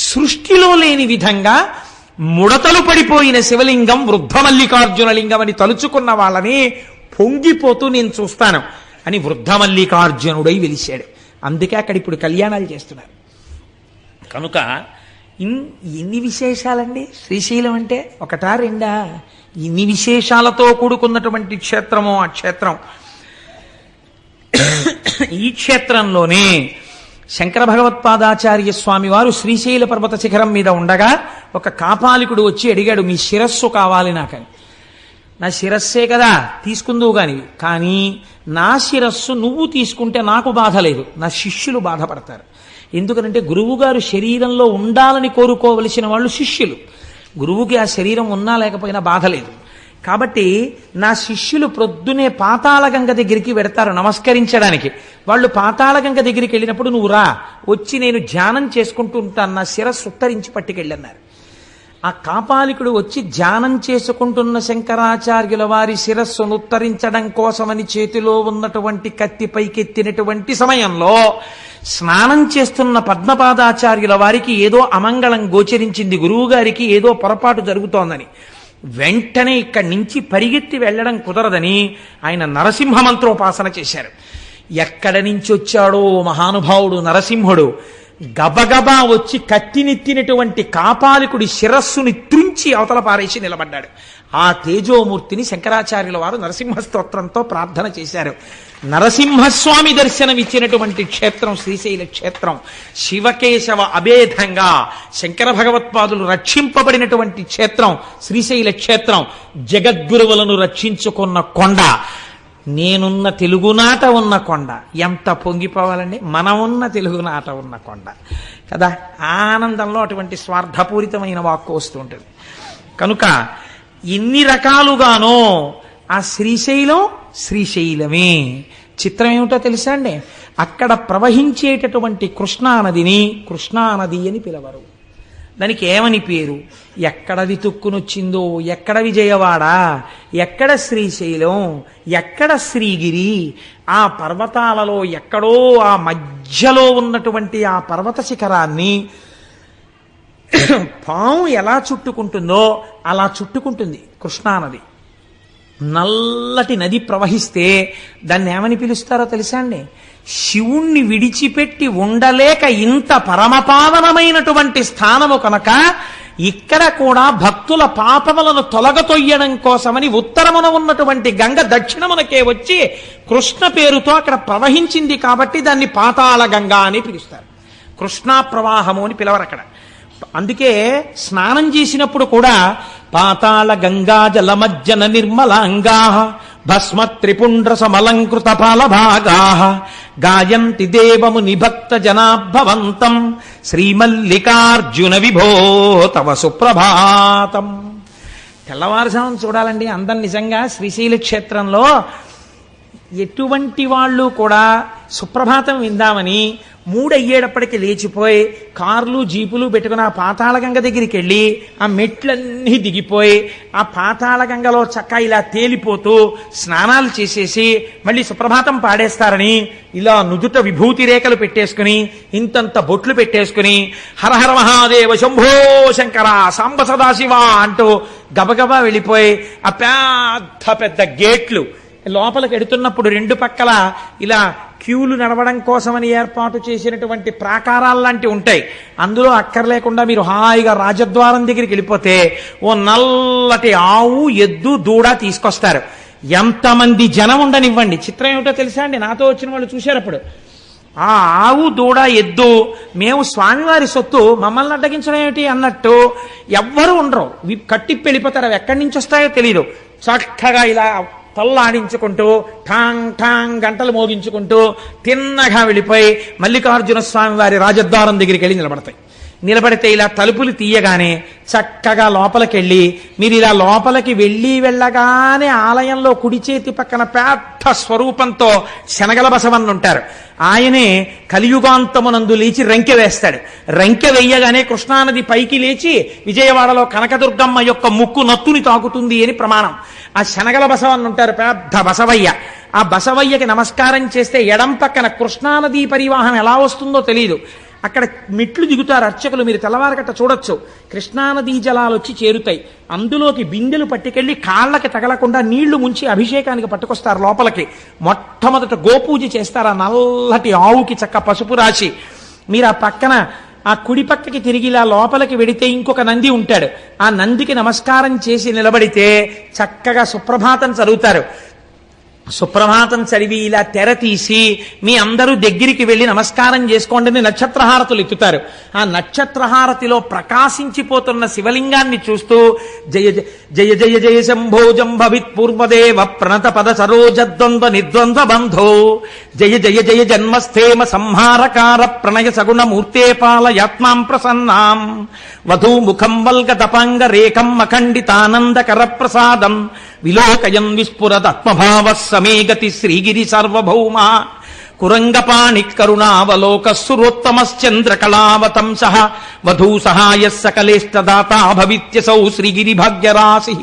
సృష్టిలో లేని విధంగా ముడతలు పడిపోయిన శివలింగం వృద్ధమల్లికార్జున లింగం అని తలుచుకున్న వాళ్ళని పొంగిపోతూ నేను చూస్తాను అని వృద్ధమల్లికార్జునుడై వెలిశాడు. అందుకే అక్కడ ఇప్పుడు కళ్యాణాలు చేస్తున్నారు. కనుక ఎన్ని విశేషాలండి శ్రీశైలం అంటే, ఒకటా రెండా? ఇన్ని విశేషాలతో కూడుకున్నటువంటి క్షేత్రము ఆ క్షేత్రం. ఈ క్షేత్రంలోనే శంకర భగవత్పాదాచార్య స్వామి వారు శ్రీశైల పర్వత శిఖరం మీద ఉండగా ఒక కాపాలికుడు వచ్చి అడిగాడు, మీ శిరస్సు కావాలి నాకని. నా శిరస్సే కదా తీసుకుందువు కానీ నా శిరస్సు నువ్వు తీసుకుంటే నాకు బాధ లేదు, నా శిష్యులు బాధపడతారు. ఎందుకనంటే గురువుగారు శరీరంలో ఉండాలని కోరుకోవలసిన వాళ్ళు శిష్యులు. గురువుకి ఆ శరీరం ఉన్నా లేకపోయినా బాధ లేదు. కాబట్టి నా శిష్యులు ప్రొద్దునే పాతాళగంగ దగ్గరికి వెడతారు నమస్కరించడానికి. వాళ్ళు పాతాళగంగ దగ్గరికి వెళ్ళినప్పుడు నువ్వు రా, వచ్చి నేను ధ్యానం చేసుకుంటూ ఉంటాను, నా శిరస్సు ఉత్తరించి పట్టుకెళ్ళన్నారు. ఆ కాపాలికుడు వచ్చి ధ్యానం చేసుకుంటున్న శంకరాచార్యుల వారి శిరస్సును ఉత్తరించడం కోసమని చేతిలో ఉన్నటువంటి కత్తి పైకెత్తినటువంటి సమయంలో స్నానం చేస్తున్న పద్మపాదాచార్యుల వారికి ఏదో అమంగళం గోచరించింది, గురువు గారికి ఏదో పొరపాటు జరుగుతోందని. వెంటనే ఇక్కడి నుంచి పరిగెత్తి వెళ్ళడం కుదరదని ఆయన నరసింహ మంత్రోపాసన చేశారు. ఎక్కడి నుంచి వచ్చాడో మహానుభావుడు నరసింహుడు గబగబా వచ్చి కత్తినెత్తినటువంటి కాపాలికుడి శిరస్సుని త్రుంచి అవతల పారేసి నిలబడ్డాడు. ఆ తేజోమూర్తిని శంకరాచార్యుల వారు నరసింహ స్తోత్రంతో ప్రార్థన చేశారు. నరసింహస్వామి దర్శనం ఇచ్చినటువంటి క్షేత్రం శ్రీశైల క్షేత్రం. శివకేశవ అభేదంగా శంకర భగవత్పాదులు రక్షింపబడినటువంటి క్షేత్రం శ్రీశైల క్షేత్రం. జగద్గురువులను రక్షించుకున్న కొండ, నేనున్న తెలుగునాట ఉన్న కొండ. ఎంత పొంగిపోవాలండి, మనమున్న తెలుగునాట ఉన్న కొండ కదా. ఆనందంలో అటువంటి స్వార్థపూరితమైన వాక్కు వస్తూ ఉంటుంది. కనుక ఎన్ని రకాలుగానో ఆ శ్రీశైలం శ్రీశైలమే. చిత్రం ఏమిటో తెలుసా అండి, అక్కడ ప్రవహించేటటువంటి కృష్ణానదిని కృష్ణానది అని పిలవరు. దానికి ఏమని పేరు? ఎక్కడ వితుక్కునొచ్చిందో, ఎక్కడ విజయవాడ, ఎక్కడ శ్రీశైలం, ఎక్కడ శ్రీగిరి, ఆ పర్వతాలలో ఎక్కడో ఆ మధ్యలో ఉన్నటువంటి ఆ పర్వత శిఖరాన్ని పాము ఎలా చుట్టుకుంటుందో అలా చుట్టుకుంటుంది కృష్ణానది. నల్లటి నది ప్రవహిస్తే దాన్ని ఏమని పిలుస్తారో తెలుసా అండి? శివుణ్ణి విడిచిపెట్టి ఉండలేక ఇంత పరమపావనమైనటువంటి స్థానము కనుక ఇక్కడ కూడా భక్తుల పాపములను తొలగతొయ్యడం కోసమని ఉత్తరమున ఉన్నటువంటి గంగ దక్షిణమునకే వచ్చి కృష్ణ పేరుతో అక్కడ ప్రవహించింది కాబట్టి దాన్ని పాతాళ గంగా అని పిలుస్తారు. కృష్ణా ప్రవాహము అని పిలవరు అక్కడ. అందుకే స్నానం చేసినప్పుడు కూడా పాతాళ గంగా జలమజ్జన నిర్మలాంగా భస్మ త్రిపుండ్ర సమలంకృత పాలభాగా గాయంతి దేవము నిభక్త జనాభవంతం శ్రీమల్లికార్జున విభో తవ సుప్రభాతం. తెల్లవారుజామున చూడాలండి అందం. నిజంగా శ్రీశైల క్షేత్రంలో ఎటువంటి వాళ్ళు కూడా సుప్రభాతం విందామని 3 అయ్యేటప్పటికి లేచిపోయి కార్లు జీపులు పెట్టుకుని ఆ పాతాళగంగ దగ్గరికి వెళ్ళి ఆ మెట్లన్నీ దిగిపోయి ఆ పాతాళగంగలో చక్క ఇలా తేలిపోతూ స్నానాలు చేసేసి మళ్ళీ సుప్రభాతం పాడేస్తారని ఇలా నుదుట విభూతి రేఖలు పెట్టేసుకుని ఇంతంత బొట్లు పెట్టేసుకుని హరహర మహాదేవ శంభో శంకర సాంబ సదాశివ అంటూ గబగబా వెళ్ళిపోయి ఆ పెద్ద పెద్ద గేట్లు లోపలికి ఎడుతున్నప్పుడు 2 పక్కల ఇలా క్యూలు నడవడం కోసమని ఏర్పాటు చేసినటువంటి ప్రాకారాలు లాంటివి ఉంటాయి. అందులో అక్కర్లేకుండా మీరు హాయిగా రాజద్వారం దగ్గరికి వెళ్ళిపోతే ఓ నల్లటి ఆవు, ఎద్దు, దూడ తీసుకొస్తారు. ఎంతమంది జనం ఉండనివ్వండి. చిత్రం ఏమిటో తెలుసా అండి, నాతో వచ్చిన వాళ్ళు చూశారప్పుడు ఆ ఆవు, దూడ, ఎద్దు మేము స్వామివారి సొత్తు, మమ్మల్ని అడ్డగించడం ఏమిటి అన్నట్టు ఎవ్వరూ ఉండరు. కట్టిప్పి వెళ్ళిపోతారు. అవి ఎక్కడి నుంచి వస్తాయో తెలియదు. చక్కగా ఇలా తల్లాడించుకుంటూ ఠాంగ్ ఠాంగ్ గంటలు మోగించుకుంటూ తిన్నగా వెళ్ళిపోయి మల్లికార్జున స్వామి వారి రాజద్వారం దగ్గరికి వెళ్ళి నిలబడతాయి. నిలబడితే ఇలా తలుపులు తీయగానే చక్కగా లోపలికెళ్ళి మీరు ఇలా లోపలికి వెళ్ళగానే ఆలయంలో కుడి చేతి పక్కన పెద్ద స్వరూపంతో శనగల బసవన్న ఉంటారు. ఆయనే కలియుగాంతమునందు లేచి రంకె వేస్తాడు. రంకె వెయ్యగానే కృష్ణానది పైకి లేచి విజయవాడలో కనకదుర్గమ్మ యొక్క ముక్కు నత్తుని తాకుతుంది అని ప్రమాణం. ఆ శనగల బసవన్న ఉంటారు, పెద్ద బసవయ్య. ఆ బసవయ్యకి నమస్కారం చేస్తే ఎడం పక్కన కృష్ణానదీ పరివాహం ఎలా వస్తుందో తెలియదు, అక్కడ మెట్లు దిగుతారు అర్చకులు. మీరు తెల్లవారగట్ట చూడొచ్చు. కృష్ణానదీ జలాలు వచ్చి చేరుతాయి. అందులోకి బిందెలు పట్టుకెళ్లి కాళ్ళకి తగలకుండా నీళ్లు ముంచి అభిషేకానికి పట్టుకొస్తారు లోపలికి. మొట్టమొదట గోపూజ చేస్తారు. ఆ నల్లటి ఆవుకి చక్క పసుపు రాసి మీరు ఆ పక్కన ఆ కుడి పక్కకి తిరిగి ఇలా లోపలికి వెడితే ఇంకొక నంది ఉంటాడు. ఆ నందికి నమస్కారం చేసి నిలబడితే చక్కగా సుప్రభాతం చదువుతారు. సుప్రభాతం చదివి ఇలా తెర తీసి మీ అందరూ దగ్గరికి వెళ్ళి నమస్కారం చేసుకోండి నక్షత్రహారతులు ఎత్తుతారు. ఆ నక్షత్రహారతిలో ప్రకాశించిపోతున్న శివలింగాన్ని చూస్తూ జయ జయ జయ జయ శంభో జంభవిత్ పూర్వదేవ ప్రణత పద సరోజద్వంద్వ నిర్ద్వంద్వ బంధో జయ జయ జయ జన్మస్థేమ సంహారకార ప్రణయ సగుణ మూర్తే పాలయాత్మాం ప్రసన్నాం వధూ ముఖం వల్గ తపాంగ రేఖం అఖండితానందకర ప్రసాదం విలోకయన్ విస్ఫురదాత్మభావ సమే గతి శ్రీగిరి సార్వభౌమ కురంగపాణి కరుణావలోక సురోత్తమశ్చంద్రకళావతంస వధూ సహాయ సకలేష్టదాత భవిత్యసౌ శ్రీగిరి భాగ్యరాశి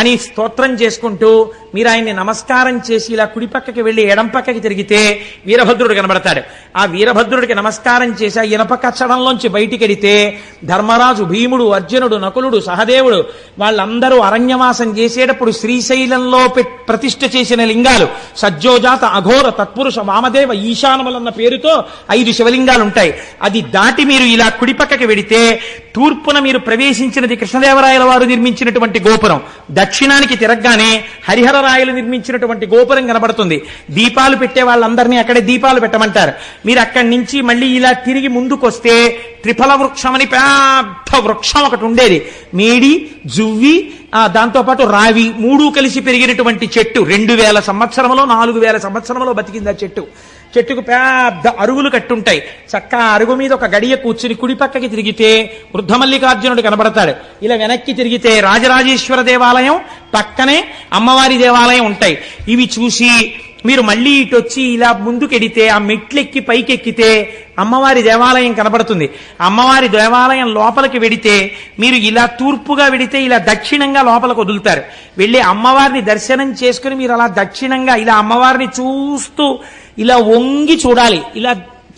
అని స్తోత్రం చేసుకుంటూ మీరు ఆయన్ని నమస్కారం చేసి ఇలా కుడి పక్కకి వెళ్ళి ఎడం పక్కకి తిరిగితే వీరభద్రుడు కనబడతాడు. ఆ వీరభద్రుడికి నమస్కారం చేసి ఆ ఇనప కచ్చడంలోంచి బయటికి వెడితే ధర్మరాజు, భీముడు, అర్జునుడు, నకులుడు, సహదేవుడు వాళ్ళందరూ అరణ్యవాసం చేసేటప్పుడు శ్రీశైలంలో ప్రతిష్ఠ చేసిన లింగాలు సజ్జోజాత, అఘోర, తత్పురుష, వామదేవ, ఈశానములన్న పేరుతో 5 శివలింగాలు ఉంటాయి. అది దాటి మీరు ఇలా కుడి పక్కకి వెడితే తూర్పున మీరు ప్రవేశించినది కృష్ణదేవరాయల వారు నిర్మించినటువంటి గోపురం. దక్షిణానికి తిరగగానే హరిహరరాయలు నిర్మించినటువంటి గోపురం కనబడుతుంది. దీపాలు పెట్టే వాళ్ళందరినీ అక్కడే దీపాలు పెట్టమంటారు. మీరు అక్కడి నుంచి మళ్ళీ ఇలా తిరిగి ముందుకొస్తే త్రిఫల వృక్షం అని పెద్ద వృక్షం ఒకటి ఉండేది. మేడి, జువ్వి, దాంతోపాటు రావి 3 కలిసి పెరిగినటువంటి చెట్టు. 2000 సంవత్సరంలో 4000 సంవత్సరంలో బతికింది ఆ చెట్టు. చెట్టుకు పెద్ద అరుగులు కట్టుంటాయి. చక్క అరుగు మీద ఒక గడియ కూర్చుని కుడి పక్కకి తిరిగితే వృద్ధమల్లికార్జునుడు కనబడతాడు. ఇలా వెనక్కి తిరిగితే రాజరాజేశ్వర దేవాలయం, పక్కనే అమ్మవారి దేవాలయం ఉంటాయి. ఇవి చూసి మీరు మళ్ళీ ఇటు వచ్చి ఇలా ముందుకెడితే ఆ మెట్లెక్కి పైకెక్కితే అమ్మవారి దేవాలయం కనబడుతుంది. అమ్మవారి దేవాలయం లోపలికి వెడితే మీరు ఇలా తూర్పుగా వెడితే ఇలా దక్షిణంగా లోపలికి వదులుతారు. వెళ్ళి అమ్మవారిని దర్శనం చేసుకుని మీరు అలా దక్షిణంగా ఇలా అమ్మవారిని చూస్తూ ఇలా వంగి చూడాలి. ఇలా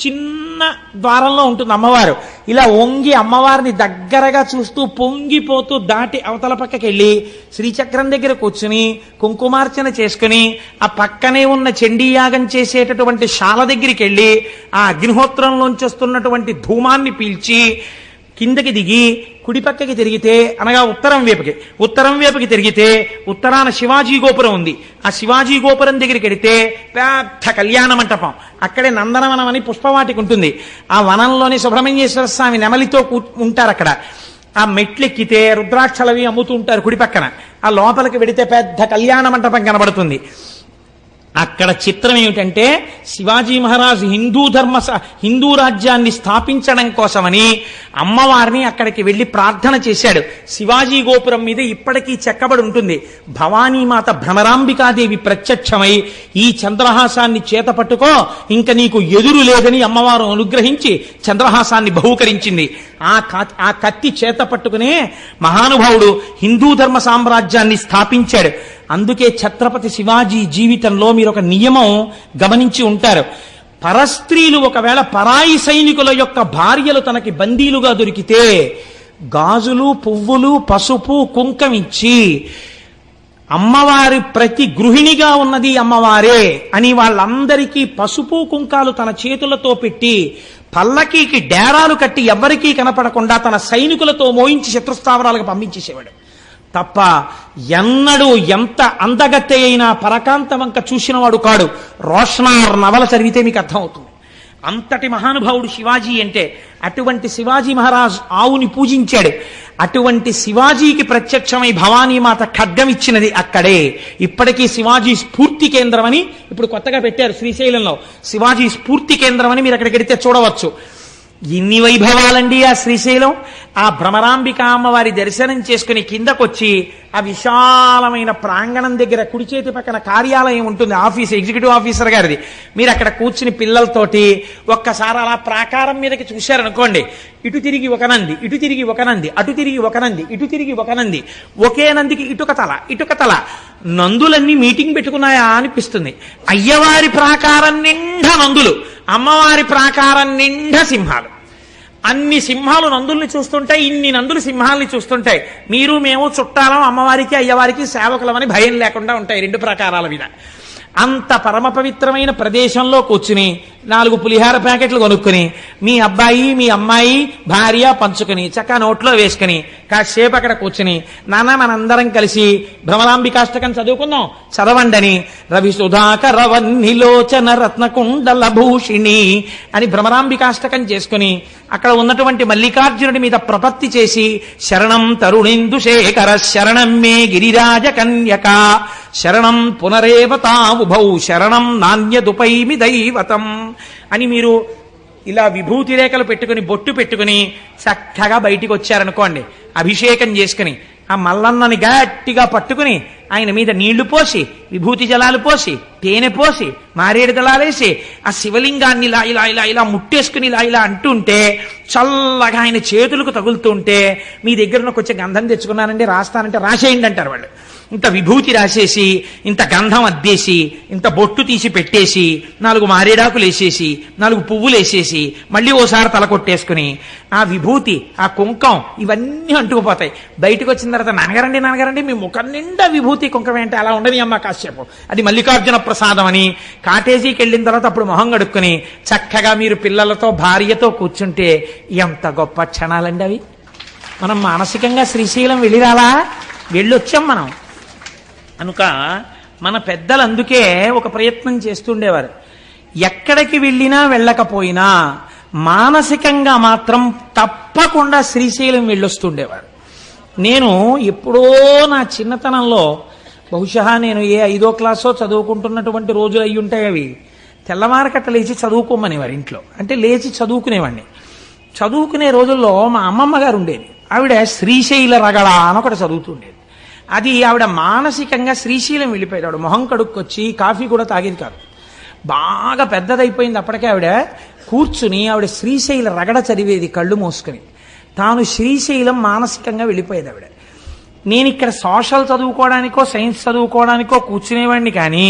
చిన్న ద్వారంలో ఉంటుంది అమ్మవారు. ఇలా వంగి అమ్మవారిని దగ్గరగా చూస్తూ పొంగిపోతూ దాటి అవతల పక్కకి వెళ్ళి శ్రీచక్రం దగ్గర కూర్చుని కుంకుమార్చన చేసుకుని ఆ పక్కనే ఉన్న చండీయాగం చేసేటటువంటి శాల దగ్గరికి వెళ్ళి ఆ అగ్నిహోత్రంలోంచి వస్తున్నటువంటి ధూమాన్ని పీల్చి కిందకి దిగి కుడి పక్కకి తిరిగితే అనగా ఉత్తరం వైపుకి తిరిగితే ఉత్తరాన శివాజీ గోపురం ఉంది. ఆ శివాజీ గోపురం దగ్గరికి వెడితే పెద్ద కళ్యాణ మంటపం. అక్కడే నందనవనం అని పుష్పవాటికి ఉంటుంది. ఆ వనంలోని సుబ్రహ్మణ్యేశ్వర స్వామి నెమలితో ఉంటారు అక్కడ. ఆ మెట్లెక్కితే రుద్రాక్షలవి అమ్ముతూ ఉంటారు కుడి పక్కన. ఆ లోపలికి వెడితే పెద్ద కళ్యాణ మంటపం కనబడుతుంది. అక్కడ చిత్రం ఏమిటంటే శివాజీ మహారాజు హిందూ రాజ్యాన్ని స్థాపించడం కోసమని అమ్మవారిని అక్కడికి వెళ్లి ప్రార్థన చేశాడు. శివాజీ గోపురం మీద ఇప్పటికీ చెక్కబడి ఉంటుంది. భవానీమాత భ్రమరాంబికాదేవి ప్రత్యక్షమై ఈ చంద్రహాసాన్ని చేత పట్టుకో, ఇంక నీకు ఎదురు లేదని అమ్మవారు అనుగ్రహించి చంద్రహాసాన్ని బహూకరించింది. ఆ కత్తి చేత పట్టుకునే మహానుభావుడు హిందూ ధర్మ సామ్రాజ్యాన్ని స్థాపించాడు. అందుకే ఛత్రపతి శివాజీ జీవితంలో మీరు ఒక నియమం గమనించి ఉంటారు. పరస్త్రీలు ఒకవేళ పరాయి సైనికుల యొక్క భార్యలు తనకి బందీలుగా దొరికితే గాజులు, పువ్వులు, పసుపు, కుంకమిచ్చి అమ్మవారి ప్రతి గృహిణిగా ఉన్నది అమ్మవారే అని వాళ్ళందరికీ పసుపు కుంకాలు తన చేతులతో పెట్టి పల్లకీకి డేరాలు కట్టి ఎవ్వరికీ కనపడకుండా తన సైనికులతో మోయించి శత్రుస్థావరాలకు పంపించేసేవాడు. తప్ప ఎన్నడూ ఎంత అందగత్తె అయినా పరకాంత వంక చూసినవాడు కాడు. రోషనార్ నవల చదివితే మీకు అర్థమవుతుంది. అంతటి మహానుభావుడు శివాజీ అంటే. అటువంటి శివాజీ మహారాజ్ ఆవుని పూజించాడు. అటువంటి శివాజీకి ప్రత్యక్షమై భవానీమాత ఖడ్గం ఇచ్చినది అక్కడే. ఇప్పటికీ శివాజీ స్ఫూర్తి కేంద్రం అని ఇప్పుడు కొత్తగా పెట్టారు శ్రీశైలంలో. శివాజీ స్ఫూర్తి కేంద్రం అని మీరు అక్కడికి వెడితే చూడవచ్చు. ఎన్ని వైభవాలండి ఆ శ్రీశైలం. ఆ భ్రమరాంబిక అమ్మవారి దర్శనం చేసుకుని కిందకొచ్చి ఆ విశాలమైన ప్రాంగణం దగ్గర కుడి చేతి పక్కన కార్యాలయం ఉంటుంది, ఆఫీస్, ఎగ్జిక్యూటివ్ ఆఫీసర్ గారిది. మీరు అక్కడ కూర్చుని పిల్లలతోటి ఒక్కసారి అలా ప్రాకారం మీదకి చూశారనుకోండి, ఇటు తిరిగి ఒక నంది, ఇటు తిరిగి ఒక నంది, అటు తిరిగి ఒక నంది, ఇటు తిరిగి ఒక నంది, ఒకే నందికి ఇటుక తల. నందులన్నీ మీటింగ్ పెట్టుకున్నాయా అనిపిస్తుంది. అయ్యవారి ప్రాకారం నిండా నందులు, అమ్మవారి ప్రాకారం నిండా సింహాలు. అన్ని సింహాలు నందుల్ని చూస్తుంటాయి, ఇన్ని నందులు సింహాల్ని చూస్తుంటాయి. మీరు మేము చుట్టాలం, అమ్మవారికి అయ్యవారికి సేవకులమని భయం లేకుండా ఉంటాయి రెండు ప్రాకారాల మీద. అంత పరమ పవిత్రమైన ప్రదేశంలో కూర్చుని 4 పులిహార ప్యాకెట్లు కొనుక్కుని మీ అబ్బాయి మీ అమ్మాయి భార్య పంచుకుని చక్కగా నోట్లో వేసుకుని కాసేపు అక్కడ కూర్చుని, నాన్న మనందరం కలిసి భ్రమరాంబికాష్టకం చదువుకుందాం, చదవండని రవి సుధాకర వన్నిలోచన రత్నకుండల భూషిణి అని భ్రమరాంబికాష్టకం చేసుకుని అక్కడ ఉన్నటువంటి మల్లికార్జునుడి మీద ప్రపత్తి చేసి, శరణం తరుణేందు శేఖర శరణం మే గిరిరాజ కన్యక శరణం పునరేవతావుభౌ శరణం నాణ్యదుపైమి దైవతం అని మీరు ఇలా విభూతి రేఖలు పెట్టుకుని బొట్టు పెట్టుకుని చక్కగా బయటికి వచ్చారనుకోండి, అభిషేకం చేసుకుని ఆ మల్లన్నని గట్టిగా పట్టుకుని ఆయన మీద నీళ్లు పోసి, విభూతి జలాలు పోసి, తేనె పోసి, మారేడు దళాలేసి ఆ శివలింగాన్ని ఇలా ఇలా ఇలా ఇలా ముట్టేసుకుని ఇలా ఇలా అంటుంటే చల్లగా ఆయన చేతులకు తగులుతుంటే, మీ దగ్గర కొంచెం గంధం తెచ్చుకున్నానండి రాస్తానంటే రాసేయండి అంటారు వాళ్ళు. ఇంత విభూతి రాసేసి, ఇంత గంధం అద్దేసి, ఇంత బొట్టు తీసి పెట్టేసి, 4 మారేడాకులు వేసేసి, 4 పువ్వులు వేసేసి, మళ్ళీ ఓసారి తల కొట్టేసుకుని ఆ విభూతి ఆ కుంకం ఇవన్నీ అంటుకుపోతాయి. బయటకు వచ్చిన తర్వాత నాన్నగారండి మీ ముఖం నిండా విభూతి కుంకం ఏంటి, అలా ఉండని అమ్మ కాసేపు, అది మల్లికార్జున ప్రసాదం అని కాటేజీకి వెళ్ళిన తర్వాత అప్పుడు మొహం కడుక్కుని చక్కగా మీరు పిల్లలతో భార్యతో కూర్చుంటే ఎంత గొప్ప క్షణాలండి అవి. మనం మానసికంగా శ్రీశైలం వెళ్ళిరాలా, వెళ్ళొచ్చాం మనం. కనుక మన పెద్దలు అందుకే ఒక ప్రయత్నం చేస్తుండేవారు, ఎక్కడికి వెళ్ళినా వెళ్ళకపోయినా మానసికంగా మాత్రం తప్పకుండా శ్రీశైలం వెళ్ళొస్తుండేవారు. నేను ఎప్పుడో నా చిన్నతనంలో, బహుశా నేను ఏ 5వ క్లాసో చదువుకుంటున్నటువంటి రోజులు అయ్యి ఉంటాయి అవి, తెల్లవారకట్ట లేచి చదువుకోమనేవారు ఇంట్లో. అంటే లేచి చదువుకునేవాడిని. చదువుకునే రోజుల్లో మా అమ్మమ్మ గారు ఉండేది, ఆవిడ శ్రీశైల రగడ అని ఒకటి చదువుతుండేది. అది ఆవిడ మానసికంగా శ్రీశైలం వెళ్ళిపోయేది. ఆవిడ మొహం కడుక్కొచ్చి కాఫీ కూడా తాగేది కాదు, బాగా పెద్దదైపోయింది అప్పటికే. ఆవిడ కూర్చుని ఆవిడ శ్రీశైల రగడ చదివేది కళ్ళు మూసుకుని. తాను శ్రీశైలం మానసికంగా వెళ్ళిపోయేది ఆవిడ. నేను ఇక్కడ సోషల్ చదువుకోవడానికో సైన్స్ చదువుకోవడానికో కూర్చునేవాడిని, కానీ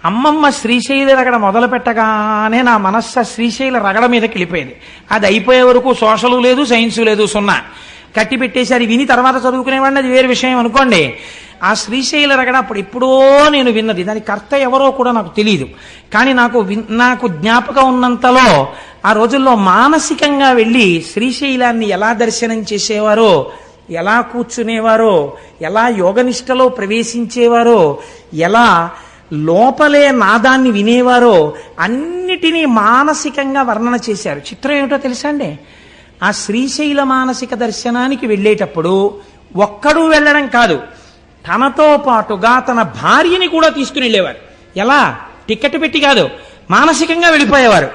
అమ్మమ్మ శ్రీశైల రగడ మొదలు పెట్టగానే నా మనస్సు శ్రీశైల రగడ మీదకి వెళ్ళిపోయేది. అది అయిపోయే వరకు సోషలు లేదు సైన్సు లేదు, 0 కట్టి పెట్టేసి అది విని తర్వాత చదువుకునేవాడిని, అది వేరే విషయం అనుకోండి. ఆ శ్రీశైల రగడ అప్పుడు ఎప్పుడో నేను విన్నది, దాని కర్త ఎవరో కూడా నాకు తెలియదు. కానీ నాకు జ్ఞాపకం ఉన్నంతలో ఆ రోజుల్లో మానసికంగా వెళ్ళి శ్రీశైలాన్ని ఎలా దర్శనం చేసేవారో, ఎలా కూర్చునేవారో, ఎలా యోగనిష్టలో ప్రవేశించేవారో, ఎలా లోపలే నాదాన్ని వినేవారో అన్నిటినీ మానసికంగా వర్ణన చేశారు. చిత్రం ఏమిటో తెలుసా అండి, ఆ శ్రీశైల మానసిక దర్శనానికి వెళ్ళేటప్పుడు ఒక్కడూ వెళ్ళడం కాదు, తనతో పాటుగా తన భార్యని కూడా తీసుకుని వెళ్ళేవారు. ఎలా? టికెట్ పెట్టి కాదు, మానసికంగా వెళ్ళిపోయేవారు.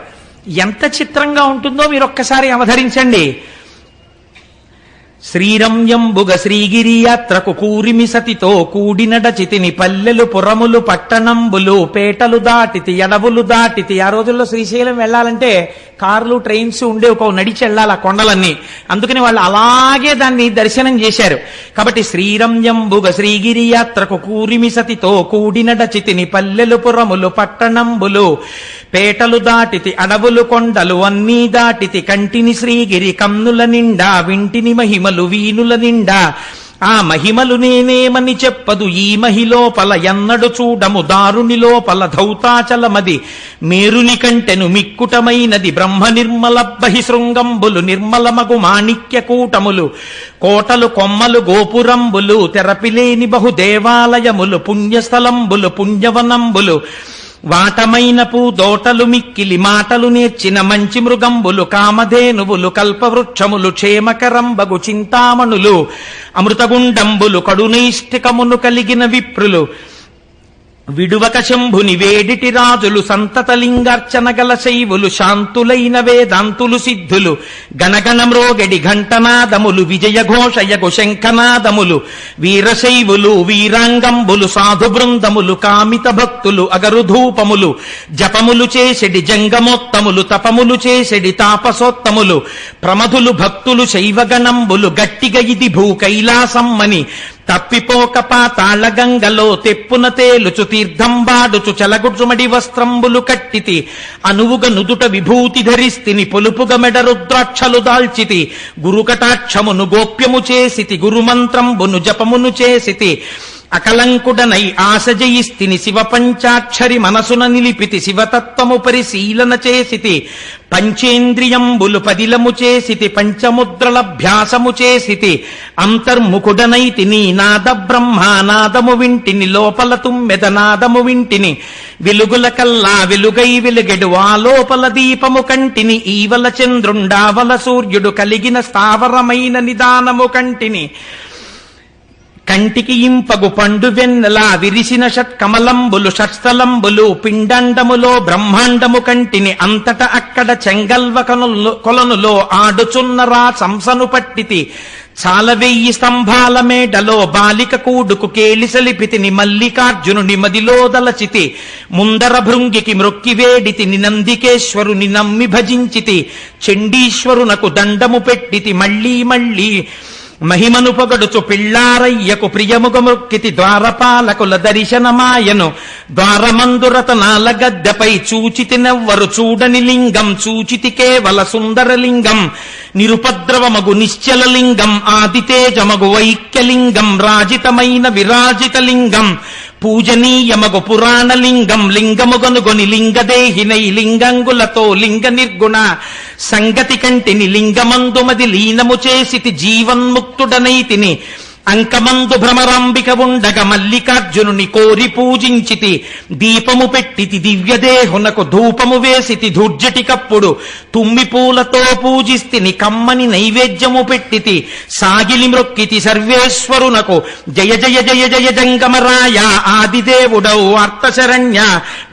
ఎంత చిత్రంగా ఉంటుందో మీరు ఒక్కసారి అవధరించండి. శ్రీరంయంబుగ శ్రీగిరి యాత్రకు కూరిమి సతితో కూడినడచితిని పల్లెలు పురములు పట్టణంబులు పేటలు దాటితి ఎడవులు దాటితి. ఆ రోజుల్లో శ్రీశైలం వెళ్ళాలంటే కార్లు ట్రైన్స్ ఉండే, ఒక నడిచి వెళ్ళాలి ఆ కొండలన్నీ. అందుకని వాళ్ళు అలాగే దాన్ని దర్శనం చేశారు. కాబట్టి శ్రీరంయంబుగ శ్రీగిరి యాత్రకు కూరిమి సతితో కూడినడచితిని పల్లెలు పురములు పట్టణంబులు పేటలు దాటితి అడవులు కొండలు అన్నీ దాటితి కంటిని శ్రీగిరి కన్నుల నిండా వింటిని మహిమలు వీనుల నిండా ఆ మహిమలు నేనేమని చెప్పదు ఈ మహిలోపల ఎన్నడు చూడము దారుని లోపల ధౌతాచలమది మేరుని కంటెను మిక్కుటమైనది బ్రహ్మ నిర్మల బహిశృంగంబులు నిర్మలమగు మాణిక్య కూటములు కోటలు కొమ్మలు గోపురంబులు తెరపిలేని బహు దేవాలయములు పుణ్యస్థలంబులు పుణ్యవనంబులు వాటమైన పూదోటలు మిక్కిలి మాటలు నేర్చిన మంచి మృగంబులు కామధేనువులు కల్పవృక్షములు క్షేమకరంబగు చింతామణులు అమృతగుండంబులు కడునైష్టికమును కలిగిన విప్రులు విడువక శంభుని వేడిటి రాజులు సంతతలింగార్చన గల శైవులు శాంతులైన వేదాంతులు సిద్ధులు గణగణమ్రోగడి ఘంటనాదములు విజయఘోషయగు శంఖనాదములు వీరశైవులు వీరాంగంబులు సాధు బృందములు కామిత భక్తులు అగరుధూపములు జపములు చేసెడి జంగమోత్తములు తపములు చేసెడి తాపసోత్తములు ప్రమధులు భక్తులు శైవగణంబులు గట్టిగ ఇది భూ కైలాసమ్మని తప్పిపోక పాతాళ గంగలో తెప్పున తేలుచు తీర్థంబాడుచు చలగుచుమడి వస్త్రంబులు కట్టితి అనువుగ నుదుట విభూతి ధరిస్తిని పొలుపుగ మెడ రుద్రాక్షలు దాల్చితి గురుకటాక్షమును గోప్యము చేసితి గురుమంత్రంబును జపమును చేసితి అకలంకుడనై ఆశ జయిస్తిని శివ పంచాక్షరి మనసున నిలిపితి శివతత్వము పరిశీలన చేసితి పంచేంద్రియంబులు పదిలము చేసితి పంచముద్రలభ్యాసము చేసితి అంతర్ముఖుడనైతి నీ నాద బ్రహ్మానాదము వింటిని లోపల తుమ్మెదనాదము వింటిని వెలుగుల కల్లా వెలుగై వెలుగెడు ఆ లోపల దీపము కంటిని ఈవల చంద్రుండావల సూర్యుడు కలిగిన స్థావరమైన నిదానము కంటిని కంటికి ఇంపగు పండు వెన్నెలా విరిసిన షట్కమలంబులు షట్స్థలంబులు పిండండములో బ్రహ్మాండము కంటిని అంతట అక్కడ చెంగల్వ కొలనులో ఆడుచున్నరా సంసను పట్టితి చాలా 1000 స్తంభాల మేడలో బాలిక కూడుకు కేలిసలిపితిని మల్లికార్జునుని మదిలో దలచితి ముందర భృంగికి మ్రొక్కి వేడితిని నందికేశ్వరుని నమ్మి భజించితి చండీశ్వరునకు దండము పెట్టితి మళ్ళీ మళ్ళీ మహిమను పొగడుచు పిళ్ళారయ్యకు ప్రియముగ మొక్కితి ద్వారపాలకుల దర్శనమాయను ద్వారమందురతనాల గద్దెపై చూచితినెవ్వరు చూడని లింగం చూచితి కేవల సుందరలింగం నిరుపద్రవమగు నిశ్చల లింగం ఆదితేజమగు వైక్యలింగం రాజితమైన విరాజిత లింగం పూజనీయమగు పురాణలింగం లింగముగనుగొని లింగదేహినై లింగంగులతో లింగ నిర్గుణ సంగతి కంటిని లింగమందుమది లీనము చేసితి జీవన్ముక్తుడనైతిని అంకమందు భ్రమరాంబిక ఉండగ మల్లికార్జునుని కోరి పూజించితి దీపము పెట్టితి దివ్యదేహునకు ధూపము వేసితి ధూర్జటికప్పుడు తుమ్మి పూలతో పూజిస్తిని కమ్మని నైవేద్యము పెట్టితి సాగిలి మ్రొక్కితి సర్వేశ్వరునకు జయ జయ జయ జయ జంగమరాయ ఆదిదేవుడౌ అర్థశరణ్య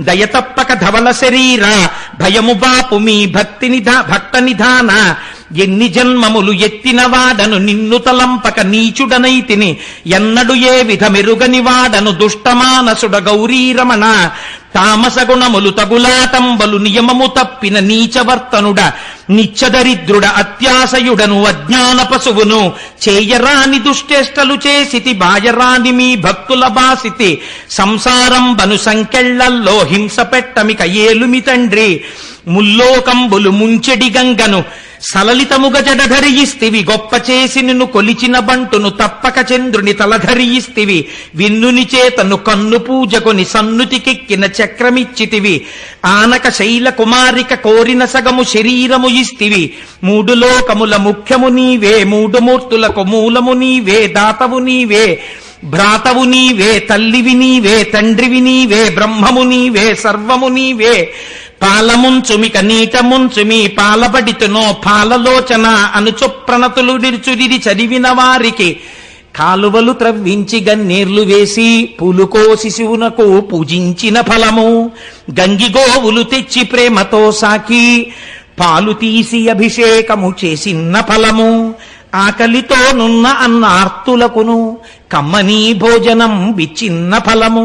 దయతప్పక ధవల శరీర భయము బాపు మీ భక్త నిధాన ఎన్ని జన్మములు ఎత్తిన వాడను నిన్ను తలంపక నీచుడనైతిని ఎన్నడు ఏ విధమెరుగని వాడను దుష్టమానసుడ గౌరీరమణ తామసగుణములు తగులాటంబలు నియమము తప్పిన నీచవర్తనుడ నిత్యదరిద్రుడ అత్యాశయుడను అజ్ఞాన పశువును చేయరాని దుష్టేష్టలు చేసితి బాయరాని మీ భక్తుల బాసితి సంసారం బను సంకెళ్లల్లో హింస పెట్టమిక ఏలుమి తండ్రి ముల్లోకంబులు ముంచెడి గంగను సలలితముగ జడధరియిస్తివి గొప్ప చేసి నిన్ను కొలిచిన బంటును తప్పక చంద్రుని తలధరియిస్తివి విన్నుని చేతను కన్ను పూజకొని సన్నుతికెక్కిన చక్రమిచ్చితివి ఆనక శైల కుమారిక కోరిన సగము శరీరము ఇస్తివి 3 లోకముల ముఖ్యము నీవే 3 మూర్తులకు మూలము నీవే దాతవు నీవే భ్రాతవు నీవే తల్లివి నీవే తండ్రివి నీవే బ్రహ్మము నీవే సర్వము నీవే పాలముంచుమిక నీట ముంచుమి పాలబడితునో పాలలోచన అనుచు ప్రణతులు నిరుచుడిది చదివిన వారికి కాలువలు త్రవ్వించి గన్నీర్లు వేసి పూలుకో శిశువునకు పూజించిన ఫలము గంగిగోవులు తెచ్చి ప్రేమతో సాకి పాలు తీసి అభిషేకము చేసిన ఫలము ఆకలితో నున్న అన్నార్తులకును కమ్మనీ భోజనం విచ్చిన్న ఫలము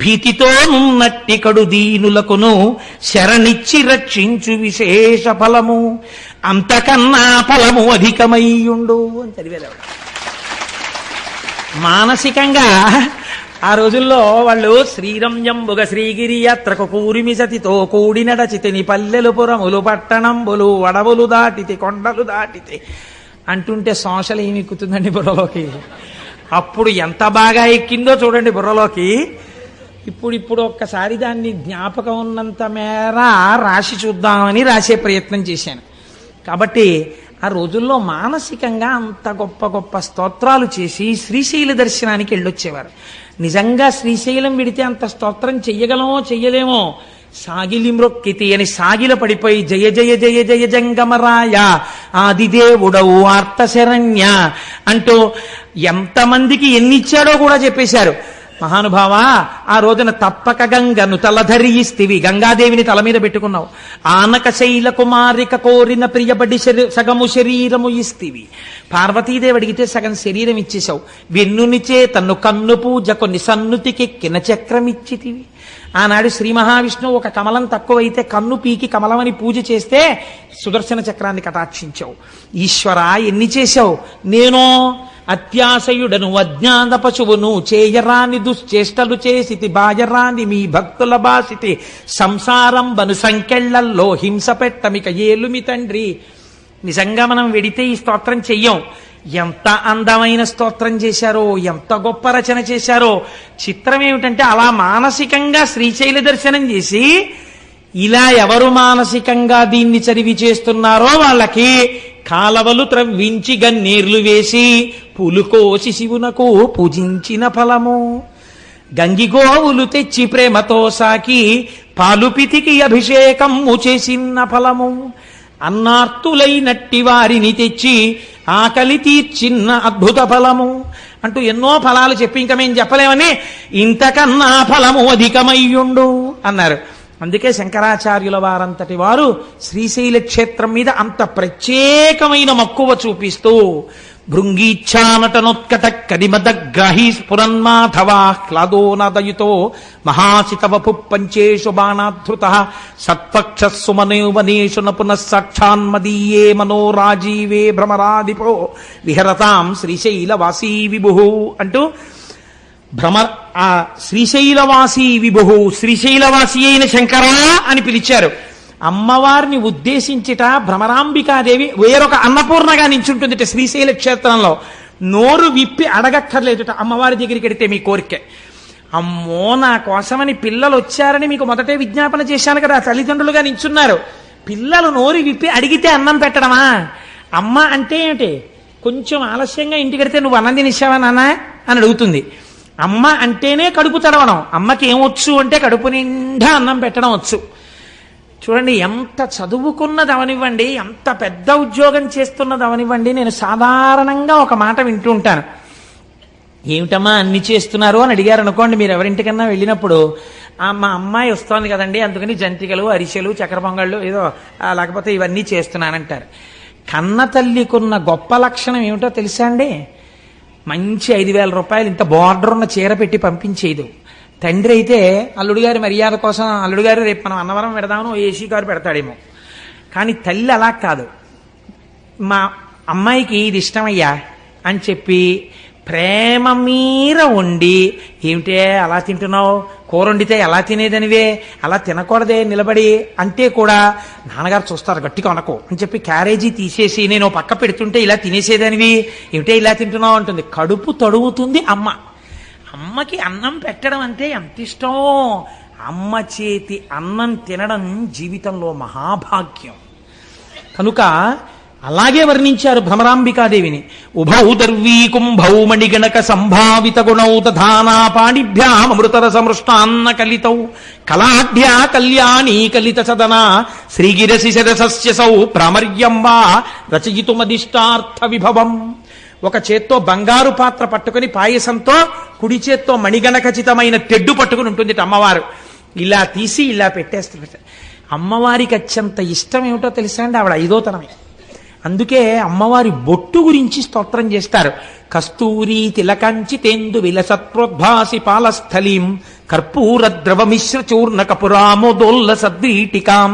భీతితో నున్నట్టి కడు దీనులకును శరణిచ్చి రక్షించు విశేష ఫలము అంతకన్నా ఫలము అధికమయ్యుండు అని చదివేదేవాడు. మానసికంగా ఆ రోజుల్లో వాళ్ళు శ్రీరంజంబుగ శ్రీగిరి యాత్రకు కూరిమి సతితో కూడి నడచితిని పల్లెలు పురములు పట్టణంబులు అడవులు దాటితే కొండలు దాటితే అంటుంటే శోషలు ఏమి ఎక్కుతుందండి బుర్రలోకి. అప్పుడు ఎంత బాగా ఎక్కిందో చూడండి బుర్రలోకి. ఇప్పుడు ఒక్కసారి దాన్ని జ్ఞాపకం ఉన్నంత మేర రాసి చూద్దామని రాసే ప్రయత్నం చేశాను. కాబట్టి ఆ రోజుల్లో మానసికంగా అంత గొప్ప గొప్ప స్తోత్రాలు చేసి శ్రీశైల దర్శనానికి వెళ్ళొచ్చేవారు. నిజంగా శ్రీశైలం విడితే అంత స్తోత్రం చెయ్యగలమో చెయ్యలేమో. సాగిలి మ్రొక్కితి అని సాగిల పడిపోయి జయ జయ జయ జయ జంగమరాయ ఆదిదేవుడవు ఆర్తశరణ్య అంటూ ఎంతమందికి ఎన్నిచ్చాడో కూడా చెప్పేశారు. మహానుభావా, ఆ రోజున తప్పక గంగను తలధరియిస్తివి, గంగాదేవిని తల మీద పెట్టుకున్నావు. ఆనక శైల కుమారిక కోరిన ప్రియబడి సగము శరీరము ఇస్తివి. పార్వతీదేవి అడిగితే సగం శరీరం ఇచ్చేశావు. వెన్నునిచే తన్ను కన్ను పూజకు నిసన్నుతికెక్కిన చక్రమిచ్చితివి. ఆనాడు శ్రీ మహావిష్ణువు ఒక కమలం తక్కువైతే కన్ను పీకి కమలమని పూజ చేస్తే సుదర్శన చక్రాన్ని కటాక్షించావు. ఈశ్వర, ఎన్ని చేశావు? నేనో అత్యాశయుడను అజ్ఞాన పశువును, చేయరాని దుశ్చేష్టలు చేసితి బాయరాని మీ భక్తుల బాసితి, సంసారం బను సంకెళ్లల్లో హింస పెట్టమిక ఏలుమి తండ్రి. నిజంగా మనం వెడితే ఈ స్తోత్రం చెయ్యం. ఎంత అందమైన స్తోత్రం చేశారో, ఎంత గొప్ప రచన చేశారో. చిత్రం ఏమిటంటే అలా మానసికంగా శ్రీశైల దర్శనం చేసి ఇలా ఎవరు మానసికంగా దీన్ని చదివి చేస్తున్నారో వాళ్ళకి కాలవలు త్రవ్వించి గన్నీర్లు వేసి పులుకోసి శివునకు పూజించిన ఫలము. గంగిగోవులు తెచ్చి ప్రేమతో సాకి పాలుపితికి అభిషేకము చేసిన ఫలము. అన్నార్తులైనట్టి వారిని తెచ్చి ఆకలి తీర్చిన్న అద్భుత ఫలము అంటూ ఎన్నో ఫలాలు చెప్పి ఇంకా మేము చెప్పలేమని ఇంతకన్నా ఫలము అధికమయ్యుండు అన్నారు. అందుకే శంకరాచార్యుల వారంతటి వారు శ్రీశైల క్షేత్రం మీద అంత ప్రత్యేకమైన మక్కువ చూపిస్తూ భృంగీచ్ఛానటనోత్కట కదిమదగ్రాహీ స్ఫురన్మాధవాహ్లాదోనదయుతో మహాసితవపు పంచేషు బాణాధృత సత్పక్షస్సు మనోవనేషు నపునః సాక్షాన్మదీయే మనోరాజీవే భ్రమరాధిపో విహరతాం శ్రీశైలవాసీ విభు అంటూ ఆ శ్రీశైలవాసీ విభు, శ్రీశైలవాసి అయిన శంకరా అని పిలిచారు. అమ్మవారిని ఉద్దేశించిట భ్రమరాంబికాదేవి వేరొక అన్నపూర్ణగా నించుంటుందిట శ్రీశైల క్షేత్రంలో. నోరు విప్పి అడగక్కర్లేదుట అమ్మవారి దగ్గరికి వెడితే మీ కోరిక. అమ్మో, నా కోసమని పిల్లలు వచ్చారని మీకు మొదటే విజ్ఞాపన చేశాను కదా, తల్లిదండ్రులుగా నించున్నారు. పిల్లలు నోరు విప్పి అడిగితే అన్నం పెట్టడమా? అమ్మ అంటే ఏమిటి? కొంచెం ఆలస్యంగా ఇంటికి వెడితే నువ్వు అన్నం తినిచ్చావా నాన్న అని అడుగుతుంది. అమ్మ అంటేనే కడుపు తడవడం. అమ్మకి ఏమొచ్చు అంటే కడుపు నిండా అన్నం పెట్టడం వచ్చు. చూడండి, ఎంత చదువుకున్నది అవనివ్వండి, ఎంత పెద్ద ఉద్యోగం చేస్తున్నది అవనివ్వండి, నేను సాధారణంగా ఒక మాట వింటూ ఉంటాను. ఏమిటమ్మా అన్ని చేస్తున్నారు అని అడిగారు అనుకోండి, మీరు ఎవరింటికన్నా వెళ్ళినప్పుడు, మా అమ్మాయి వస్తోంది కదండి అందుకని జంతికలు అరిసెలు చక్కెర పొంగళ్ళు ఏదో లేకపోతే ఇవన్నీ చేస్తున్నానంటారు. కన్న తల్లికున్న గొప్ప లక్షణం ఏమిటో తెలుసా అండి? మంచి 5,000 రూపాయలు ఇంత బార్డర్ ఉన్న చీర పెట్టి పంపించేదు. తండ్రి అయితే అల్లుడు గారి మర్యాద కోసం అల్లుడు గారు రేపు మనం అన్నవరం పెడదామని ఏసీ కారు పెడతాడేమో. కానీ తల్లి అలా కాదు. మా అమ్మాయికి ఇది ఇష్టమయ్యా అని చెప్పి ప్రేమ మీర వండి, ఏమిటే అలా తింటున్నావు, కూర వండితే ఎలా తినేదనివే, అలా తినకూడదే నిలబడి అంటే కూడా నాన్నగారు చూస్తారు గట్టిగా అనకో అని చెప్పి క్యారేజీ తీసేసి నేను పక్క పెడుతుంటే ఇలా తినేసేదానివి, ఏమిటే ఇలా తింటున్నావు అంటుంది. కడుపు తడువుతుంది అమ్మ. అమ్మకి అన్నం పెట్టడం అంటే ఎంత ఇష్టం. అమ్మ చేతి అన్నం తినడం జీవితంలో మహాభాగ్యం. కనుక అలాగే వర్ణించారు భ్రమరాంబికాదేవిని. ఉభౌ దర్వీ కుంభౌ మణిగణక సంభావిత గుణౌ తథానా పాణిభ్యామృతరసమృష్టాన్న కలితౌ కళాఢ్యా కళ్యాణీ కలిత సదనా శ్రీగిరసి శరసస్యసౌ ప్రామర్యం వా రచయితుమదిష్టార్థ విభవం. ఒక చేత్తో బంగారు పాత్ర పట్టుకుని పాయసంతో, కుడి చేత్తో మణిగణఖచితమైన తెడ్డు పట్టుకుని ఉంటుంది అమ్మవారు. ఇలా తీసి ఇలా పెట్టేస్తారు. అమ్మవారికి అత్యంత ఇష్టం ఏమిటో తెలుసా అండి? ఆవిడ 5వ తనమే. అందుకే అమ్మవారి బొట్టు గురించి స్తోత్రం చేస్తారు. కస్తూరి తిలకంచితేందు విలసత్ప్రోద్భాసి పాలస్థలీం కర్పూర ద్రవమిశ్ర చూర్ణ కపురామోదోల్ల సద్వీటికాం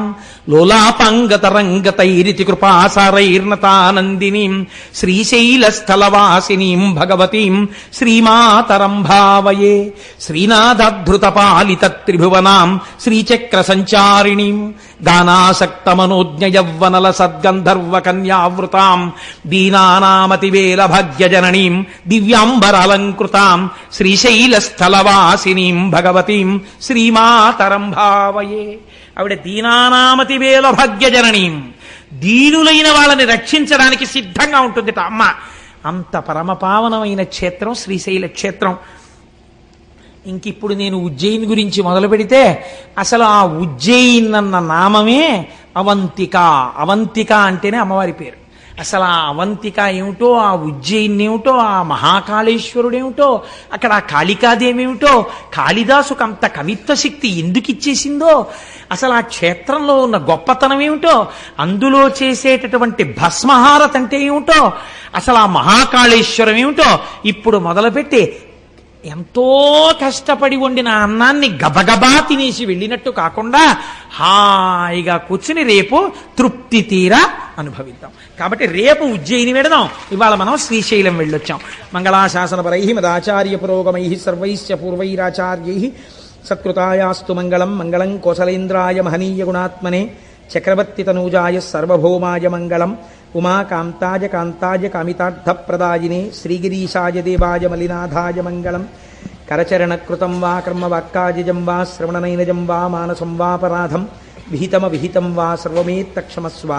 లోలాపాంగతరంగతైరితి కృపాసారైర్నతానందినీం శ్రీశైలస్థలవాసినీం భగవతీం శ్రీమాతరం భావయే. శ్రీనాథధృత పాలిత త్రిభువనాం శ్రీచక్ర సంచారిణీం గానాసక్త మనోజ్ఞ యవ్వనల సద్గంధర్వ కన్యావృతాం దీనానామతివేల భాగ్యజననీం దివ్యాంబరాలంకృతాం శ్రీశైలస్థలవాసినీం భగవతీం శ్రీమాతరం భావయే. ఆవిడ దీనానామతివేల భాగ్యజననీం, దీనులైన వాళ్ళని రక్షించడానికి సిద్ధంగా ఉంటుంది అమ్మ. అంత పరమపావనమైన క్షేత్రం శ్రీశైల క్షేత్రం. ఇంకిప్పుడు నేను ఉజ్జయిన్ గురించి మొదలు పెడితే అసలు ఆ ఉజ్జయిన్ అన్న నామమే అవంతిక. అవంతిక అంటేనే అమ్మవారి పేరు. అసలు ఆ అవంతిక ఏమిటో, ఆ ఉజ్జయిని ఏమిటో, ఆ మహాకాళేశ్వరుడేమిటో, అక్కడ ఆ కాళికాదేమేమిటో, కాళిదాసుకు అంత కవిత్వ శక్తి ఎందుకు ఇచ్చేసిందో, అసలు ఆ క్షేత్రంలో ఉన్న గొప్పతనం ఏమిటో, అందులో చేసేటటువంటి భస్మహారత అంటే ఏమిటో, అసలు ఆ మహాకాళేశ్వరం ఏమిటో ఇప్పుడు మొదలుపెట్టి ఎంతో కష్టపడి వండిన అన్నాన్ని గబగబా తినేసి వెళ్ళినట్టు కాకుండా హాయిగా కూర్చుని రేపు తృప్తి తీరా అనుభవిద్దాం. కాబట్టి రేపు ఉజ్జయిని వెడదాం, ఇవాళ మనం శ్రీశైలం వెళ్ళొచ్చాం. మంగళాశాసనపరై మదాచార్య పురోగమై సర్వైశ్చ పూర్వైరాచార్యై సత్కృతాయాస్తు మంగళం. మంగళం కోసలేంద్రాయ మహనీయ గుణాత్మనే చక్రవర్తి తనూజాయ సర్వభౌమాయ మంగళం. ఉమాకాంతాయ కాంతాయ కామితార్థప్రదాయినే శ్రీగిరీశాయ దేవాయ మలినాథాయ మంగళం. కరచరణకృతం వా కర్మవాక్కాజం వా శ్రవణనైనజం వా మానసం వాపరాధం విహితమవిహితం వా సర్వమేత్తక్షమస్వ.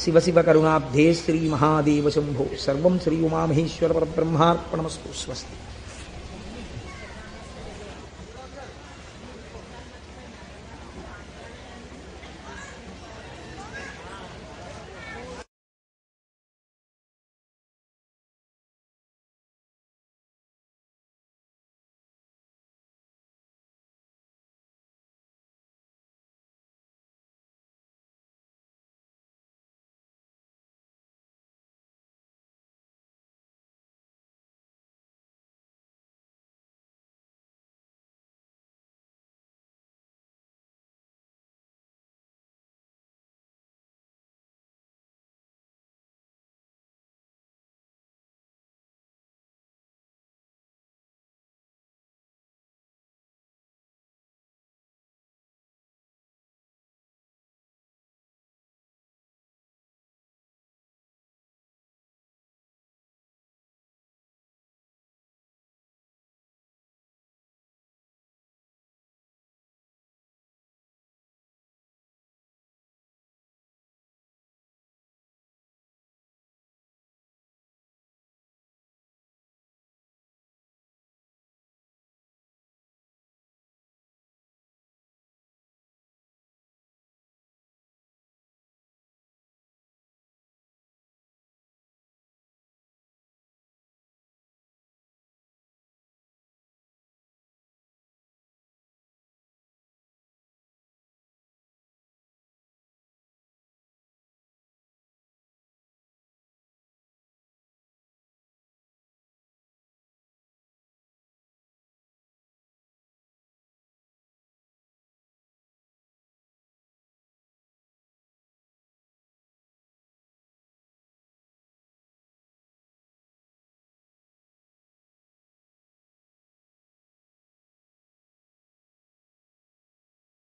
శివ శివ కరుణాబ్ధే శ్రీ మహాదేవ శంభో. సర్వం శ్రీ ఉమామహేశ్వర పరబ్రహ్మార్పణమస్తు. స్వస్తి.